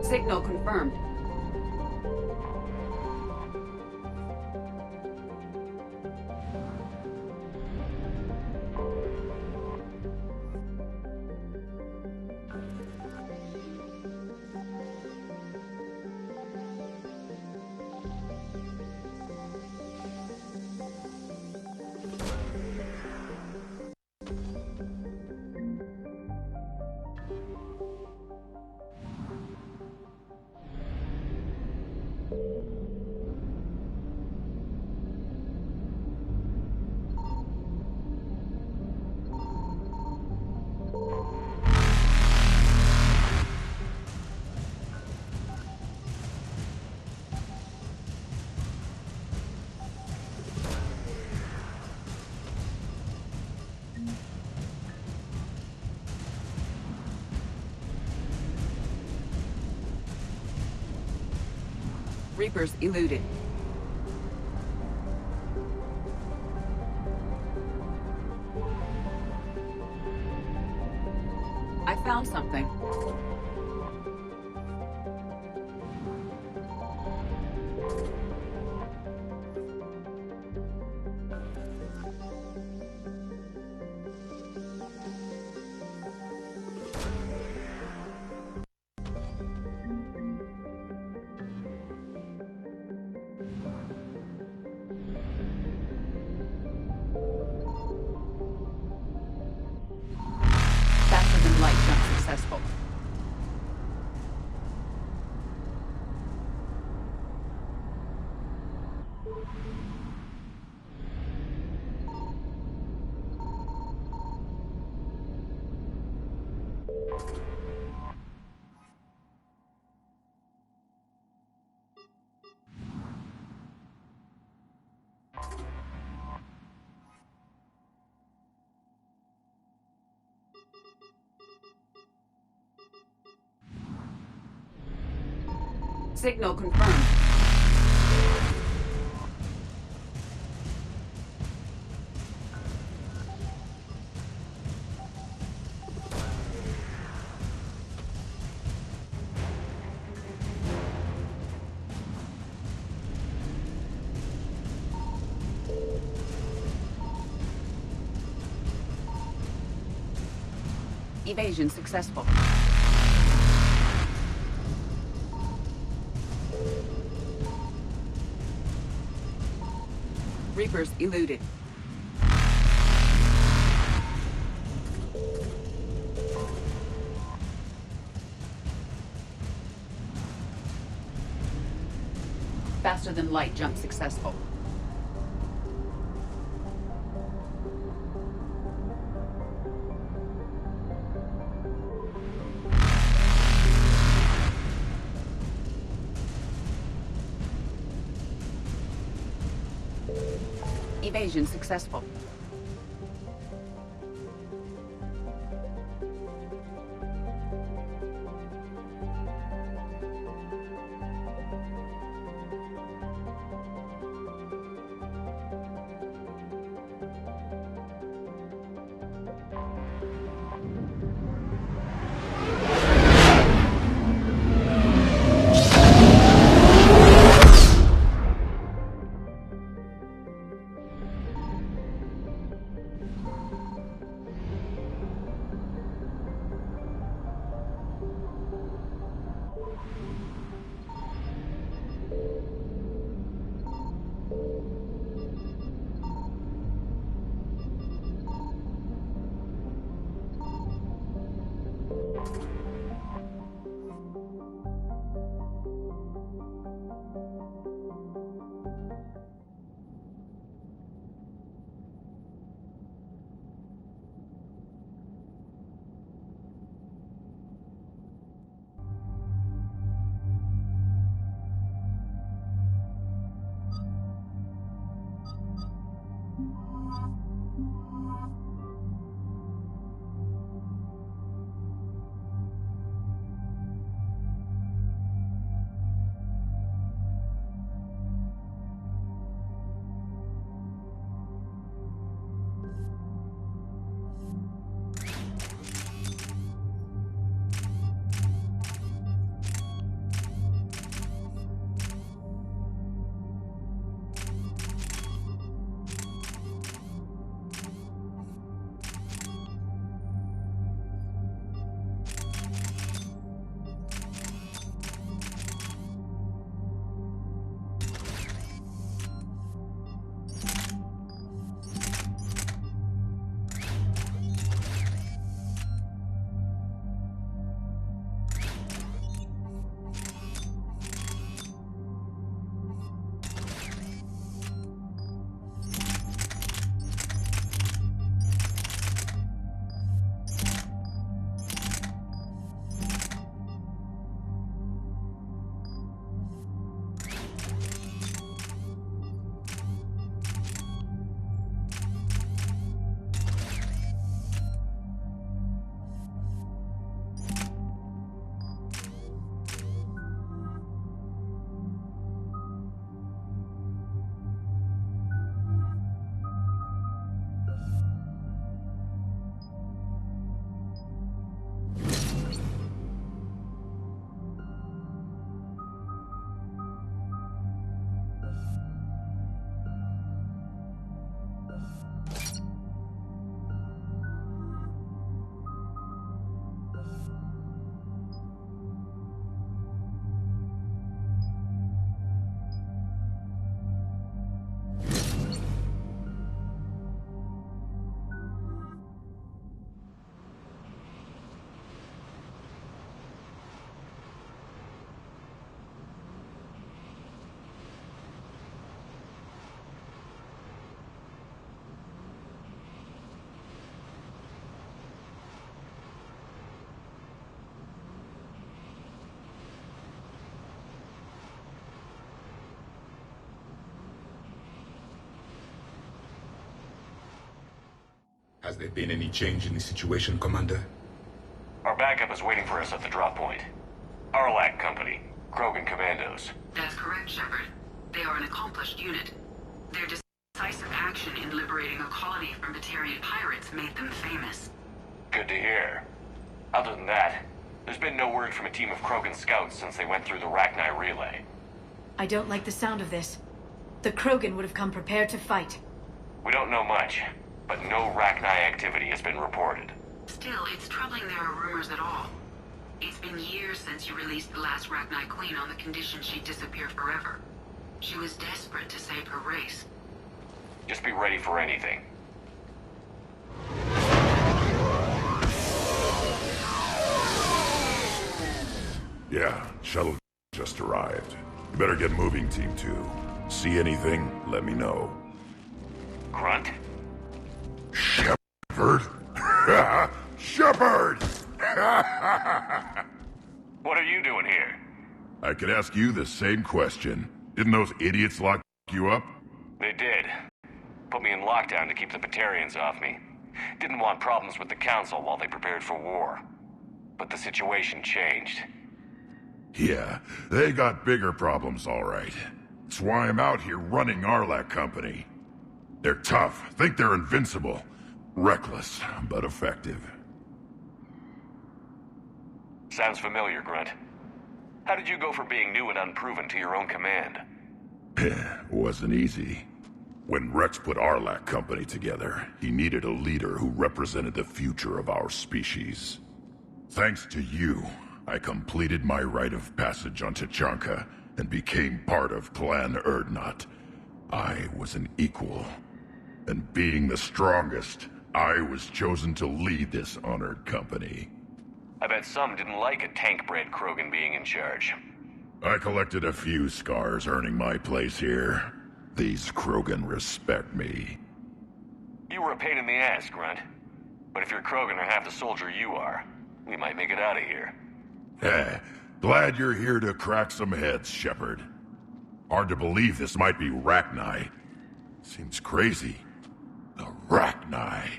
Signal confirmed. Reapers eluded. I found something. Faster than light jump successful. Signal confirmed. Evasion successful. Reapers eluded. Faster than light jump successful. Evasion successful. Has there been any change in the situation, Commander? Our backup is waiting for us at the drop point. Arlac Company, Krogan Commandos. That's correct, Shepard. They are an accomplished unit. Their decisive action in liberating a colony from Batarian pirates made them famous. Good to hear. Other than that, there's been no word from a team of Krogan scouts since they went through the Rachni relay. I don't like the sound of this. The Krogan would have come prepared to fight. We don't know much, but no Rachni activity has been reported. Still, it's troubling there are rumors at all. It's been years since you released the last Rachni Queen on the condition she'd disappear forever. She was desperate to save her race. Just be ready for anything. Yeah, shuttle just arrived. You better get moving, Team 2. See anything, let me know. Grunt? Shepard? Shepard! What are you doing here? I could ask you the same question. Didn't those idiots lock you up? They did. Put me in lockdown to keep the Batarians off me. Didn't want problems with the Council while they prepared for war. But the situation changed. Yeah, they got bigger problems, all right. That's why I'm out here running Arlac Company. They're tough, think they're invincible. Reckless, but effective. Sounds familiar, Grunt. How did you go from being new and unproven to your own command? Wasn't easy. When Rex put Arlac Company together, he needed a leader who represented the future of our species. Thanks to you, I completed my rite of passage on Tachanka and became part of Clan Urdnot. I was an equal. And being the strongest, I was chosen to lead this honored company. I bet some didn't like a tank-bred Krogan being in charge. I collected a few scars earning my place here. These Krogan respect me. You were a pain in the ass, Grunt. But if you're Krogan or half the soldier you are, we might make it out of here. Glad you're here to crack some heads, Shepard. Hard to believe this might be Rachni. Seems crazy. The Rachni.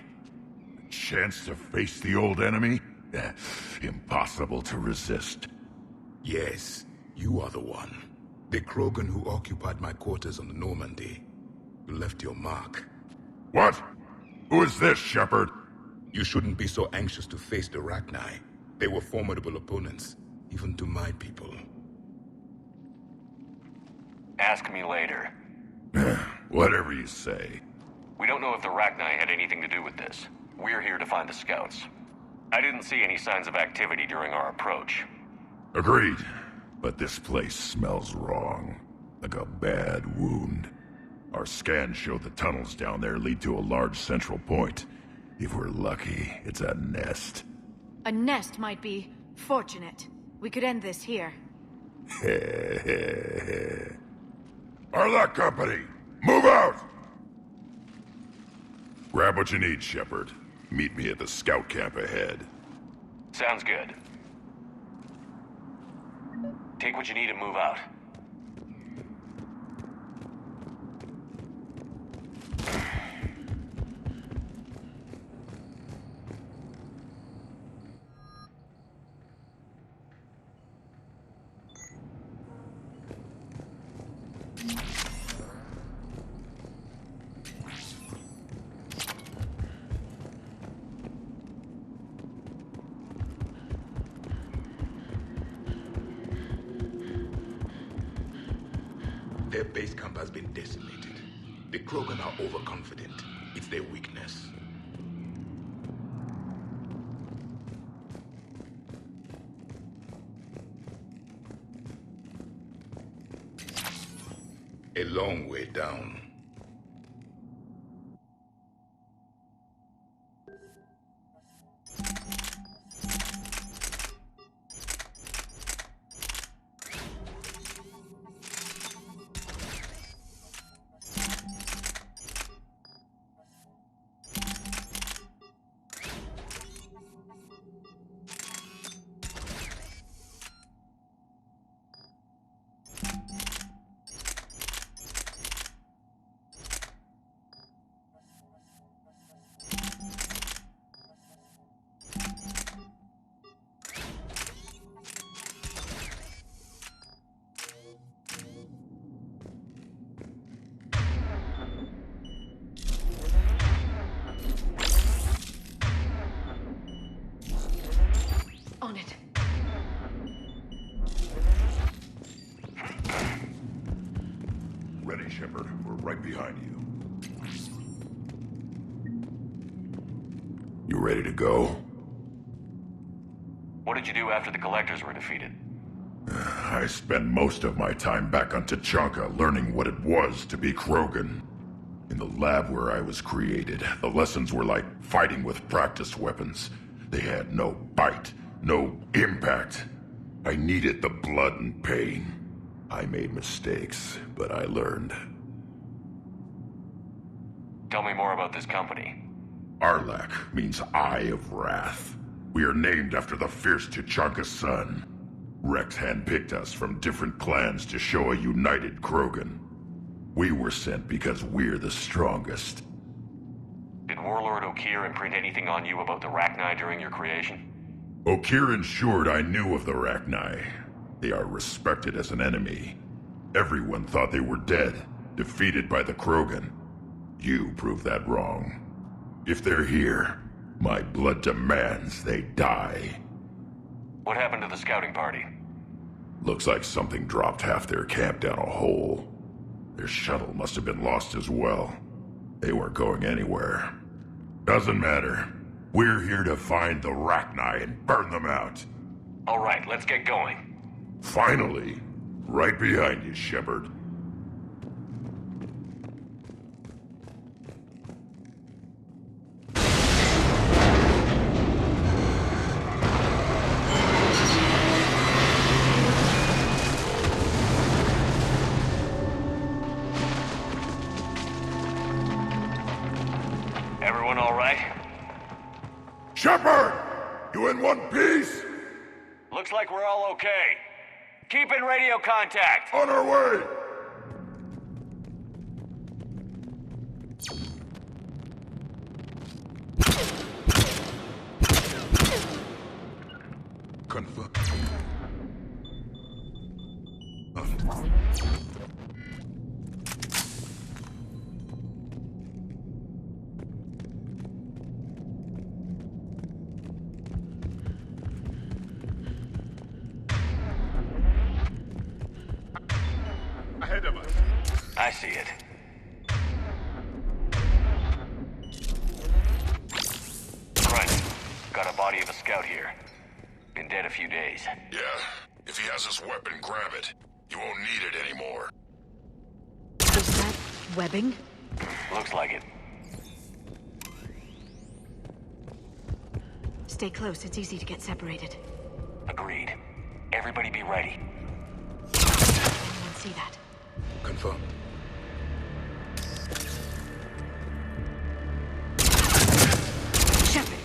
A chance to face the old enemy? Impossible to resist. Yes, you are the one. The Krogan who occupied my quarters on the Normandy. You left your mark. What? Who is this, Shepard? You shouldn't be so anxious to face the Rachni. They were formidable opponents, even to my people. Ask me later. Whatever you say. We don't know if the Rachni had anything to do with this. We're here to find the scouts. I didn't see any signs of activity during our approach. Agreed. But this place smells wrong. Like a bad wound. Our scans show the tunnels down there lead to a large central point. If we're lucky, it's a nest. A nest might be fortunate. We could end this here. Arlak Company, move out! Grab what you need, Shepard. Meet me at the scout camp ahead. Sounds good. Take what you need and move out. Their base camp has been decimated. The Krogan are overconfident. It's their weakness. A long way down. On it. Ready, Shepard. We're right behind you. You ready to go? What did you do after the Collectors were defeated? I spent most of my time back on Tachanka learning what it was to be Krogan. In the lab where I was created, the lessons were like fighting with practice weapons. They had no bite, no impact. I needed the blood and pain. I made mistakes, but I learned. Tell me more about this company. Arlak means Eye of Wrath. We are named after the fierce Tachanka's son. Rex handpicked us from different clans to show a united Krogan. We were sent because we're the strongest. Did Warlord Okeer imprint anything on you about the Rachni during your creation? Okeer ensured I knew of the Rachni. They are respected as an enemy. Everyone thought they were dead, defeated by the Krogan. You proved that wrong. If they're here, my blood demands they die. What happened to the scouting party? Looks like something dropped half their camp down a hole. Their shuttle must have been lost as well. They weren't going anywhere. Doesn't matter. We're here to find the Rachni and burn them out. All right, let's get going. Finally. Right behind you, Shepard. Everyone all right? Shepard! You in one piece? Looks like we're all okay. Keep in radio contact! On our way! Ahead of us. I see it. Right. Got a body of a scout here. Been dead a few days. Yeah. If he has his weapon, grab it. You won't need it anymore. Is that webbing? Looks like it. Stay close, it's easy to get separated. Agreed. Everybody be ready. Anyone see that? Confirm. Shepard!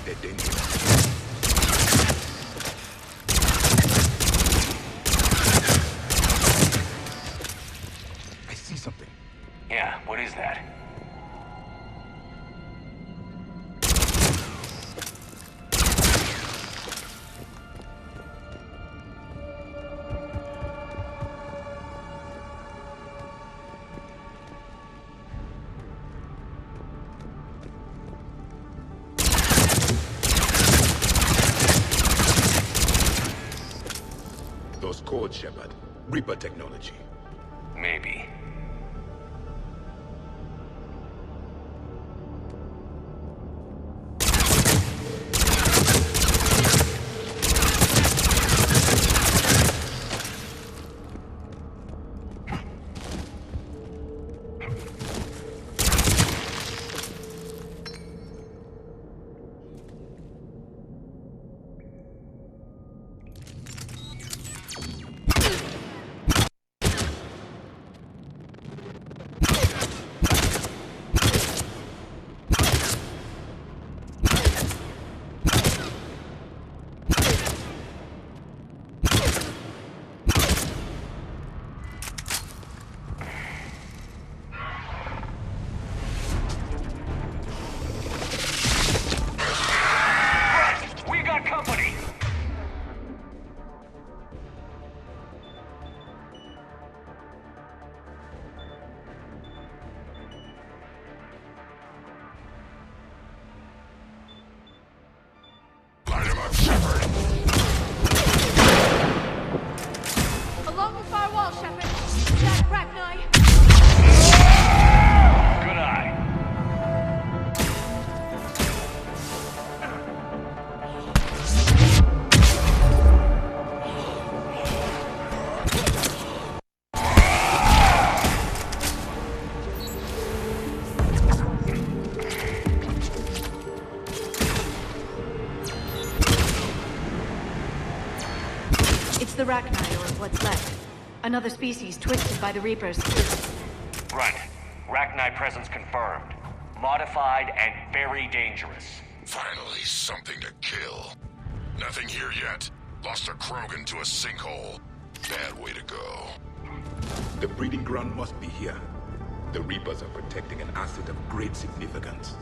They're dangerous. I see something. Yeah, what is that? Those codes, Shepard. Reaper technology. Maybe. Along the far wall, Shepard. Jack Bracknell. Good eye. It's the Rachni, or what's left. Another species twisted by the Reapers. Right. Rachni presence confirmed. Modified and very dangerous. Finally, something to kill. Nothing here yet. Lost a Krogan to a sinkhole. Bad way to go. The breeding ground must be here. The Reapers are protecting an asset of great significance.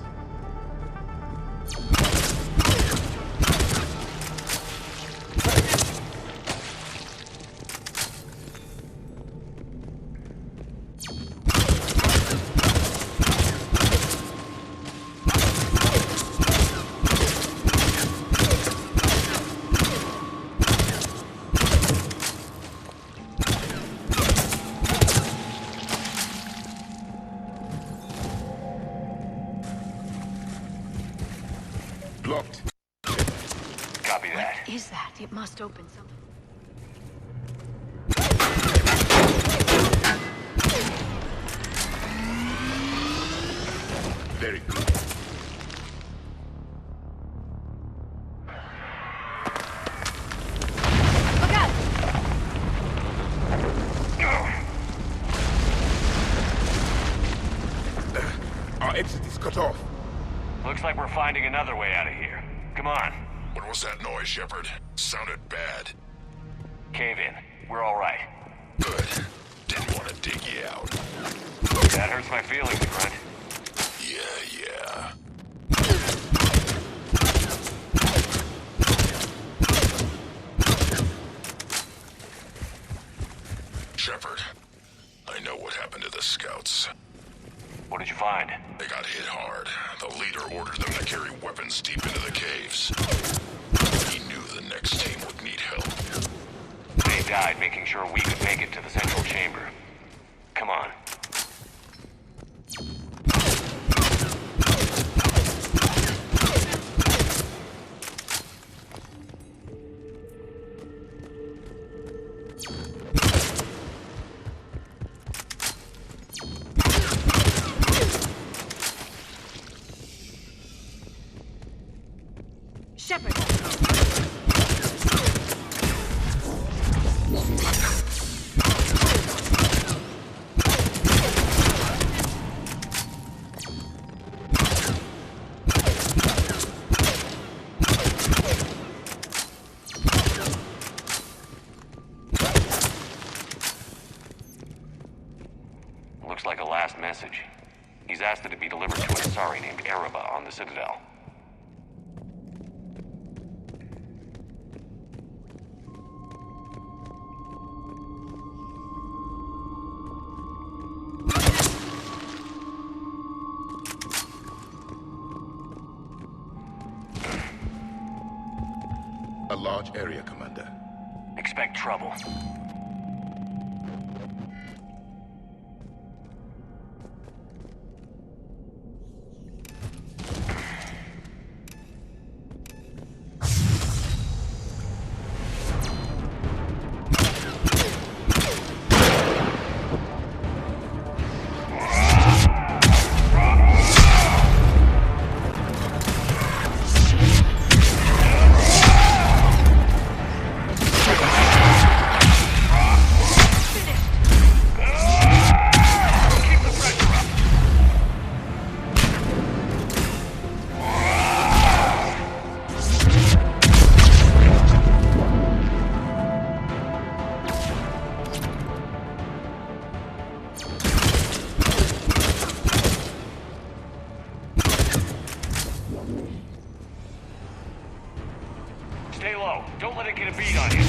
Blocked. Copy that. What is that? It must open something. Very good. Look out! Our exit is cut off. Looks like we're finding another way out of here. Come on. What was that noise, Shepard? Sounded bad. Cave in. We're all right. Good. Didn't want to dig you out. That hurts my feelings, Grunt. Yeah. Shepard, I know what happened to the scouts. What did you find? They got hit hard. The leader ordered them to carry weapons deep into the caves. He knew the next team would need help. They died making sure we could make it to the central chamber. Come on. Shepard! Looks like a last message. He's asked that it be delivered to an Asari named Ereba on the Citadel. A large area, Commander. Expect trouble. Stay low. Don't let it get a beat on you.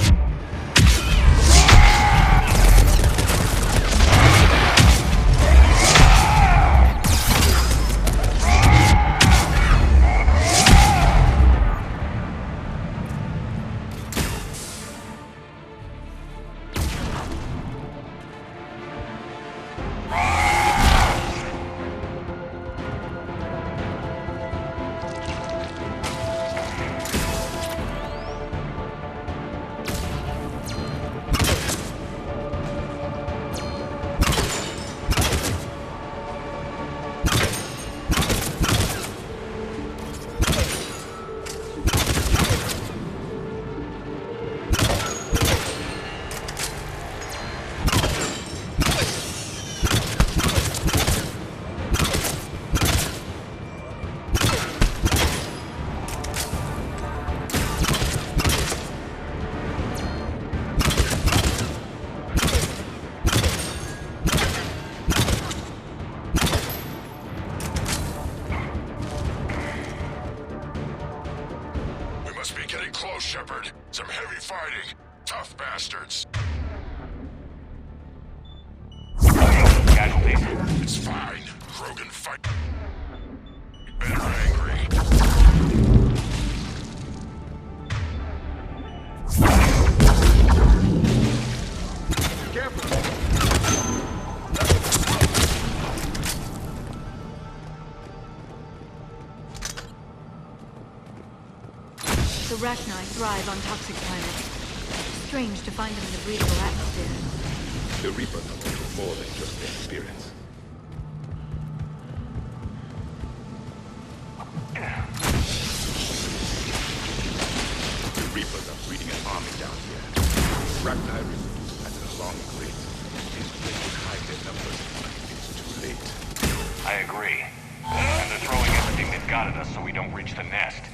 Shepard. Some heavy fighting. Tough bastards. Casualties? It's fine. Krogan fight. Better angry. Careful. The Rachni thrive on toxic planets. Strange to find them in a breathable atmosphere. The Reapers are looking for more than just their experience. The Reapers are breeding an army down here. Rachni recruits at an alarming rate. These places hide their numbers, but it's too late. I agree. And they're throwing everything they've got at us so we don't reach the nest.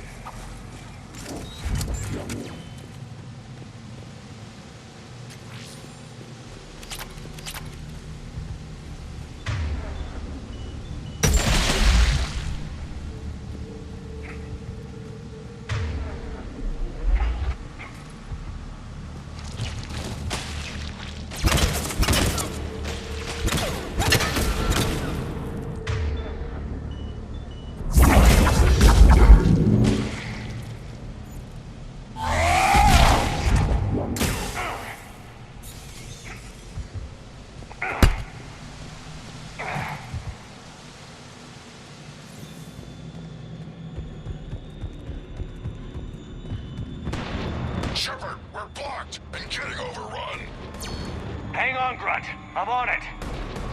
on, Grunt. I'm on it.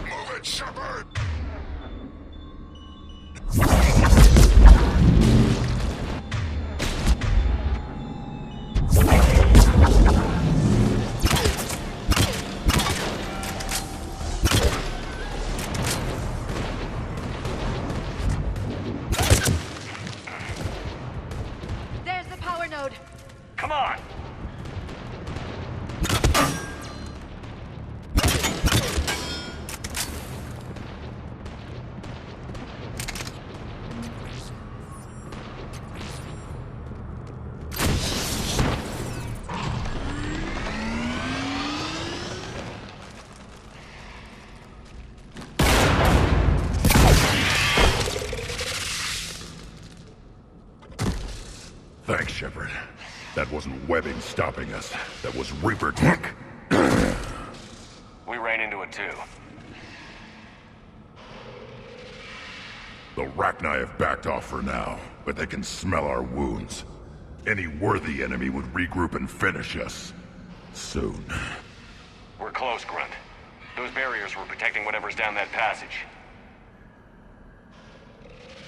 Move it, Shepard! There's the power node. Come on! Thanks, Shepard. That wasn't webbing stopping us. That was Reaper tech. We ran into it too. The Rachni have backed off for now, but they can smell our wounds. Any worthy enemy would regroup and finish us. Soon. We're close, Grunt. Those barriers were protecting whatever's down that passage.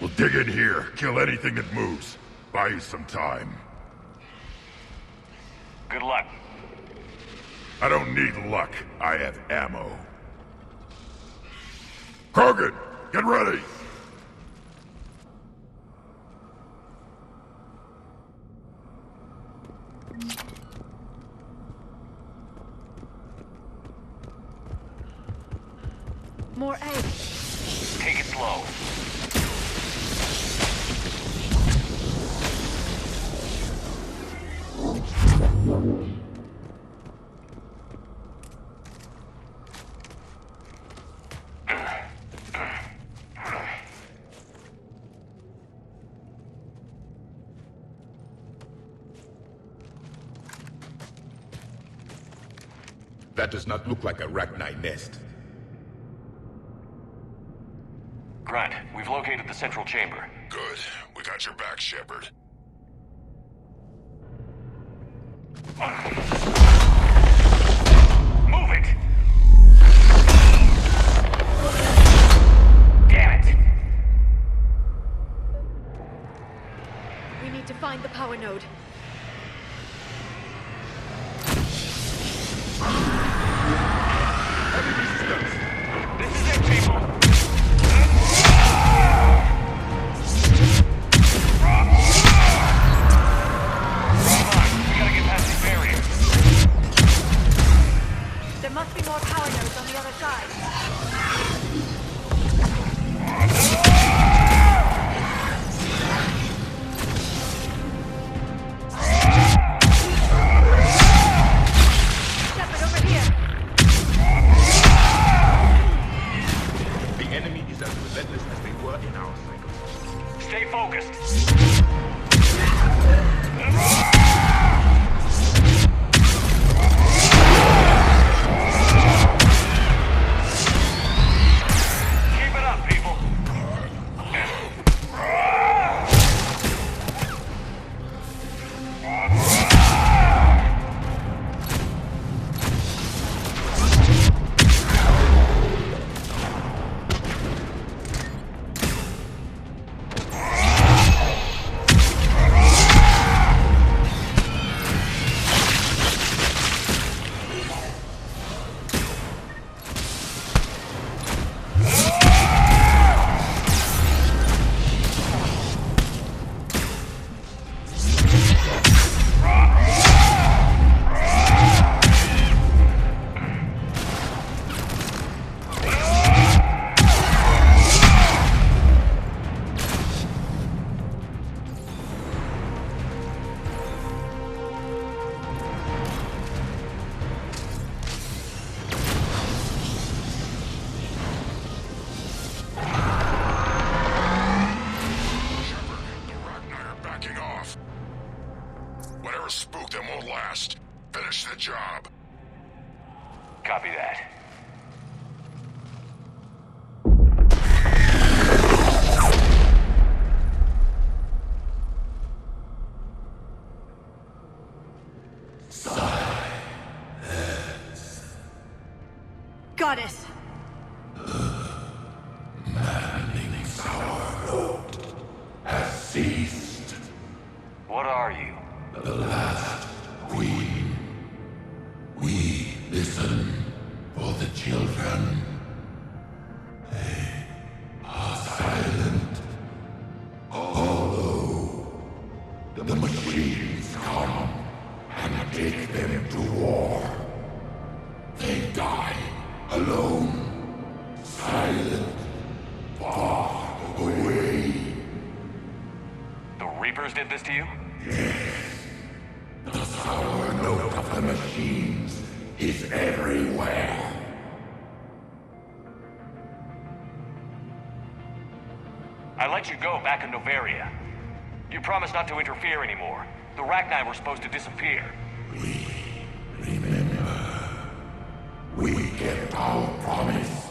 We'll dig in here, kill anything that moves. Buy you some time. Good luck. I don't need luck. I have ammo. Krogan, get ready! More aid. Take it slow. That does not look like a Rachni nest. Grunt, we've located the central chamber. Good. We got your back, Shepard. Move it! Damn it! We need to find the power node. This is it, people! There must be more power nodes on the other side. Shepard, over here. The enemy is as relentless as they were in our cycle. Stay focused. Copy that. Goddess! Manning's our road has ceased. What are you? The last queen. We listen for the children. They are silent. Although the machines come and take them to war, they die alone, silent, far away. The Reapers did this to you? Yes. The sour note of the machines is everywhere. I let you go back in Novaria. You promised not to interfere anymore. The Rachni were supposed to disappear. We kept our promise,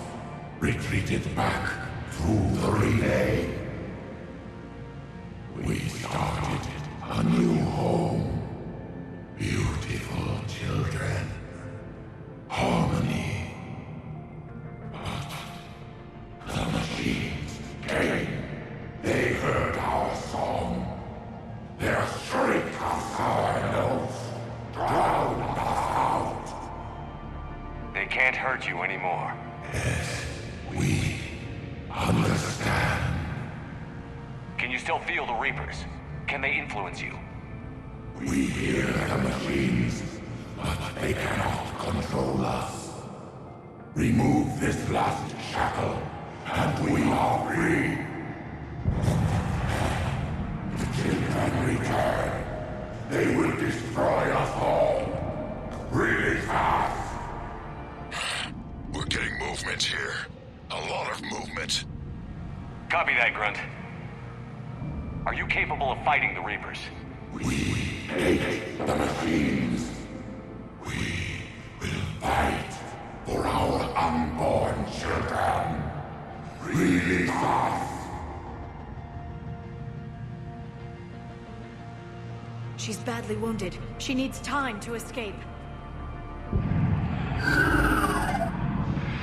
retreated back through the relay. We started a new home. Beautiful children. Harmony. But the machines came. They heard our song. Their shriek of sour notes drowned us out. They can't hurt you anymore. Yes, we understand. Can you still feel the Reapers? Can they influence you? We hear the machines, but they cannot control us. Remove this last shackle, and we are free. The children return. They will destroy us all. Really fast. We're getting movement here. A lot of movement. Copy that, Grunt. Are you capable of fighting the Reapers? We hate the machines. We will fight for our unborn children. Release us. She's badly wounded. She needs time to escape.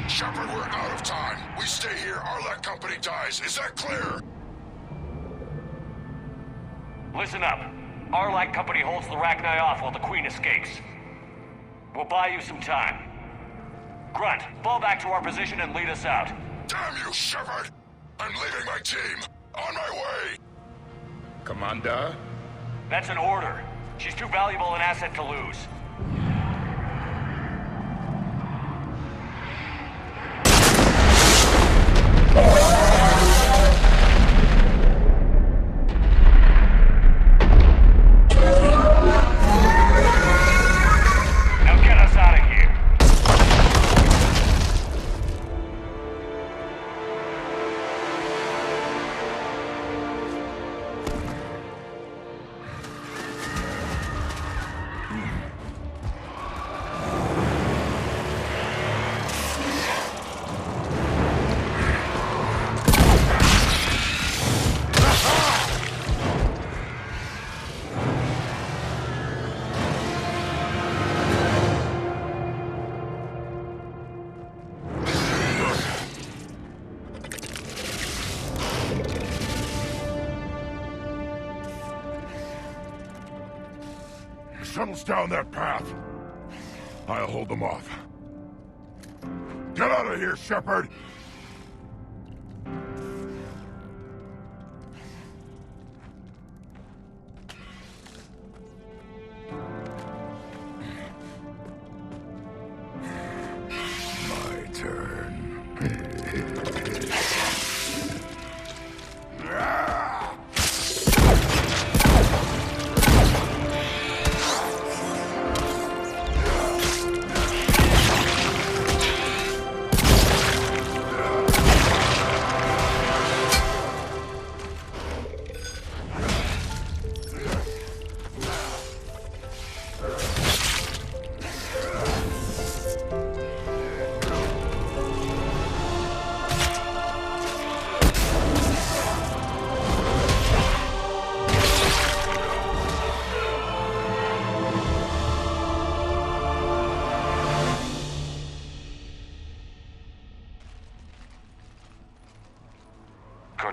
Shepard, we're out of time. We stay here, Arlec Company dies. Is that clear? Listen up. Arlec Company holds the Rachni off while the Queen escapes. We'll buy you some time. Grunt, fall back to our position and lead us out. Damn you, Shepard! I'm leaving my team. On my way! Commander? That's an order. She's too valuable an asset to lose. Now get us out of here. Shuttles down that path. I'll hold them off. Get out of here, Shepard! My turn.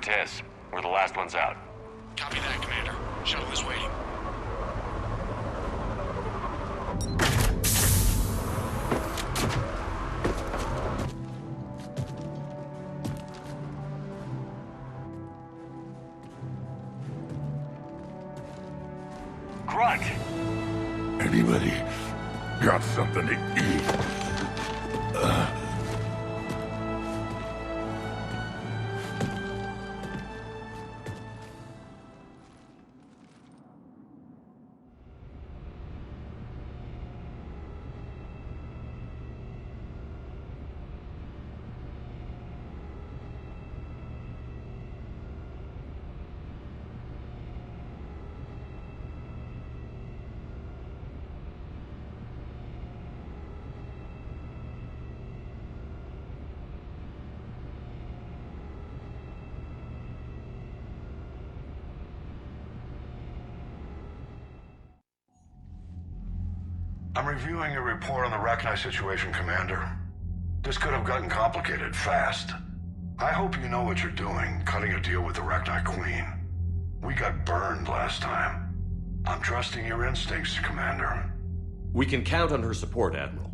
Cortez. We're the last ones out. Copy that, Commander. Shuttle is waiting. Grunt! Anybody got something to eat? I'm reviewing your report on the Rachni situation, Commander. This could have gotten complicated fast. I hope you know what you're doing, cutting a deal with the Rachni Queen. We got burned last time. I'm trusting your instincts, Commander. We can count on her support, Admiral.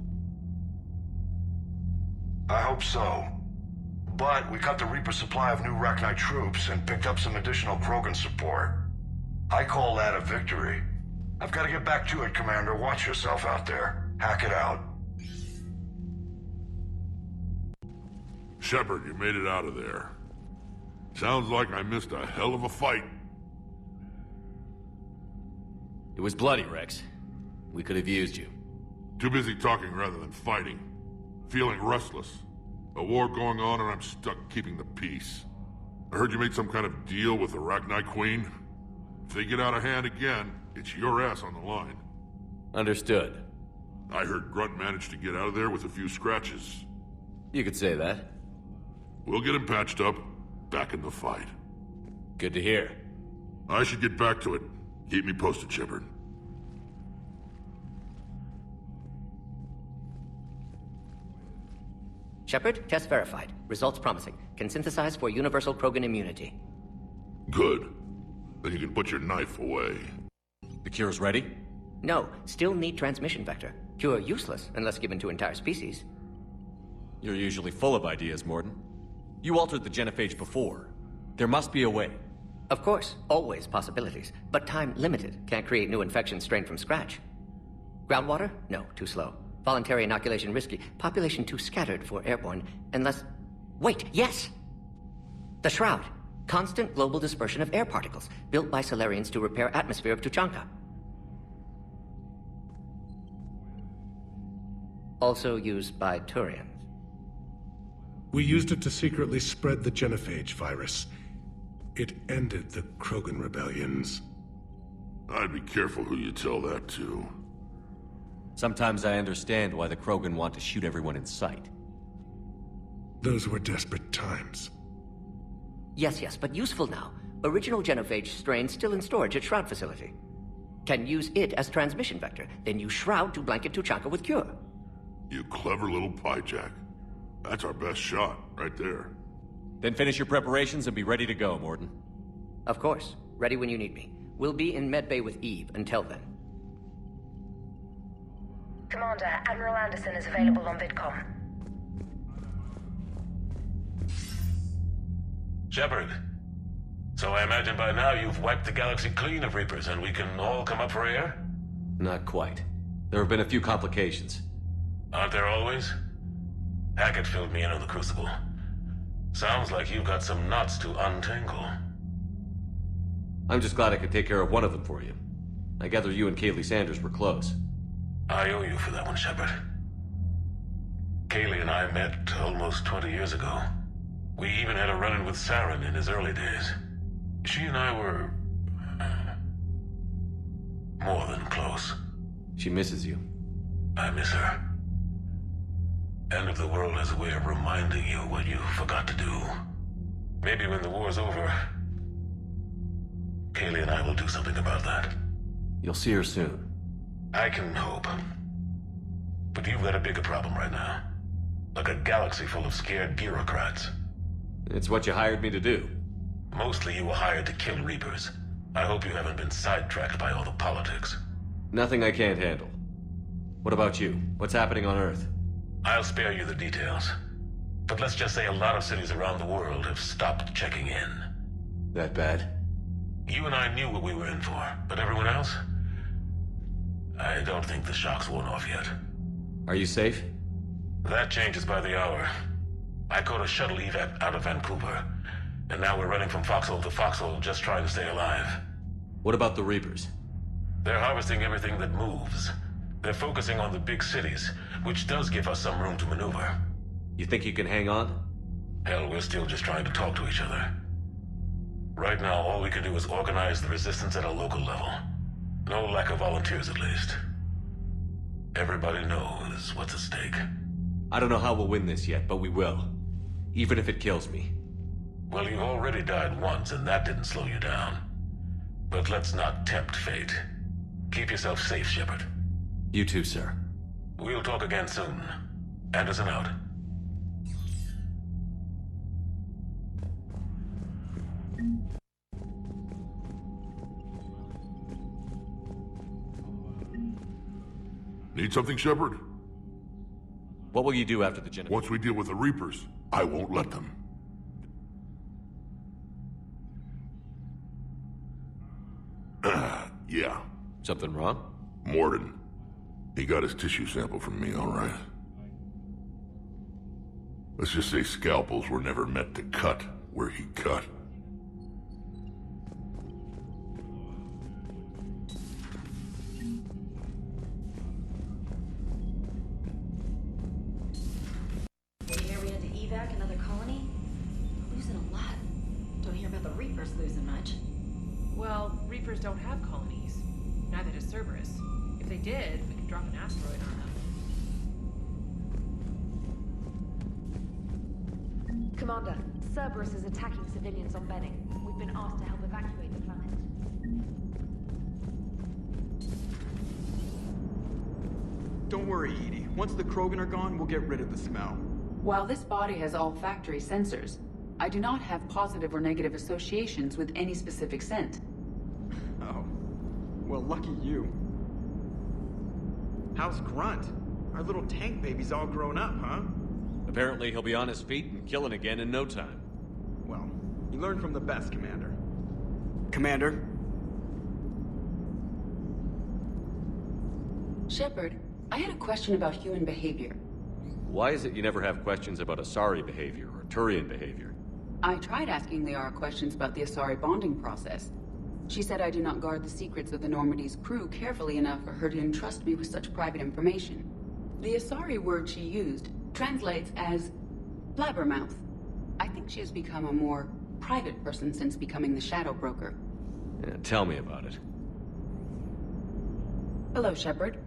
I hope so. But we cut the Reaper supply of new Rachni troops and picked up some additional Krogan support. I call that a victory. I've got to get back to it, Commander. Watch yourself out there. Hack it out. Shepard, you made it out of there. Sounds like I missed a hell of a fight. It was bloody, Rex. We could have used you. Too busy talking rather than fighting. Feeling restless. A war going on and I'm stuck keeping the peace. I heard you made some kind of deal with the Rachni Queen. If they get out of hand again, it's your ass on the line. Understood. I heard Grunt managed to get out of there with a few scratches. You could say that. We'll get him patched up, back in the fight. Good to hear. I should get back to it. Keep me posted, Shepard. Shepard, test verified. Results promising. Can synthesize for universal Krogan immunity. Good. Then you can put your knife away. The cure's ready? No, still need transmission vector. Cure useless unless given to entire species. You're usually full of ideas, Mordin. You altered the genophage before. There must be a way. Of course, always possibilities. But time limited. Can't create new infections strained from scratch. Groundwater? No, too slow. Voluntary inoculation risky. Population too scattered for airborne. Unless... Wait, yes! The Shroud. Constant global dispersion of air particles, built by Solarians to repair atmosphere of Tuchanka. Also used by Turians. We used it to secretly spread the genophage virus. It ended the Krogan rebellions. I'd be careful who you tell that to. Sometimes I understand why the Krogan want to shoot everyone in sight. Those were desperate times. Yes, but useful now. Original genophage strain still in storage at Shroud facility. Can use it as transmission vector, then use Shroud to blanket Tuchanka with cure. You clever little pyjack. That's our best shot, right there. Then finish your preparations and be ready to go, Mordin. Of course. Ready when you need me. We'll be in medbay with Eve until then. Commander, Admiral Anderson is available on VidCom. Shepard. So I imagine by now you've wiped the galaxy clean of Reapers and we can all come up for air? Not quite. There have been a few complications. Aren't there always? Hackett filled me in on the Crucible. Sounds like you've got some knots to untangle. I'm just glad I could take care of one of them for you. I gather you and Kaylee Sanders were close. I owe you for that one, Shepard. Kaylee and I met almost 20 years ago. We even had a run-in with Saren in his early days. She and I were... more than close. She misses you. I miss her. End of the world has a way of reminding you what you forgot to do. Maybe when the war's over, Kaylee and I will do something about that. You'll see her soon. I can hope. But you've got a bigger problem right now. Like a galaxy full of scared bureaucrats. It's what you hired me to do. Mostly you were hired to kill Reapers. I hope you haven't been sidetracked by all the politics. Nothing I can't handle. What about you? What's happening on Earth? I'll spare you the details. But let's just say a lot of cities around the world have stopped checking in. That bad? You and I knew what we were in for, but everyone else? I don't think the shock's worn off yet. Are you safe? That changes by the hour. I caught a shuttle evac out of Vancouver, and now we're running from foxhole to foxhole just trying to stay alive. What about the Reapers? They're harvesting everything that moves. They're focusing on the big cities, which does give us some room to maneuver. You think you can hang on? Hell, we're still just trying to talk to each other. Right now, all we can do is organize the resistance at a local level. No lack of volunteers, at least. Everybody knows what's at stake. I don't know how we'll win this yet, but we will. Even if it kills me. Well, you already died once, and that didn't slow you down. But let's not tempt fate. Keep yourself safe, Shepard. You too, sir. We'll talk again soon. Anderson out. Need something, Shepard? What will you do after the Genesis? Once we deal with the Reapers, I won't let them. Yeah. Something wrong? Morden. He got his tissue sample from me, all right. Let's just say scalpels were never meant to cut where he cut. You hear we had to evac another colony? We're losing a lot. Don't hear about the Reapers losing much. Well, Reapers don't have colonies. Neither does Cerberus. If they did, we could drop an asteroid on them. Commander, Cerberus is attacking civilians on Benning. We've been asked to help evacuate the planet. Don't worry, Edie. Once the Krogan are gone, we'll get rid of the smell. While this body has all factory sensors, I do not have positive or negative associations with any specific scent. Oh. Well, lucky you. How's Grunt? Our little tank baby's all grown up, huh? Apparently he'll be on his feet and killing again in no time. Well, you learn from the best, Commander. Commander? Shepard, I had a question about human behavior. Why is it you never have questions about Asari behavior or Turian behavior? I tried asking Liara questions about the Asari bonding process. She said I do not guard the secrets of the Normandy's crew carefully enough for her to entrust me with such private information. The Asari word she used translates as blabbermouth. I think she has become a more private person since becoming the Shadow Broker. Yeah, tell me about it. Hello, Shepard.